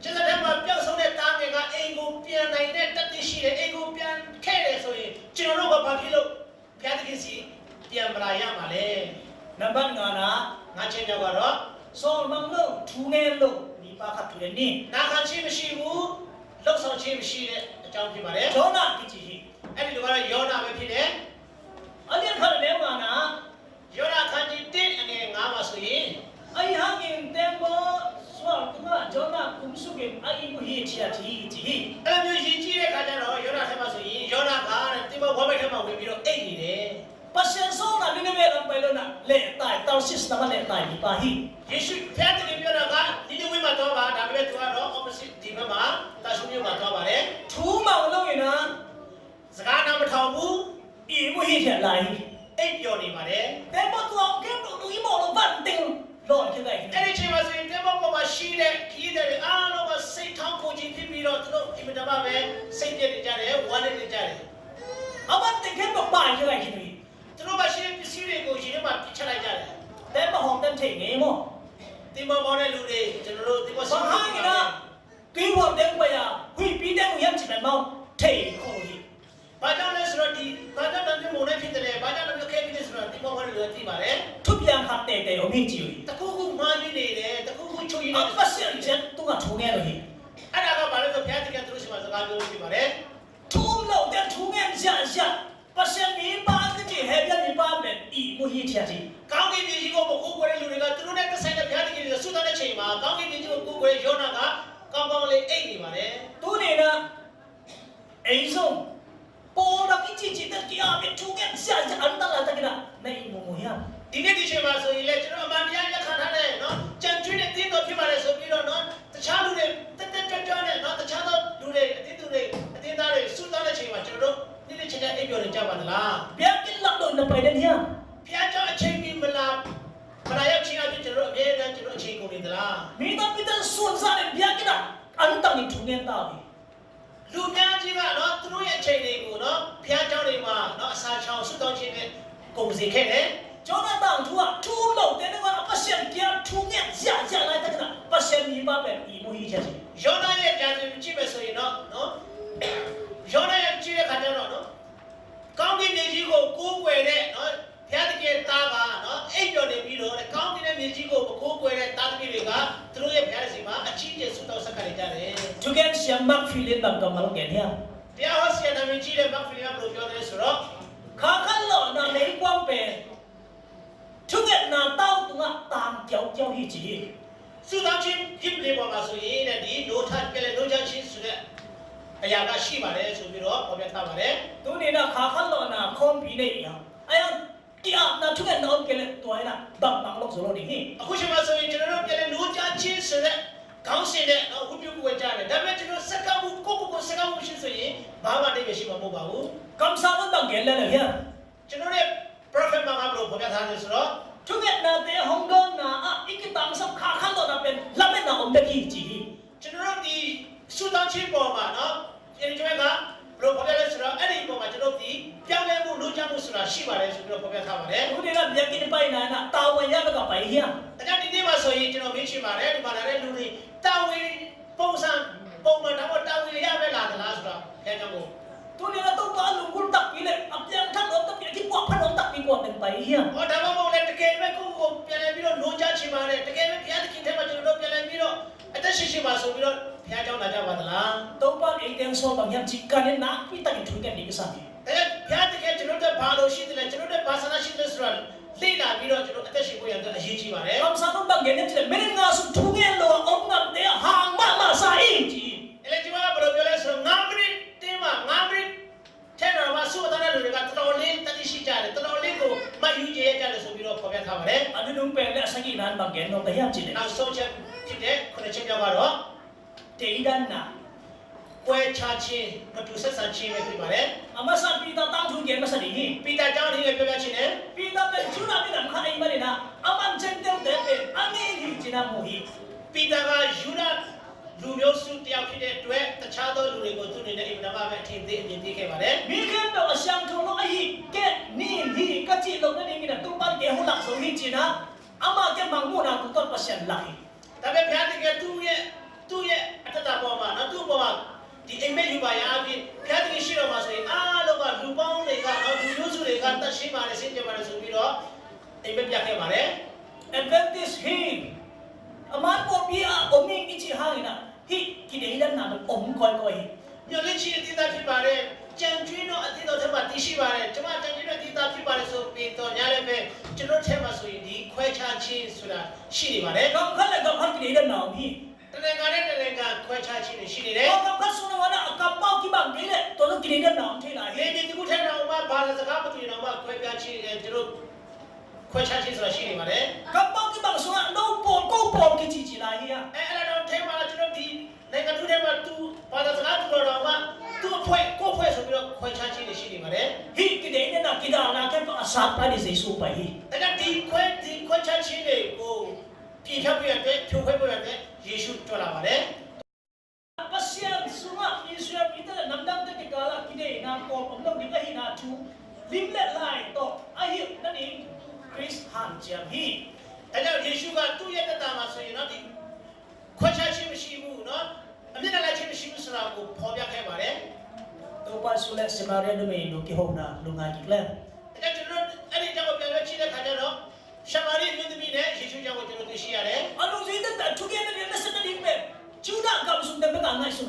ကျန်တဲ့မှာပြောက်ဆုံးတဲ့တားငယ်ကအိမ်ကိုပြန်နိုင်တဲ့တတိရှိတယ်အိမ်ကိုပြန်ခဲ့တယ်ဆိုရင်ကျွန်တော်တို့ကဘာဖြစ်လို့ဘုရားသခင်စီပြန်မလာရမှာလဲ number nga na ငါချင်းရောက်ကတော့ so mang lo thu ne lo ni pa khat tu ni နာခံခြင်းမရှိဘူးလှုပ်ဆောင်ခြင်းမရှိတဲ့အကြောင်းဖြစ်ပါတယ် jona ki ji hi အဲ့ဒီလိုကတော့ယောနာပဲဖြစ်တယ် alian khar le nga na ယောနာခန်းကြီး1အငယ်9မှာဆိုရင် ai hangin tembo so kuma jona kum su ke ai mu hi thia thi ji hi အဲ့လိုမျိုးရည်ကြီးတဲ့ခါကျတော့ယောနာထဲမှာဆိုရင်ယောနာကတဲ့တင်မဝဘက်ထဲမှာဝင်ပြီးတော့အိတ်နေတယ် pasien so na ni ne me lam pai lo na le tai tau sis na ma le tai ni pa hi ယေရှုဖျားတယ်ပြောတာကဒီလိုဝိမှာတော့ပါဒါပေမဲ့သူကတော့ opposite ဒီဘက်မှာတာရှုမျိုးမှာတော့ပါတယ် thu ma lo ni na စကားနာမထောင်ဘူး i mu hi thia lai အိတ်ပျော်နေပါတယ် tembo tu au ke tu i mo lo van ting lo ke dai အဲ့ဒီချိန်မှာဆိုရင်တင်မပေါ်မှာရှိတဲ့ခီးတဲ့အားလုံးကစိတ်ထောင်းကိုကြီးဖြစ်ပြီးတော့သူတို့အင်မတန်မှပဲစိတ်ပြည့်နေကြတယ်ဝမ်းနေကြတယ် aban te ke ba pai ke dai ni သူတို့မရှိတဲ့ပစ္စည်းတွေကိုရင်ထဲမှာပြစ်ချလိုက်ကြတယ် tembo hong tem thei nge mo တင်မပေါ်တဲ့လူတွေကျွန်တော်တို့တင်မ Bang hai ni na tui wo dem ba ya hui pi dem yam chi ban mau thei ko hi ဘာကြောင့်လဲဆိုတော့ဒီဘာကြောင့်တမ်းမိုးနေဖြစ်တယ်ဘာကြောင့်လဲခဲပြီးတယ်ဆိုတော့တင်မပေါ်တဲ့လူတွေသိပါတယ် thu pian khat te te o mi ji hui တခုခုမှားရင်းနေတယ် ကြီး အ နဲ့ ပတ်စံချက်သူကထုံနေလို့ဟိ အဲ့ဒါကဘာလဲဆိုဘုရားတကယ်သူတို့ရှိမှစကားပြောလို့ရှိပါတယ် ထုံလို့တဲ့ထုံငယ်ရှာပတ်စံနေပါတဲ့ဟဲ့ပြနေပါမယ်ဒီကိုကြီးချာကြီး ကောင်းကင်ပြည်ကြီးကိုမကိုးကွယ်တဲ့လူတွေကသူတို့နဲ့သက်ဆိုင်တဲ့ဘုရားတကယ်ကိုဆုတောင်းတဲ့ချိန်မှာကောင်းကင်ပြည်ကြီးကိုကိုးကွယ်ယောနာကကောင်းကောင်းလေးအိတ်နေပါတယ် သူနေတာအိမ်ဆုံးပေါ်တော့အကြီးကြီးတဲ့ကြားပြီးထုံငယ်ရှာအန်တလာတကနာနေမမရ ဒီနေ့ဒီချိန်မှာဆိုရင်လေကျွန်တော်အမှန်တရားလက်ခံထားတဲ့နော်ကြံကျွေးတဲ့တင်းတော်ဖြစ်ပါတယ်ဆိုပြီးတော့နော်တခြားလူတွေတက်တက်ကြွကြွနဲ့နော်တခြားသောလူတွေအတင်းသူတွေအတင်းသားတွေဆုတောင်းတဲ့ချိန်မှာကျွန်တော်တို့နေ့ချင်းချင်းအိပ်ပျော်နေကြပါသလား ပြက်ကင်းလောက်တော့နေပိုင်တယ်ညာ ဘုရားကျောင်းအချိန်ပြီးမလားမလာရောက်ချင်းအပြင်ကျွန်တော်တို့အမြဲတမ်းကျွန်တော်အချိန်ကုန်နေသလား မိသားပိတန်စွန်စားတဲ့ပြက်ကင်းအန်တန်ထုံငယ်တာပြီ လူများကြီးကနော်သူတို့ရဲ့အချိန်တွေကိုနော်ဘုရားကျောင်းတွေမှာနော်အစာချောင်းဆုတောင်းခြင်းနဲ့ကုန်စီခဲ့တယ် ကျောင်းသားသူကထုံလို့တဲ့ကအပတ်စံကြထုံငယ်ရှာလိုက်တဲ့ကပတ်စံနေပါမယ်ဒီမိုကြီးချာကြီး ယောနာရဲ့ကြံစည်ကြည့်မယ်ဆိုရင်နော်ယောနာရဲ့ကြည့်တဲ့ခါကျတော့နော်ကောင်းကင်မြေကြီးကိုကိုးကွယ်တဲ့နော်ဘုရားတကယ်သားကနော်အိပ်ပျော်နေပြီးတော့ကောင်းကင်ရဲ့မြေကြီးကိုမကိုးကွယ်တဲ့သားသမီးတွေကသူတို့ရဲ့ဘုရားစီမှာအချင်းချင်းဆုတောင်းဆက်ခါနေကြတယ် သူကရှမ်မတ်ဖီလင်ဘကမလို့ကဲညာ တရားဟောဆရာနာမည်ကြီးတဲ့မက်ဖီလီကဘယ်လိုပြောလဲဆိုတော့ ခါခါလောနာနေကွမ်ပဲသူကနာတောက်သူကတမ်ကြောက်ကြောက်ဟိကြီး ဆုတောင်းခြင်းဖြစ်လေပေါ်မှာဆိုရင်တဲ့ဒီနိုးထပြလေနိုးချချင်းဆိုတဲ့အရာကရှိပါတယ်ဆိုပြီးတော့ပြောပြထားပါတယ် သူနေတာခါခါလောနာခွန်ပြီးနေရအယံတီအနာသူကနောကလေတွိုင်လာဘတ်ဘတ်လို့ဆိုလို့ဒီဟိ အခုချိန်မှာဆိုရင်ကျွန်တော်တို့ပြလေနိုးချချင်းဆိုတဲ့ခေါင်းစဉ်နဲ့ဝိပုဝေကြတယ်ဒါပေမဲ့ကျွန်တော်စက္ကမှုကိုစက္ကမှုရှိဆိုရင်ဘာမှတိတ်မရှိမှာမဟုတ်ပါဘူး ကမ်ဆာမန်ဘငယ်လဲလေဟ ကျွန်တော်ရဲ့ prophet မှာဘယ်လိုပြောပြထားလဲဆိုတော့ သူကနာတဲ့ဟောင်းတော့နာအကိတမ်စခါခါလောနာเป็นလမ်းနာအောင်တကြီးကြီး ကျွန်တော်တို့ဒီဆုတောင်းခြင်းပေါ်မှာနော်ကျွန်တော်ကဘယ်လိုပြောပြလဲဆိုတော့အဲ့ဒီပေါ်မှာကျွန်တော်ဒီပြောင်းလဲမှုလိုချမှုဆိုတာရှိပါတယ်ဆိုပြီးတော့ပြောပြထားပါတယ် သူတွေကမြက်ကင်းပိုင်နာနာတာဝန်ရဘကပိုင်ဟ ဒါကြောင့်ဒီနေ့မှာဆိုရင်ကျွန်တော်မေးချင်ပါတယ်ဒီမှာလာတဲ့လူတွေတာဝန်ပုံစံပုံမှန်တော့တာဝန်ရပဲလာသလားဆိုတော့အဲကြောင့်မို့ သူတွေကတော့ဘာလုံကုတ်တက်ပြီးလေအပြန်ထပ်တော့တက်ပြီးပွားဖတ်တော့တက်ပြီးပွားတယ်ပိုင်ဟ ဟောဒါမှမဟုတ်လေတကယ်ပဲကိုကိုပြန်လဲပြီးတော့လိုချချင်ပါတယ်တကယ်ပဲဘုရားသခင်ထဲမှာကျွန်တော်တို့ပြန်လဲပြီးတော့အသက်ရှင်ပါဆိုပြီးတော့ဘုရားကြောင်းလာကြပါသလား တော့ပါအိမ်တန်းဆောတော့ညချီကနေနာပြီးတက်ထွေးကနေကစားပြီ ဒါကြောင့်ဘုရားသခင်ကျွန်တော်တို့ဘာလို့ရှိတယ်လဲကျွန်တော်တို့ဘာသာနာရှိတယ်ဆိုတာလေ့လာပြီးတော့ကျွန်တော်အသက်ရှင်ဖို့ရတဲ့အရေးကြီးပါတယ် ကမ်ဆာမန်ဘငယ်နဲ့မင်းငါစုထုံငယ်လောအောင်ငတ်တဲ့ဟာမဆိုင်ကြီး အဲ့လေဒီမှာဘယ်လိုပြောလဲဆိုတော့9မိနစ်တင်းမှာ9မိနစ်ထဲတော့မှဆုတောင်းတဲ့လူတွေကတော်တော်လေးတတိရှိကြတယ်တော်တော်လေးကိုမယူကြရကြတယ်ဆိုပြီးတော့ဖော်ပြထားပါတယ် အနုံပဲလက်စကီနန်ဘငယ်တော့တရားကြည့်တယ် နောက်ဆုံးချက်ဖြစ်တဲ့ခုနှစ်ချက်ပြောက်ကတော့ တေဒန်နာ ကွဲခြားခြင်းမတူဆက်ဆံခြင်းပဲဖြစ်ပါတယ် အမဆာပီတာတောင်းထုံငယ်မစဒီဟိ ပိတာကြောင့်ဒီလိုပြောပြခြင်းနဲ့ ပီတာပဲကျူနာပြီးတော့ခိုင်မနေနာအမန်ချန်တဲ့တဲ့အမေကြီးချနာမိုဟိ ပိတာကယူဒလူမျိုးစုတယောက်ဖြစ်တဲ့အတွက်တခြားသောလူတွေကိုသူနေတဲ့အင်တာဗျူးပဲအထင်သေးအမြင်သေးခဲ့ပါတယ် မိခင်တော့အရှံထုံလို့အဟိကဲနီဟိကချီလုံးနေမိတာတူပါကေဟိုလာဆိုဟိချနာအမကမငိုနာတူတော့ပတ်စံလာဟိ ဒါပေမဲ့ဘုရားသခင်သူ့ရဲ့အတ္တပေါ်မှာနော်သူ့ပေါ်မှာဒီအိမ်မက်ယူပါရအပြင်ဘုရားသခင်ရှိတော်မှာဆိုရင်အားလုံးကလူပေါင်းတွေကနော်လူမျိုးစုတွေကတတ်ရှိပါတယ်ဆင်ကြပါတယ်ဆိုပြီးတော့အိမ်မက်ပြခဲ့ပါတယ် Advantage he aman ko pia omi ichi hangina hi kinailan na om koi koi ညှို့လေးချီအတိအသားဖြစ်ပါတယ်ကြံကျွင်းတော့အတိအတော်ထဲမှာတည်ရှိပါတယ်ကျွန်မကြံကျွင်းတော့အတိအသားဖြစ်ပါတယ်ဆိုပြီးတော့ညာလည်းပဲကျွန်တော်ထဲမှာဆိုရင်ဒီခွဲခြားခြင်းဆိုတာရှိနေပါတယ် kam khala kam har kinailan na omi တနင်္ဂနွေနဲ့တနင်္ဂနွေခွဲခြားခြင်းတွေရှိနေတယ် ko kam kha suna wala kam pau ki bang gile to no kinailan na om thela လေ he ဒီတခုထဲတော့မှဘာသာစကားမသိတော့မှခွဲခြားခြင်းကျွန်တော်ခွဲခြားခြင်းဆိုတာရှိနေပါတယ် kam pau ki bang suna no pol ko pol ki chi chi la hi ya အဲ့ဒါတော့ထဲမှာကျွန်တော်ဒီနိုင်ငံသူထဲမှာသူဘာသာစကားတူတော့မှသူ့အဖွဲ့ကိုအဖွဲ့ဆိုပြီးတော့ခွဲခြားခြင်းတွေရှိနေပါတယ် hi kinailan na kida na ke pa sa pa ni se so pa hi ဒါကြောင့်ဒီခွဲခြားခြင်းတွေကိုပြည်ဖြတ်ပြရတဲ့ဖြိုခွဲပြရတဲ့ယေရှုကြွလာပါတယ် pasyan suna Israel ita nam dam te kala kide na ko om no ni ka hi na thu lim le lai to ahi na ni Chris Han jam hi ဒါကြောင့်ယေရှုကသူ့ရဲ့တတာမှာဆိုရင်တော့ဒီခွဲခြားခြင်းမရှိဘူးเนาะအမြင့်လိုက်ခြင်းမရှိဘူးဆိုတာကိုဖော်ပြခဲ့ပါတယ် to pa sule semaria no me no ki ho na lu ngai ki kle ဒါကြောင့်ကျွန်တော်အဲ့ဒီကြောင့်ပြန်လဲချိတဲ့ခါကျတော့ရှမာရိမြို့သမီးနဲ့ယေရှုကြောင့်ကျွန်တော်သိရှိရတယ် anu zai da together in the second event. Judah comes from the Mega Nice.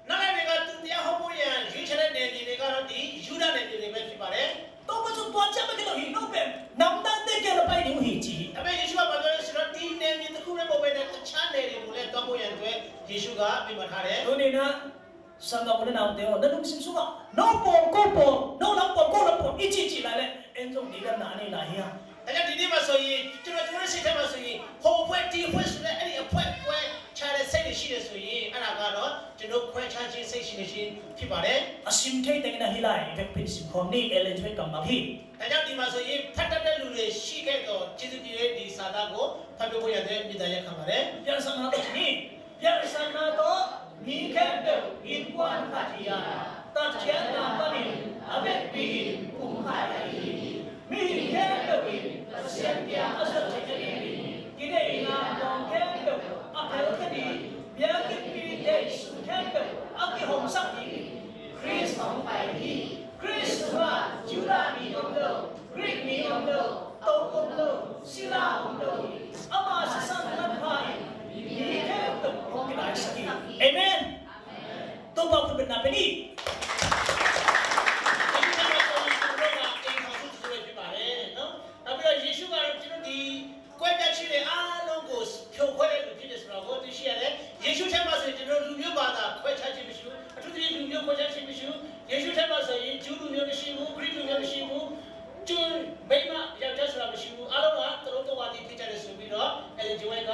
နောက်လည်းတွေကသူတရားဟောဖို့ရန်ရွေးချယ်တဲ့နယ်မြေတွေကတော့ဒီယူဒနယ်မြေတွေပဲဖြစ်ပါတယ် တော့ဘာလို့သွားချက်မကလို့ဟိနိုပဲနမ်တန်တဲ့ကလည်းပိုင်နေဟိကြီး ။ဒါပေမဲ့ယေရှုကဘာပြောလဲဆိုတော့ဒီနယ်မြေတစ်ခုနဲ့ပုံပဲတဲ့တခြားနယ်တွေကိုလည်းတောက်ဖို့ရန်အတွက်ယေရှုကပြမထားတယ် တို့နေနာစံကဘုရားတဲ့တော့လုံစင်စုကနောပေါ်ကိုပေါ်နောလောက်ပေါ်ကိုလောက်ပေါ်အချီချီလာလေအင်းဆုံးဒီကနာနေလာဟိယ ။ဒါကြောင့်ဒီနေ့မှာဆိုရင်ကျွန်တော်စိတ်ထဲမှာဆိုရင်ဟိုဘွဲဒီဘွဲဆိုတဲ့အဲ့ဒီအဖွဲပွဲခြားတဲ့စိတ်တွေရှိတယ်ဆိုရင်အဲ့ဒါကတော့ကျွန်တော်ခွဲခြားခြင်းစိတ်ရှိနေခြင်းဖြစ်ပါတယ် အစင်ထိတ်တဲ့ကဟိလိုက်ပဲပင်စင်ခေါနေအလေကျွဲကမ္ဘာဟိ ။ဒါကြောင့်ဒီမှာဆိုရင်ဖတ်တတ်တဲ့လူတွေရှိခဲ့တော့ကျေးဇူးပြုတဲ့ဒီစာသားကိုဖတ်ပြဖို့ရတဲ့မြေသားရက်ခံပါတယ် ပြန်စနာတော့နိပြန်စနာတော့မိခဲတဲ့ဣကွန်ခတိယာတတ်ချန်နာပနိအဘက်ပီဥမာရီမိခဲတဲ့အစံပြအစတဲ့ဒီနေ့နာတော့ခဲတဲ့အဖယ်ခတိဗျာကိပီတဲ့စုခဲတဲ့အကိဟောစပ်ဒီခရစ်တော်ပိုင်ဒီခရစ်တော်ဂျူဒါမီအောင်လို့ဂရိမီအောင်လို့တောက်အောင်လို့ဆီလာအောင်လို့အမဆဆန်နတ်ဖိုင်ဒီခဲတဲ့ဟောကိလိုက်စကီအာမင်တော့ဘာဖြစ်နာပနီ ယေရှုကတော့ကျွန်တော်ဒီကွဲပြားခြင်းတွေအားလုံးကိုဖြိုခွဲတဲ့လူဖြစ်တယ်ဆိုတော့ကိုသိရှိရတယ်။ယေရှုထက်မှဆိုရင်ကျွန်တော်လူမျိုးဘာသာခွဲခြားခြင်းမရှိဘူး။အထူးသဖြင့်လူမျိုးခွဲခြားခြင်းမရှိဘူး။ယေရှုထက်မှဆိုရင်ဂျူးလူမျိုးမရှိဘူး၊ဂရိလူမျိုးမရှိဘူး။ကျန်မိမယောက်ျားဆိုတာမရှိဘူး။အားလုံးကသူတို့တော်ဝါဒီဖြစ်ကြတယ်ဆိုပြီးတော့Ellen G. White က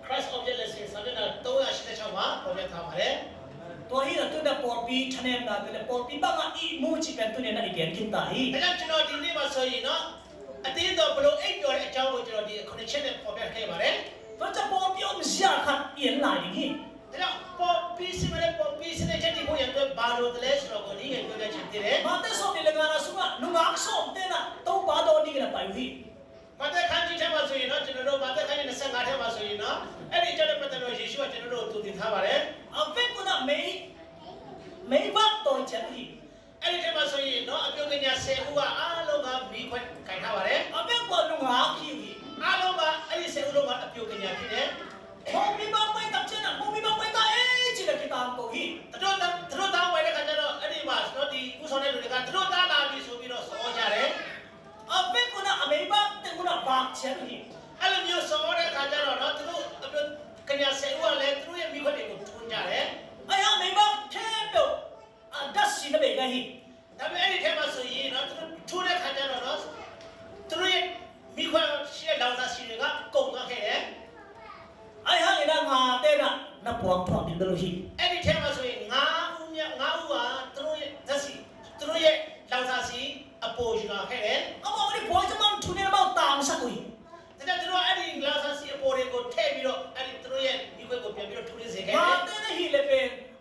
Christ Object Lesson စာမျက်နှာ386မှာပေါ်ပြထားပါတယ်။ ตัวนี้เราตัวเด็กปอดปีชนะนาตัวเด็กปอดปีบ้างอ่ะอีมูจิเป็นตัวนี้นะอีกอย่างกินตาย ဒါကြောင့်ကျွန်တော်ဒီနေ့မှာဆိုရင်เนาะအတင်းတော်ဘလို့အိပ်ပျော်တဲ့အကြောင်းကိုကျွန်တော်ဒီ connection နဲ့ပေါ်ပြခဲ့ပါတယ် ตัวจะปอดปีอมยาขัดเอียนหลายอย่างนี้ ။ဒါကြောင့်ပေါ်ပြီးစီမတဲ့ပေါ်ပြီးစီတဲ့ချက်ဒီကိုရတဲ့ဘာလို့တလဲဆိုတော့ကိုဒီငယ်ပြောတဲ့ချက်တည်းတယ် มาเตสโซนี่เลยงานเราสุกนุ่งอักษรเต้น่ะต้องบาดอนี่กันไปวิ ။ဘာတဲ့ခန်းကြီးထဲမှာဆိုရင်เนาะကျွန်တော်တို့ဘာတဲ့ခန်းကြီး25ထဲမှာဆိုရင်เนาะအဲ့ဒီချက်တဲ့ပတ်သက်လို့ယေရှုကကျွန်တော်တို့သူတင်ထားပါတယ် เอาเป็นคนอ่ะไม่บัดตัวเจ็ดอี ။အဲ့ဒီထဲမှာဆိုရင်เนาะအပြုတ်ကညာ10ဦးကအားလုံးကမိခွင့်ခိုင်ထားပါတယ် เอาเป็นคนนุ่งอักขีวิ ။အားလုံးကအဲ့ဒီ10ဦးလုံးကအပြုတ်ကညာဖြစ်တယ် มองมีบ้างไม่ตัดเช่นน่ะมองมีบ้างไม่ตัดจีเลยกิตามตัวฮี ။သူတို့သားဝယ်တဲ့ခါကျတော့အဲ့ဒီမှာเนาะဒီဥဆောင်တဲ့လူတွေကသူတို့သားလာပြီဆိုပြီးတော့စောကြတယ် เอาเป็นคนอ่ะไม่บัดแต่คนอ่ะบาดเจ็ดฮี ။အဲ့လိုမျိုးစောတဲ့ခါကျတော့เนาะသူတို့အပြုတ်ကညာ10ဦးကလည်းသူတို့ရဲ့မိခွင့်တွေကိုထွန်းကြတယ် ไอ้ห่าไม่บัดแค่เดียวอ่ะดัชชีนะเบกันฮี ။ဒါပေမဲ့အဲ့ဒီထဲမှာဆိုရင်เนาะသူတို့ထိုးတဲ့ခါကျတော့เนาะသူတို့ရဲ့မိခွင့်ရှိတဲ့လောင်စာရှိတွေကကုန်သွားခဲ့တယ် ไอ้ห่าไอ้น่ะงาเต้น่ะนับปวงทองดินตะลุฮี ။အဲ့ဒီထဲမှာဆိုရင်9ဦးကသူတို့ရဲ့ဓာတ်စီသူတို့ရဲ့လောင်စာစီအပေါ်ယူလာခဲ့တယ် เอาบอกว่านี่ปวงจะมันทุนเนี่ยมันตามสักกุย ။ဒါကြောင့်သူတို့အဲ့ဒီလောင်စာစီအပေါ်တွေကိုထည့်ပြီးတော့အဲ့ဒီသူတို့ရဲ့မိခွင့်ကိုပြန်ပြီးတော့ထိုးရစေခဲ့တယ် งาเต้น่ะฮีเลยเป็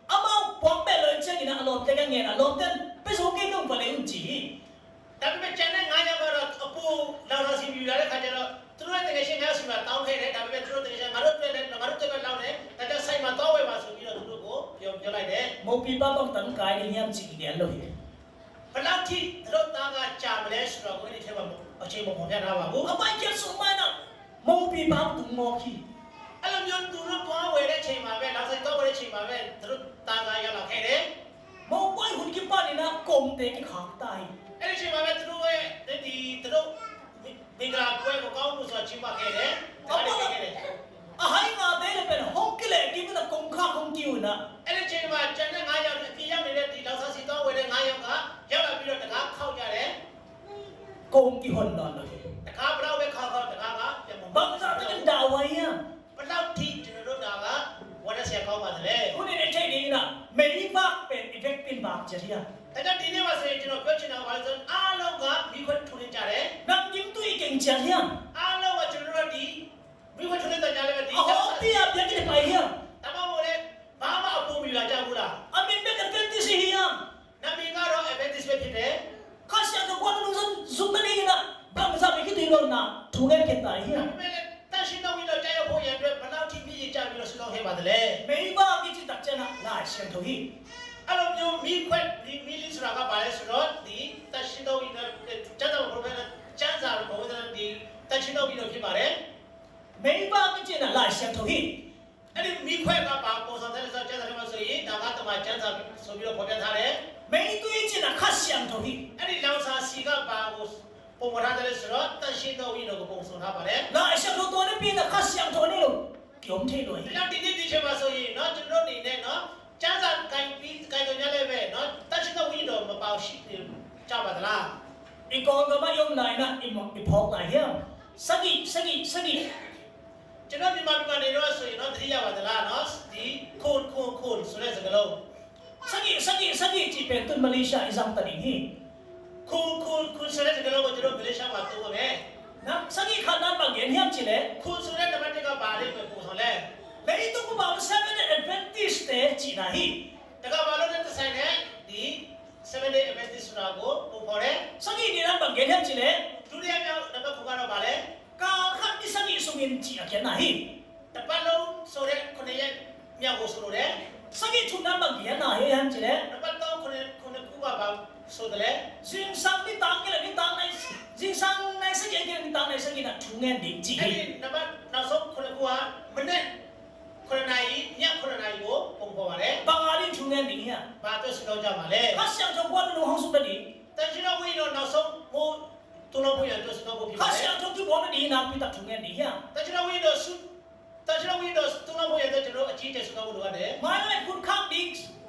นเอามาปวงเป็ดเลยเช่นนี่นะอารมณ์เต้กันเงี้ยอารมณ์เต้ไปโซเกนุ่งไปเลยอุ่นจี ။ဒါပေမဲ့ကျန်တဲ့9ယောက်ကတော့အပေါ်လောင်စာစီယူလာတဲ့ခါကျတော့သူတို့ရဲ့တကယ်ရှင်များစီမှာတောင်းခဲ့တယ်။ဒါပေမဲ့သူတို့တကယ်ရှင်ငါတို့တွေ့တယ်ငါတို့တွေ့ပဲလောက်တယ်။ဒါကြောင့်ဆိုင်မှာတောင်းဝယ်ပါဆိုပြီးတော့သူတို့ကိုပြောလိုက်တယ် โมปีบ้าต้องตั้งกายในยามจีเนี่ยเลย ။ဘလောက်ထိသူတို့သားကကြာမလဲဆိုတော့ကိုဒီထဲမှာအချိန်ပေါ်ပြထားပါဘူး เอาไปเกี่ยวสมัยน่ะโมปีบ้าต้องมอคี ။အဲ့လိုမျိုးသူတို့သွားဝယ်တဲ့ချိန်မှာပဲနောက်ဆိုင်သွားဝယ်တဲ့ချိန်မှာပဲသူတို့သားကရောက်လာခဲ့တယ် โมไปหุ่นกิป้านี่นะกลมเตะที่ขาตาย ။အဲ့ဒီချိန်မှာပဲသူတို့ရဲ့ဒီသူတို့မင်္ဂလာပွဲကိုကောင်းလို့ဆိုတာချိန်မှာခဲ့တယ်။ဒါလည်းခဲ့တယ် อ่ะให้งาเต้เลยเป็นห้องกิเลสกินมันกงค่าคงกิ้วนะ ။အဲ့ဒီချိန်မှာကျန်တဲ့9ယောက်အပြင်ရောက်နေတဲ့ဒီလောက်ဆစီသွားဝယ်တဲ့9ယောက်ကရောက်လာပြီးတော့တကားခောက်ကြတယ် กงกี่คนนอนเลย ။တကားဘလောက်ပဲခောက်ခောက်တကားကပြန်မ บางสัตว์จะด่าไว้อ่ะ ဘလောက်ထိကျွန်တော်တို့ဒါကဝရဆရာကောင်းပါသလဲ คุณนี่ใช่ดีนะไม่บักเป็นอีเฟกต์เป็นบาปเจีย ။ဒါကြောင့်ဒီနေ့မှာဆိုရင်ကျွန်တော်ပြောချင်တာကဘာလဲဆိုတော့အားလုံးကမိခွန်းထူနေကြတယ် นั่งยิ้มตุ้ยเก่งเจีย ။အားလုံးကကျွန်တော်တို့ဒီမိခွန်းထူနေတဲ့ကြားလေးပဲဒီ อ๋อพี่อ่ะเปียกินไปเฮีย တမမို့လေဘာမှအပူမီလာကြဘူးလား อ่ะมีเปียกันเป็นที่สิเฮีย ။နမီကတော့ Adventist ပဲဖြစ်တယ် ข้าเสียกับวันนู้นซุ่มนั่นเองนะบางสัตว์ไม่คิดถึงเรานะถูกเล่นเก็บตายเฮี ။ ย ဒါပေမဲ့တန်ရှင်းတော်ဝင်တော့ကြားရောက်ဖို့ရတဲ့ဘလောက်ထိပြည့်ကြပြီးတော့ဆုတောင်းခဲ့ပါသလဲ ไม่บักที่ตัดเจนะลายเสียงทุย ။အဲ့လိုမျိုးမိခွန်းဒီမီလီဆိုတာကဘာလဲဆိုတော့ဒီတန်ရှင်းတော်ဝင်တဲ့ကျမ်းစာဘုရားကျမ်းစာဘုရားဒီတန်ရှင်းတော်ဝင်တော့ဖြစ်ပါတယ် ไม่บักที่นะลาย想头嘿， အဲ့ဒီမိခွဲကပါပုံစံတဲ့ဆိုကျန်တယ်မှာဆိုရင်ဒါကတမကျန်စာဆိုပြီးတော့ပေါ်ပြထားတယ် 没对劲啊，看想头嘿， အဲ့ဒီလောင်စာစီကပါကိုပုံမထားတယ်ဆိုတော့တန်ရှင်းတော်ဝိတော်ကိုပုံဆောင်ထားပါတယ် 那想头多那边的看想头那种，用太多 ဒါ 嘿。 ကြောင့်ဒီနေ့ဒီချိန်မှာဆိုရင်เนาะကျွန်တော်အနေနဲ့เนาะကျန်းစာကိုင်ပြီးကိုင်တော်ရလည်းပဲเนาะတန်ရှင်းတော်ဝိတော်မပေါ့ရှိကြပါသလား 一个个嘛用来呢，一泡来呀，生意， ကျွန်တော်မြန်မာပြည်မှာနေတော့ဆိုရင်เนาะတတိယပါသလားเนาะဒီခွန်ဆိုတဲ့စကားလုံး 生意，这边对马来西亚一张的嘿， ခွန်ဆိုတဲ့စကားလုံးကိုကျွန်တော်မလေးရှားမှာသုံးပါမယ် 那生意看那帮人嫌起来， ခွန်ဆိုတဲ့နံပါတ်1ကဘာလေးပဲပုံဆောင်လဲ 你都不把我们7 Adventist 的进来嘿， တကဘာလို့တဲ့ဆိုင်နဲ့ဒီ 7 day Adventist ဆိုတာကိုပုံဖော်တယ် 生意你那帮人嫌起来， ဒုတိယမြောက်နံပါတ်9ကတော့ဗာလဲ 刚看你生意送人进来见来嘿， တပတ်လုံးဆိုတဲ့9ရက်မြောက်ကိုဆိုလို့တယ် 生意出那帮人那嫌起来， နံပါတ်3ခုကဘာဆိုတယ်လဲ 人生你当个了，你当来，人生来生意个你当来生意那出眼灵机 အဲ့ဒီ 嘿， နံပါတ်နောက်ဆုံးခုကမနေ့9နာရီည9နာရီကိုပုံဖော်ပါတယ် 帮阿里出眼灵呀， ဘာအတွက်စတော့ကြမှာလဲ 他想着我的路行出的哩。 တန်ရှင်တော်ဝိတော်နောက်ဆုံးဟိုတုံးလုံးပွင့်ရအတွက်စတော့ဖို့ဖြစ်ပါ 他 တယ် 想从这帮的地拿回到中间里呀， တန်ရှင်တော်ဝိတော်တုံးလုံးပွင့်ရအတွက်ကျွန်တော်အကြီးကျယ်စတော့ဖို့လိုရတယ် 买来不看的，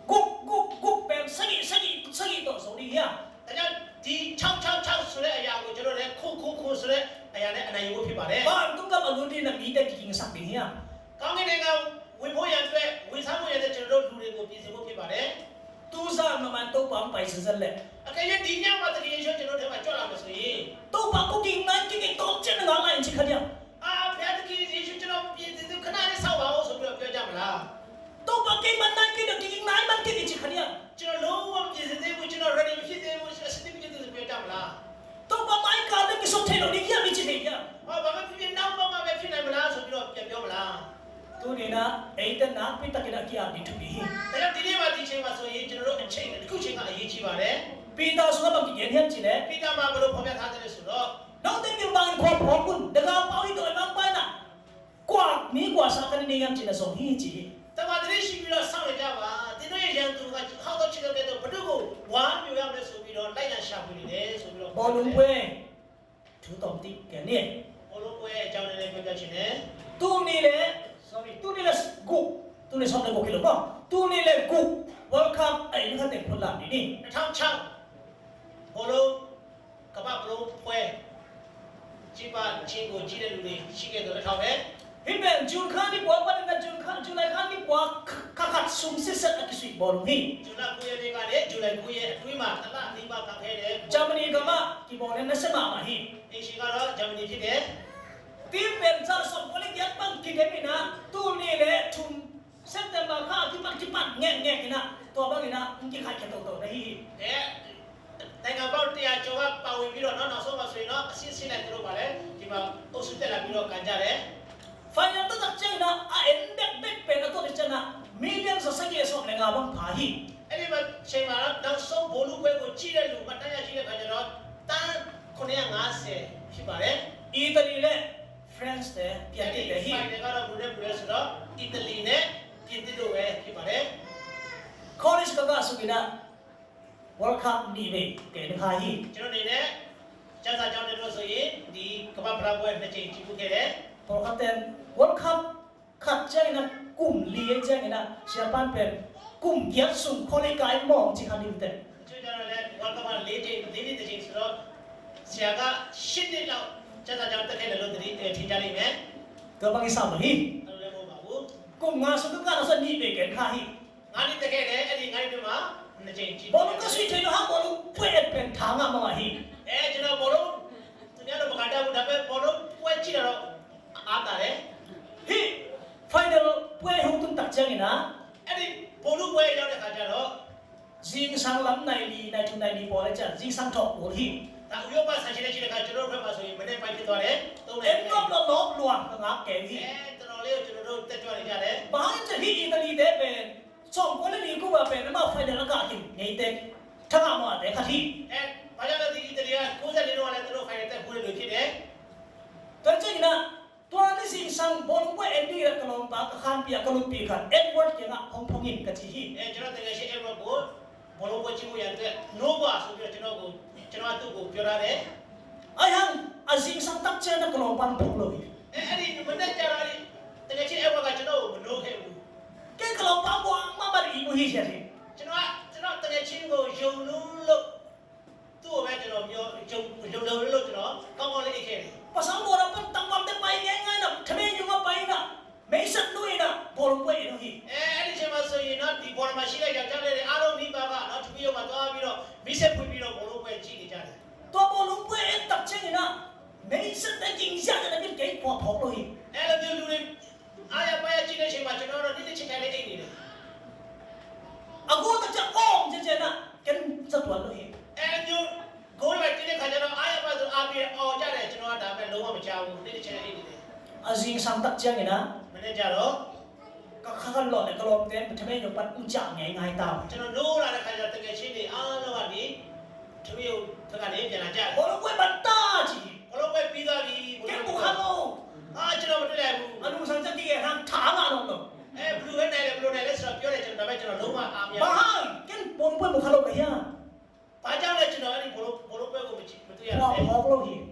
咕变生意到手里呀， ဒါကြောင့်ဒီ666ဆိုတဲ့အရာကိုကျွန်တော်လည်းခုဆိုတဲ့အရာနဲ့အနိုင်ယူဖို့ဖြစ်ပါတယ် 把东个马路的那米的经上的呀， ကောင်းကင်နိုင်ငံဝင်ဖို့ရအတွက်ဝင်စားဖို့ရတဲ့ကျွန်တော်တို့လူတွေကိုပြင်ဆင်ဖို့ဖြစ်ပါတယ် 都是慢慢都帮摆是真嘞， အကယ်၍ဒီညမှာတကယ်ရှင်းကျွန်တော်တို့ထဲမှာကြွလာမယ်ဆိုရင် 都帮不给俺这个都真的俺来去看呀， အာဘုရားတကယ်ရှင်းကျွန်တော်ပြင်ဆင်သူခဏလေးဆောက်ပါဦးဆိုပြီးတော့ပြောကြမလား 都帮给俺那给的给俺们给的去看呀， ကျွန်တော်လုံးဝပြင်ဆင်သေးဘူးကျွန်တော် ready မဖြစ်သေးဘူးအစတိပြည့်သူပြောကြမလား 都帮买干的给说太了的呀，你去的呀， ဟောဘာမှဖြစ်နောက်မှပဲဖြစ်နိုင်မလားဆိုပြီးတော့ပြန်ပြောမလား 都你那哎的拿回到给他给俺的土地， ဒါကြောင့်ဒီနေ့မှာဒီချိန်မှာဆိုရင်ကျွန်တော်တို့အချိန်တစ်ခုချိန်ကအရေးကြီးပါတယ် 变到说那帮人嫌起来。 ပိဋကမှာဘယ်လိုဖော်ပြထားတယ်ဆိုတော့ နောက်တဲ့မြေပိုင်းခေါ်ပေါ်ကွန်းတကားပေါင်းတော့နောက်ပိုင်းနာကွာမင်းကွာစားကနေနေရမ်းချင်တဲ့ဆုံးဟင်းကြီး တမန်တော်ရှိပြီးတော့ဆောက်ရကြပါဒီတို့ရဲ့ရန်သူကဟောက်တော့ချစ်တဲ့တော့ဘုဒ္ဓကိုဝါပြရမယ်ဆိုပြီးတော့လိုက်လံရှာဖွေနေတယ်ဆိုပြီးတော့ ဘောလုံးပွဲထူတော်တိကနေ ဘောလုံးပွဲအကြောင်းလည်းပြောပြချင်တယ် သူနေလေ sorry သူနေလေကိုသူနေဆောင်တဲ့ကိုကလေးပေါ့သူနေလေကို welcome အဲ့ဒီခတဲ့ဖလာနေနေ 2006ဘောလုံးကမ္ဘာဘောလုံးပွဲကြည်ပါချင်းကိုကြည့်တဲ့လူတွေရှိခဲ့တော့ထောက်ပဲ ဟိမန်ဂျွန်ခါဒီကွာပတ်တဲ့ဂျွန်လိုက်ခါဒီကွာခါဆုံစစ်ဆက်အကိဘောလုံးဟိ ဇူလိုင်9ရက်နေ့ကလည်းဇူလိုင်9ရက်အတွင်းမှာတလအသီးပါကခဲ့တယ် ဂျာမနီကမှဒီဘောနဲ့ဆက်မှာဟိ အရှင်ကတော့ဂျာမနီဖြစ်တယ် တီးเป็นဇာဆုံကိုလေးရက်ပန်ကိတဲ့မိနာသူနေလေထုံစက်တဘာခါဒီပတ်ငဲ့ကိနာတော့ဘာကိနာအင်ကြီးခါချက်တော့တော့ဟိ နိုင်ငံပေါင်း100ကျော်ကပါဝင်ပြီးတော့နောက်ဆုံးမှာဆိုရင်တော့အစစ်စစ်နဲ့တို့ပါလေဒီမှာအုပ်စုတက်လာပြီးတော့ကန်ကြတယ် Final to China, I ended big pen to China, millions of seconds of Nagabang Pahi. အဲ့ဒီမှာချိန်မှာနောက်ဆုံးဘိုလ်လူပွဲကိုကြည့်တဲ့လူမှတ်တမ်းရရှိတဲ့ခါကျတော့တန်း950ဖြစ်ပါတယ် Italy, France, Piatti, ဖိုင်တွေကတော့ဘူးနဲ့ဘူးလဲဆိုတော့အီတလီနဲ့ပြင်သစ်တို့ပဲဖြစ်ပါတယ် College Kaga Sugina, World Cup Nive, Kenhahi. ကျွန်တော်အနေနဲ့ကျန်းစာကြောင်းတွေလို့ဆိုရင်ဒီကမ္ဘာ့ဖလားပွဲနှစ်ချိန်ကြည့်ဖို့ခဲ့တယ် For Captain, World Cup, Cut China, Kum Lie China, Japan Pen, Kum Yatsum, College Guy Mong, Chikanite. ကျွန်တော်လည်းဝါကမ4ချိန်ဆိုတော့ဆရာက10နှစ်လောက်ကျန်းစာကြောင်းတက်ခဲ့တယ်လို့ထင်ကြလိမ့်မယ် Gabang Isamahi. အဲ့လိုလည်းမဟုတ်ပါဘူး Kum Masuka Nive, Kenhahi. ငါးနှစ်တက်ခဲ့တယ်အဲ့ဒီငါးနှစ်မှာနှစ်ချိန်ကြည့် Boluka Sweet, you have one wet pen Tanga Mahi. ကျွန်တော်ဘောလုံးသူများတော့မကန်တတ်ဘူးဒါပေမဲ့ဘောလုံးပွဲကြည့်တော့အားတာတယ် He final way home to Tachangina. အဲ့ဒီဘောလုံးပွဲရောက်တဲ့ခါကျတော့ Jing Sang Lam Naili, 1990 Bola, Jing Sang Top, or he. ဒါဥရောပဆန်ရှင်တဲ့ချိန်ခါကျွန်တော်တို့ဘက်မှာဆိုရင်မနေ့ပိုင်းဖြစ်သွားတယ်သုံးတယ် And not the Lord Luang, the Ngak Gavi. တော်တော်လေးကိုကျွန်တော်တို့တက်ကြွနေကြတယ် Behind the he Italy, they been some quality Cuba pen about final Gaki, Nate, Tangama, the Kati. ဘာကြောင့်လဲဒီအီတလီက90လေးတော့လည်းသူတို့ဖိုင်တက်ဘူးလို့ဖြစ်တယ် Tachina, ตัวนี้สิ่งสังบนว่าเอ็นดี้กระลองปากขันเปียกระลุปีขันเอ็ดเวิร์ดเกี่ยงอ่ะพงอินกะจีฮี ကျွန်တော်တကယ်ရှိအဲ့ဘက်ကိုဘောလုံးပွဲချင်းကိုရတဲ့ no ပါဆိုပြီးတော့ကျွန်တော်သူ့ကိုပြောရတယ် ไอ้ยังอาสิ่งสังตักเชนกระลองปันถูกเลย အဲ့ဒီမနေ့ကျတော့တကယ်ရှိအဲ့ဘက်ကကျွန်တော်ကိုမလို့ခဲ့ဘူး แกกระลองปังบัวมาบัดอีบุฮีเชียสิ ကျွန်တော်တကယ်ချင်းကိုယုံလို့သူ့ကိုပဲကျွန်တော်ပြောယုံလို့ကျွန်တော်ကောင်းကောင်းလေးအိတ်ခဲ့တယ် ภาษาโบราณเป็นตังวันได้ไปง่ายๆนะทะเลอยู่มาไปนะไม่สักด้วยนะบอลเว้ยนะฮี အဲ့ဒီချိန်မှာဆိုရင်တော့ဒီဘော်မှာရှိတဲ့ယောက်ျားလေးတွေအားလုံးဒီပါကတော့တပီးရောမှာသွားပြီးတော့မိဆက်ဖွင့်ပြီးတော့ဘောလုံးပွဲကြည့်နေကြတယ် ตัวบอลเว้ยตักเชนนะไม่สักได้จริงจังนะเป็นเก๋พอพอเลย အဲ့လိုမျိုးလူတွေအားရပါရကြည့်တဲ့ချိန်မှာကျွန်တော်တို့နေ့ချင်းချင်းလေးအိတ်နေတယ် อากูตักจะอ้อมเจนะกันสักวันเลย အဲ့မျိုးဂိုးလိုက်တဲ့ခါကျတော့အားရပါဆိုအားပြီးအော်ကြတယ်ကျွန်တော်ကဒါပဲလုံးဝမကြောက်ဘူးနေ့ချင်းအိတ်နေတယ် อาสิ่งสังตักเชนนะ မနေ့ကျတော့ ก็ข้างหลอดเนี่ยกระลองเต็มทะเลอยู่ปันอุ้งจ่าง่ายๆตาม ကျွန်တော်နိုးလာတဲ့ခါကျတော့တကယ်ချင်းတွေအားလုံးကနေတပီးရောထက်ကနေပြန်လာကြတယ် บอลเว้ยมันตาจี ဘောလုံးပွဲပြီးသွားပြီ แกบุคคล အားကျွန်တော်မတွေ့လိုက်ဘူး อนุสังจะกี่ทางถามมาลงเนาะ အဲဘလူးနဲ့နိုင်တယ်ဘလူးနဲ့လည်းဆိုတော့ပြောတယ်ကျွန်တော်ဒါပေမဲ့ကျွန်တော်လုံးဝအားမရ บ้าแกบอลเว้ยบุคคลกันยัง ဘာကြောင့်လဲကျွန်တော်အဲ့ဒီဘောလုံးပွဲကိုမတွေ့ရ พอ ဘူး พอเลย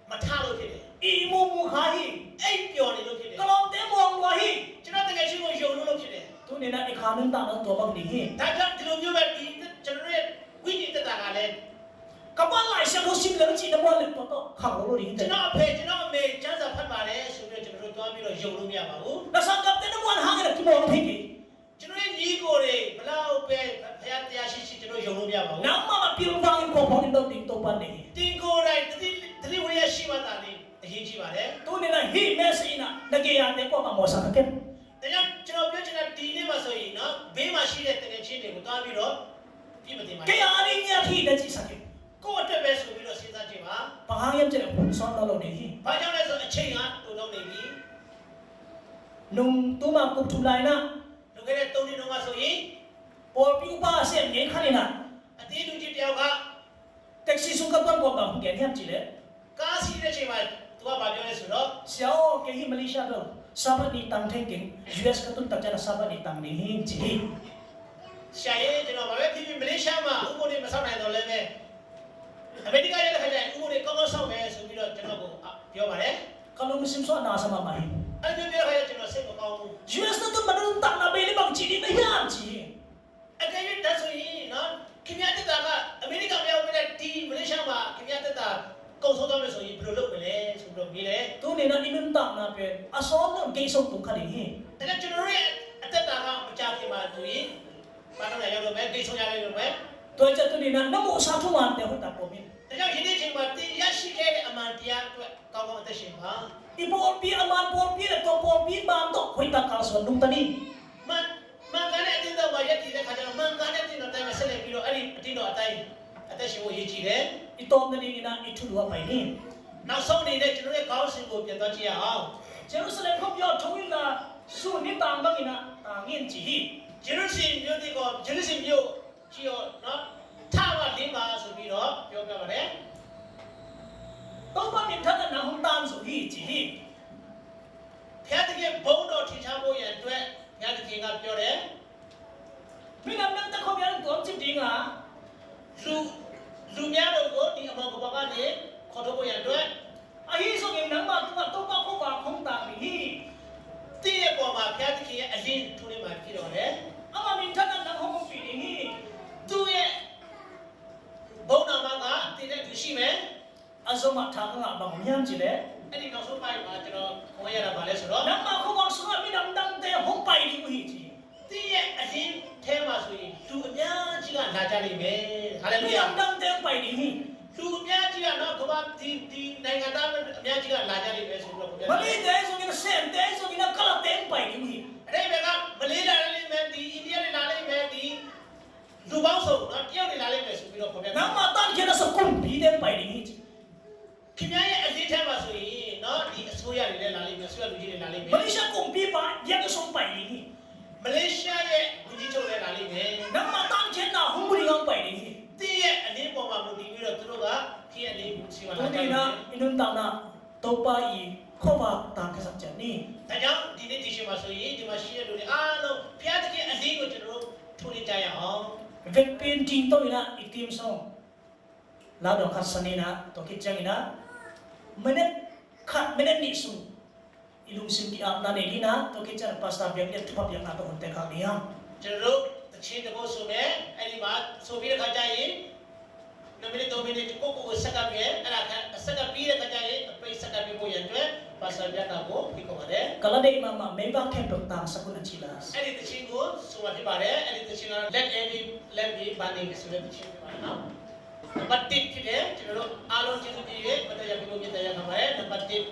မထားလို့ဖြစ်တယ် อีมูมูคาฮี အဲ့ပျော်နေလို့ဖြစ်တယ် กระลองเต็มมองว่าฮี ကျွန်တော်တကယ်ချင်းကိုယုံလို့ဖြစ်တယ် ตัวนี้นะไอ้ขานึงตาแล้วตัวบังนี่ฮี ဒါကြောင့်ဒီလိုမျိုးပဲဒီကျွန်တော်ရဲ့ဝိညာဉ်တက်တာကလည်း กับว่าหลายเสียงเขาชิมเลยจีนว่าเลยตัวขังเราดี ကျွ แต่ န်တော်အဖေကျွန်တော်အမေကျန်းစာဖတ်ပါတယ်ဆိုပြီးတော့ကျွန်တော်တို့တွားပြီးတော့ယုံလို့မရပါဘူး แล้วสังกับเต็มวันห่างกันที่มองพี่กี่ ကျွန်တော်ရဲ့ညီကိုတွေဘလောက်ပဲဖခင်တရားရှိရှိကျွန်တော်ယုံလို့မရပါဘူး น้ำมาพิมพ์ฟังพอพอนี่เราติดตัวปันนี่ တင်ကိုယ်တိုင်တတိဝရရှိမှသာလေအရေးကြီးပါတယ် ตัวนี้นะฮีเมสอินะนักเกียร์เนี่ยก็มาหมอสังเกต ဒါကြောင့်ကျွန်တော်ပြောချင်တာဒီနေ့မှာဆိုရင်နော်ဘေးမှာရှိတဲ့တကယ်ချင်းတွေကိုတွားပြီးတော့ပြည့်မတင်ပါ เกียร์นี่เนี่ยที่ได้จีสังเกต ကိုယ့်အတွက်ပဲဆိုပြီးတော့စဉ်းစားကြည့်ပါ บางอย่างจะผลซ้อนเราเนี่ยฮี ဘာကြောင့်လဲဆိုအချိန်ကတူတော့နေပြီ นุ่มตัวมากุบทุไลนะ လူခဲ့တဲ့3နှစ်တုန်းကဆိုရင် พอพิวป้าเสียงเงี้ยขันนี่นะ အသေးလူကြီးတယောက်က แท็กซี่สุขภาพก็บางแกเนี่ยจีเลย ကားစီးတဲ့အချိန်မှာသူကဘာပြောလဲဆိုတော့ เสียวแกฮีมาเลเซียก็ซาบันนี่ตังเทงกิง US ก็ตุ้นตักจะซาบันนี่ตังนี่ฮีจี ရှာရဲကျွန်တော်ဗာပဲဖြစ်ဖြစ်မလေးရှားမှာဥပဒေမဆောက်နိုင်တော့လည်းပဲအမေရိကရဲ့ခါကျရင်ဥပဒေကောင်းကောင်းဆောက်မယ်ဆိုပြီးတော့ကျွန်တော်ကိုပြောပါတယ် kalau musim so na sama mahin အဲ့ဒီပြောခါကျကျွန်တော်စိတ်မကောင်းဘူး US 那都没人当那边的帮จี你那样จี အကယ်၍ဒါဆိုရင်နော်ခင်ဗျားတက်တာကအမေရိကမြောက်မဲ့ဒီမလေးရှားမှာခင်ဗျားတက်တာကုန်ဆုံးသွားမယ်ဆိုရင်ဘယ်လိုလုပ်မလဲဆိုပြီးတော့မေးတယ် ตัวนี้นะอินุนตามนะเป็นอาซอนนะเกยส่งตรงขันนี่ ဒါကြောင့်ကျွန်တော်ရဲ့အသက်တာကမကြခင်မှာဆိုရင်ဘာလို့လဲရောက်တော့မယ်ဂိတ်ဆုံးရလိုက်လို့ပဲ ตัวจะตัวนี้นะน้ำมูสาธุวันเดียวหัวตาปมิน ဒါကြောင့်ယနေ့ချိန်မှာတင်ရရှိခဲ့တဲ့အမှန်တရားအတွက်ကောင်းကောင်းအသက်ရှင်ပါ อีบอลปีอามันบอลปีเนี่ยตัวบอลปีบางตัวหัวตาการส่วนนุ่งตานี่ မှန်ကန်တဲ့အတင်းတော်မှာရက်တည်တဲ့ခါကျတော့မှန်ကန်တဲ့အတင်းတော်တိုင်းမှာဆက်လက်ပြီးတော့အဲ့ဒီအတင်းတော်အတိုင်းအသက်ရှင်ဖို့ရည်ကြည်တယ် อีตัวนี้นะอีทุลวะไปนี่ နောက်ဆုံးအနေနဲ့ကျွန်တော်ရဲ့ခေါင်းစဉ်ကိုပြန်သွားကြည့်ရအောင် เจรูซาเล็มเขายอดทวิลาสู้นี่ต่างบ้างนี่นะต่างเงี้ยจี ဂျေရုဆလင်မြို့တွေကိုဂျေရုဆလင်မြို့ကြည့်ရောနော်ထားပါလင်းပါဆိုပြီးတော့ပြောပြပါတယ် ต้องบ้านนี่ท่านนะหุ่นตามสุฮีจี ဖျားတကယ်ဘုံတော်ထင်ရှားဖို့ရန်အတွက်ဖျားတကယ်ကပြောတယ် ไม่งั้นนั่งแต่เขาเป็นตัวจริงอ่ะ လူများတို့ကိုဒီအမောကဘာကနေခေါ်ထုတ်ဖို့ရန်အတွက် ไอ้ส่วนใหญ่หนังมาตัวต้องก็เขาว่าคงต่างนี่ တည့်ရဲ့ပေါ်မှာဖျားတကယ်ရဲ့အလင်းထူနေမှာဖြစ်တော့တယ် อามามินท่านนะเขาคงปีนี่ သူ့ရဲ့ဘုံတော်မှာကတည်တဲ့သူရှိမယ် อาสมาทางอ่ะบางอย่างจีเลย အဲ့ဒီနောက်ဆုံးပိုင်းမှာကျွန်တော်ခေါ်ရတာဗာလဲဆိုတော့ หนังมาเขาว่าสุรามีน้ำดังแต่ห้องไปนี่กูฮีจี တည့်ရဲ့အလင်းထဲမှာဆိုရင်လူအများကြီးကလာကြလိမ့်မယ်ဟာလေလု มี ယာ น้ำดังแต่ไปนี่ฮี လူအများကြီးကတော့ကမ္ဘာဒီနိုင်ငံသားအများကြီးကလာကြလိမ့်မယ်ဆိုတော့ပြော มา တယ် ลีแต่ส่วนใหญ่เส้นแต่ส่วนใหญ่กระเต็มไปนี่ฮี အဲ့ဒီဘက်ကမလေးလာလိမ့်မယ်ဒီအိန္ဒိယတွေလာလိမ့်မယ်ဒီလူပေါင်းစုံနော်တယောက်တွေလာလိမ့်မယ်ဆိုပြီးတော့ပြောပြတယ် หนังมาตั้งแค่นั้นสักคนปีเต็มไปนี่ฮี ခင်ဗျားရဲ့အလင်းထဲမှာဆိုရင်နော်ဒီအစိုးရတွေလည်းလာလိမ့်မယ်အစိုးရလူကြီးတွေလာလိမ့်မယ် มาเลเซียคงปีไปยังก็ส่งไปนี่ฮี မလေးရှားရဲ့လူကြီးချုပ်လည်းလာလိမ့်မယ် หนังมาตั้งแค่นั้นห้องบริการไปนี่ฮี တည့်ရဲ့အလင်းပေါ်မှာမူတည်ပြီးတော့သူတို့ကခင်းအလင်းကိုစီမံ ตัว လာကြ นี้ တယ် นะอินุนตามนะตัวไปอี khoa học tàng cái sắc chân ní. ဒါကြောင့်ဒီနေ့ဒီရှင်မှာဆိုရင်ဒီမှာရှိတဲ့လူတွေအားလုံးဘုရားသခင်အလေးကိုကျွန်တော်တို့ထုံနေကြရအောင် Việc pin chính tôi là itim song. Lao động khát sani na, tôi kít chăng na. Menet khát menet ni sung. Ilung sim di ap na ne na, tôi kít chăng pasta biang dia thupap yang na to honte khak ni ham. ကျွန်တော်တို့တချင်းတဘောဆိုမယ်အဲ့ဒီမှာဆိုပြီးတဲ့ခါကျရင်2မိနစ်3မိနစ်ကိုကိုဆက်ကပ်ရဲ့အဲ့ဒါဆက်ကပ်ပြီးတဲ့ခါကျရင်အပိတ်ဆက်ကပ်ပြီးကိုရန်အတွက်ပါစာပြတာကိုဖိတ်ခေါ်ပါတယ် Kalau dei mama memang kem dok tang sakun achilas. အဲ့ဒီတချင်းကိုဆိုမှဖြစ်ပါတယ်အဲ့ဒီတချင်းက let me banning ဆိုတဲ့တချင်းဖြစ်ပါတယ်နော်နံပါတ်1ဖြစ်တယ်ကျွန်တော်တို့အားလုံးကျေးဇူးတင်၍မတရားပြုလို့မြတ်တရားခံပါတယ်နံပါတ်1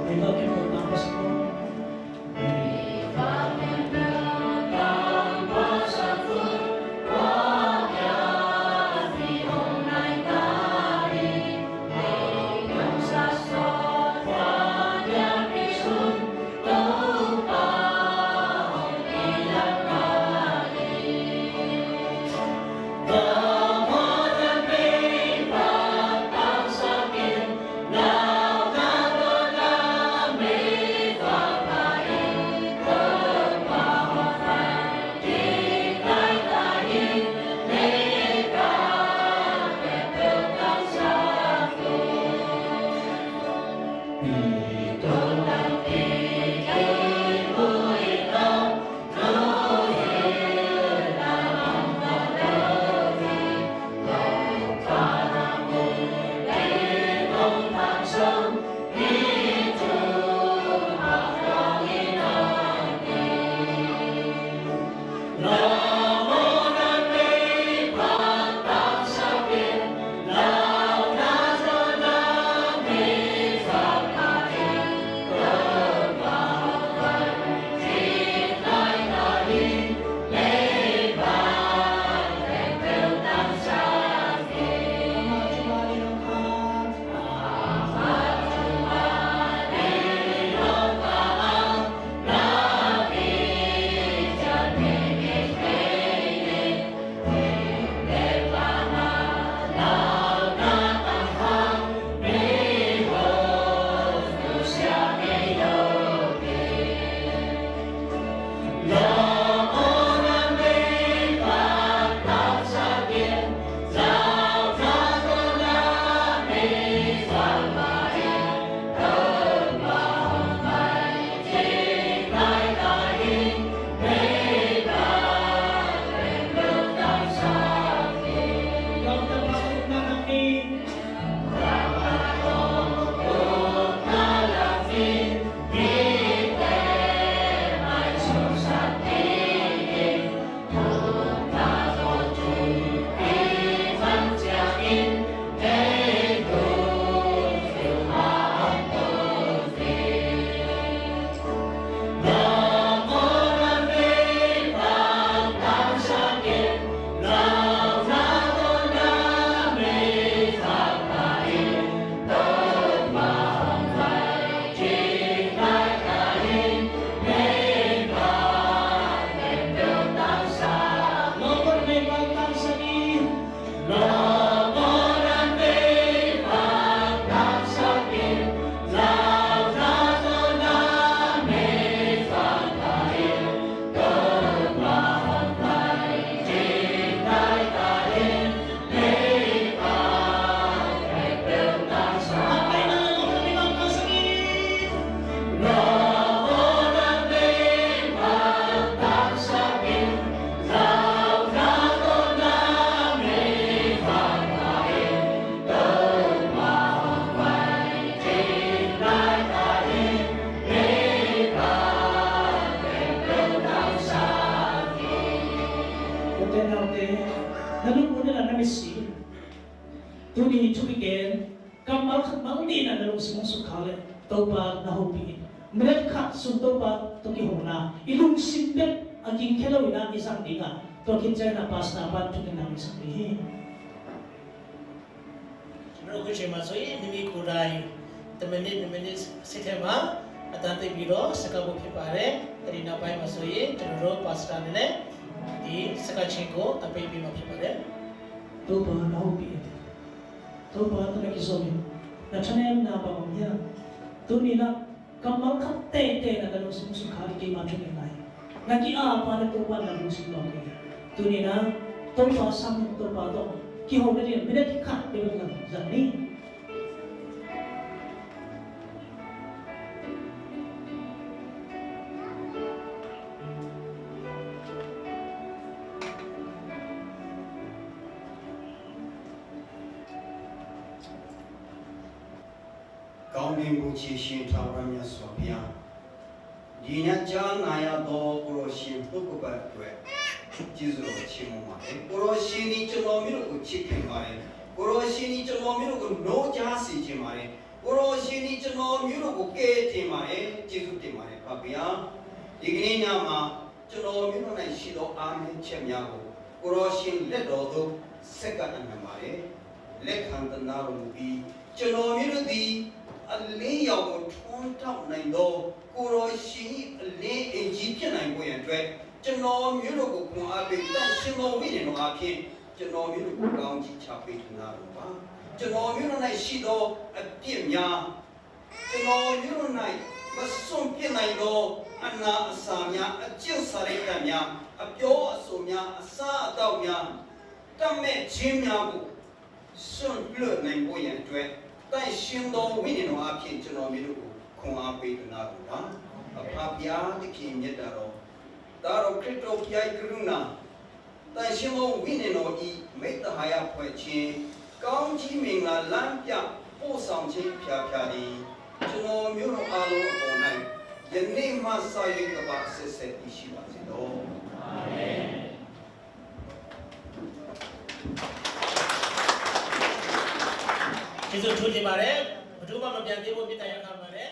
Memang kem dok tang sakun. Tuni chukiken kamal khamang ni na nalung simong sukhale topa na hopi mret khat sun topa to ki hona ilung simpet aging khelo ina isang dinga to kinjay na pas na ban chukin na isang dihi တို့ခုချိန်မှာဆိုရင်မိမိကိုယ်တိုင်10မိနစ်စိတ်ထဲမှာအတန်းသိပြီးတော့စကားဖို့ဖြစ်ပါတယ်အဲ့ဒီနောက်ပိုင်းမှာဆိုရင်ကျွန်တော်တို့ပါစတာနဲ့ဒီစကားချင်းကိုအပိတ်ပြီးမှဖြစ်ပါတယ် တော့ဘာလို့ပြည့်တော့ဘာတကယ်ဆိုရင်naturally နာပါမရသူနေလားကမ္ဘာခတ်တဲ့ကတော့စမှုခါရီကိမှဖြစ်နေတယ်ငါကြီးအားပါတဲ့တော့ဘာလို့စလို့လဲသူနေလားတော့ဘာဆမ်းတော့ဘာတော့qui ont été médiatiques de nos amis. Quand nous cherchons travailler sur bien, il y a déjà un prochain pour 지수로 치모마에 고로시니 쩌노미로 치킨 말에 고로시니 쩌노미로 노자시지 말에 고로시니 쩌노미로 깨지 말에 지수지 말에 바비야 이기냐마 쩌노미로는 시도 아멘 쳔야고 고로신 레도도 색깔하는 말에 렉한던 나로비 쩌노미로디 알레야고 촌탑 나이도 고로시 레 에지피아 나이고야 돼ကျွန်တော်မျိုးတို့ကိုခွန်အားပေးတန်ရှင်တော်ဝိညာဉ်တော်အဖြစ်ကျွန်တော်မျိုးတို့ကိုကောင်းချီးချပေးထနာတော်ပါကျွန်တော်မျိုးတို့၌ရှိသောအပြစ်များကျွန်တော်မျိုးတို့၌မစွန့်ပြစ်နိုင်သောအနာအစာများအကျင့်စာရိတ္တများအပြောအဆိုများအစာအသောက်များတတ်မဲ့ခြင်းများကိုစွန့်လွတ်နိုင်ဖို့ရန်အတွက်တန်ရှင်တော်ဝိညာဉ်တော်အဖြစ်ကျွန်တော်မျိုးတို့ကိုခွန်အားပေးထနာတော်ပါအဖဖျားသခင်မြတ်တော်ဒါတော့ခရစ်တော်ဖျားကရုဏာတန်ရှင်မောဝိညာဉ်တော်ဤမေတ္တာဟာယဖွဲ့ခြင်းကောင်းကြီးမင်္ဂလာလမ်းပြပို့ဆောင်ခြင်းဖျားသည်ကျွန်တော်မျိုးတော်အားလုံးအပေါ်၌ယနေ့မှစ၍ကပါဆက်ဆက်ပြီးရှိပါစေတော့အာမင်ကျေးဇူးထူးတင်ပါတယ်ဘုရားမပြန်သေးဖို့ပြည့်တရခံပါတယ်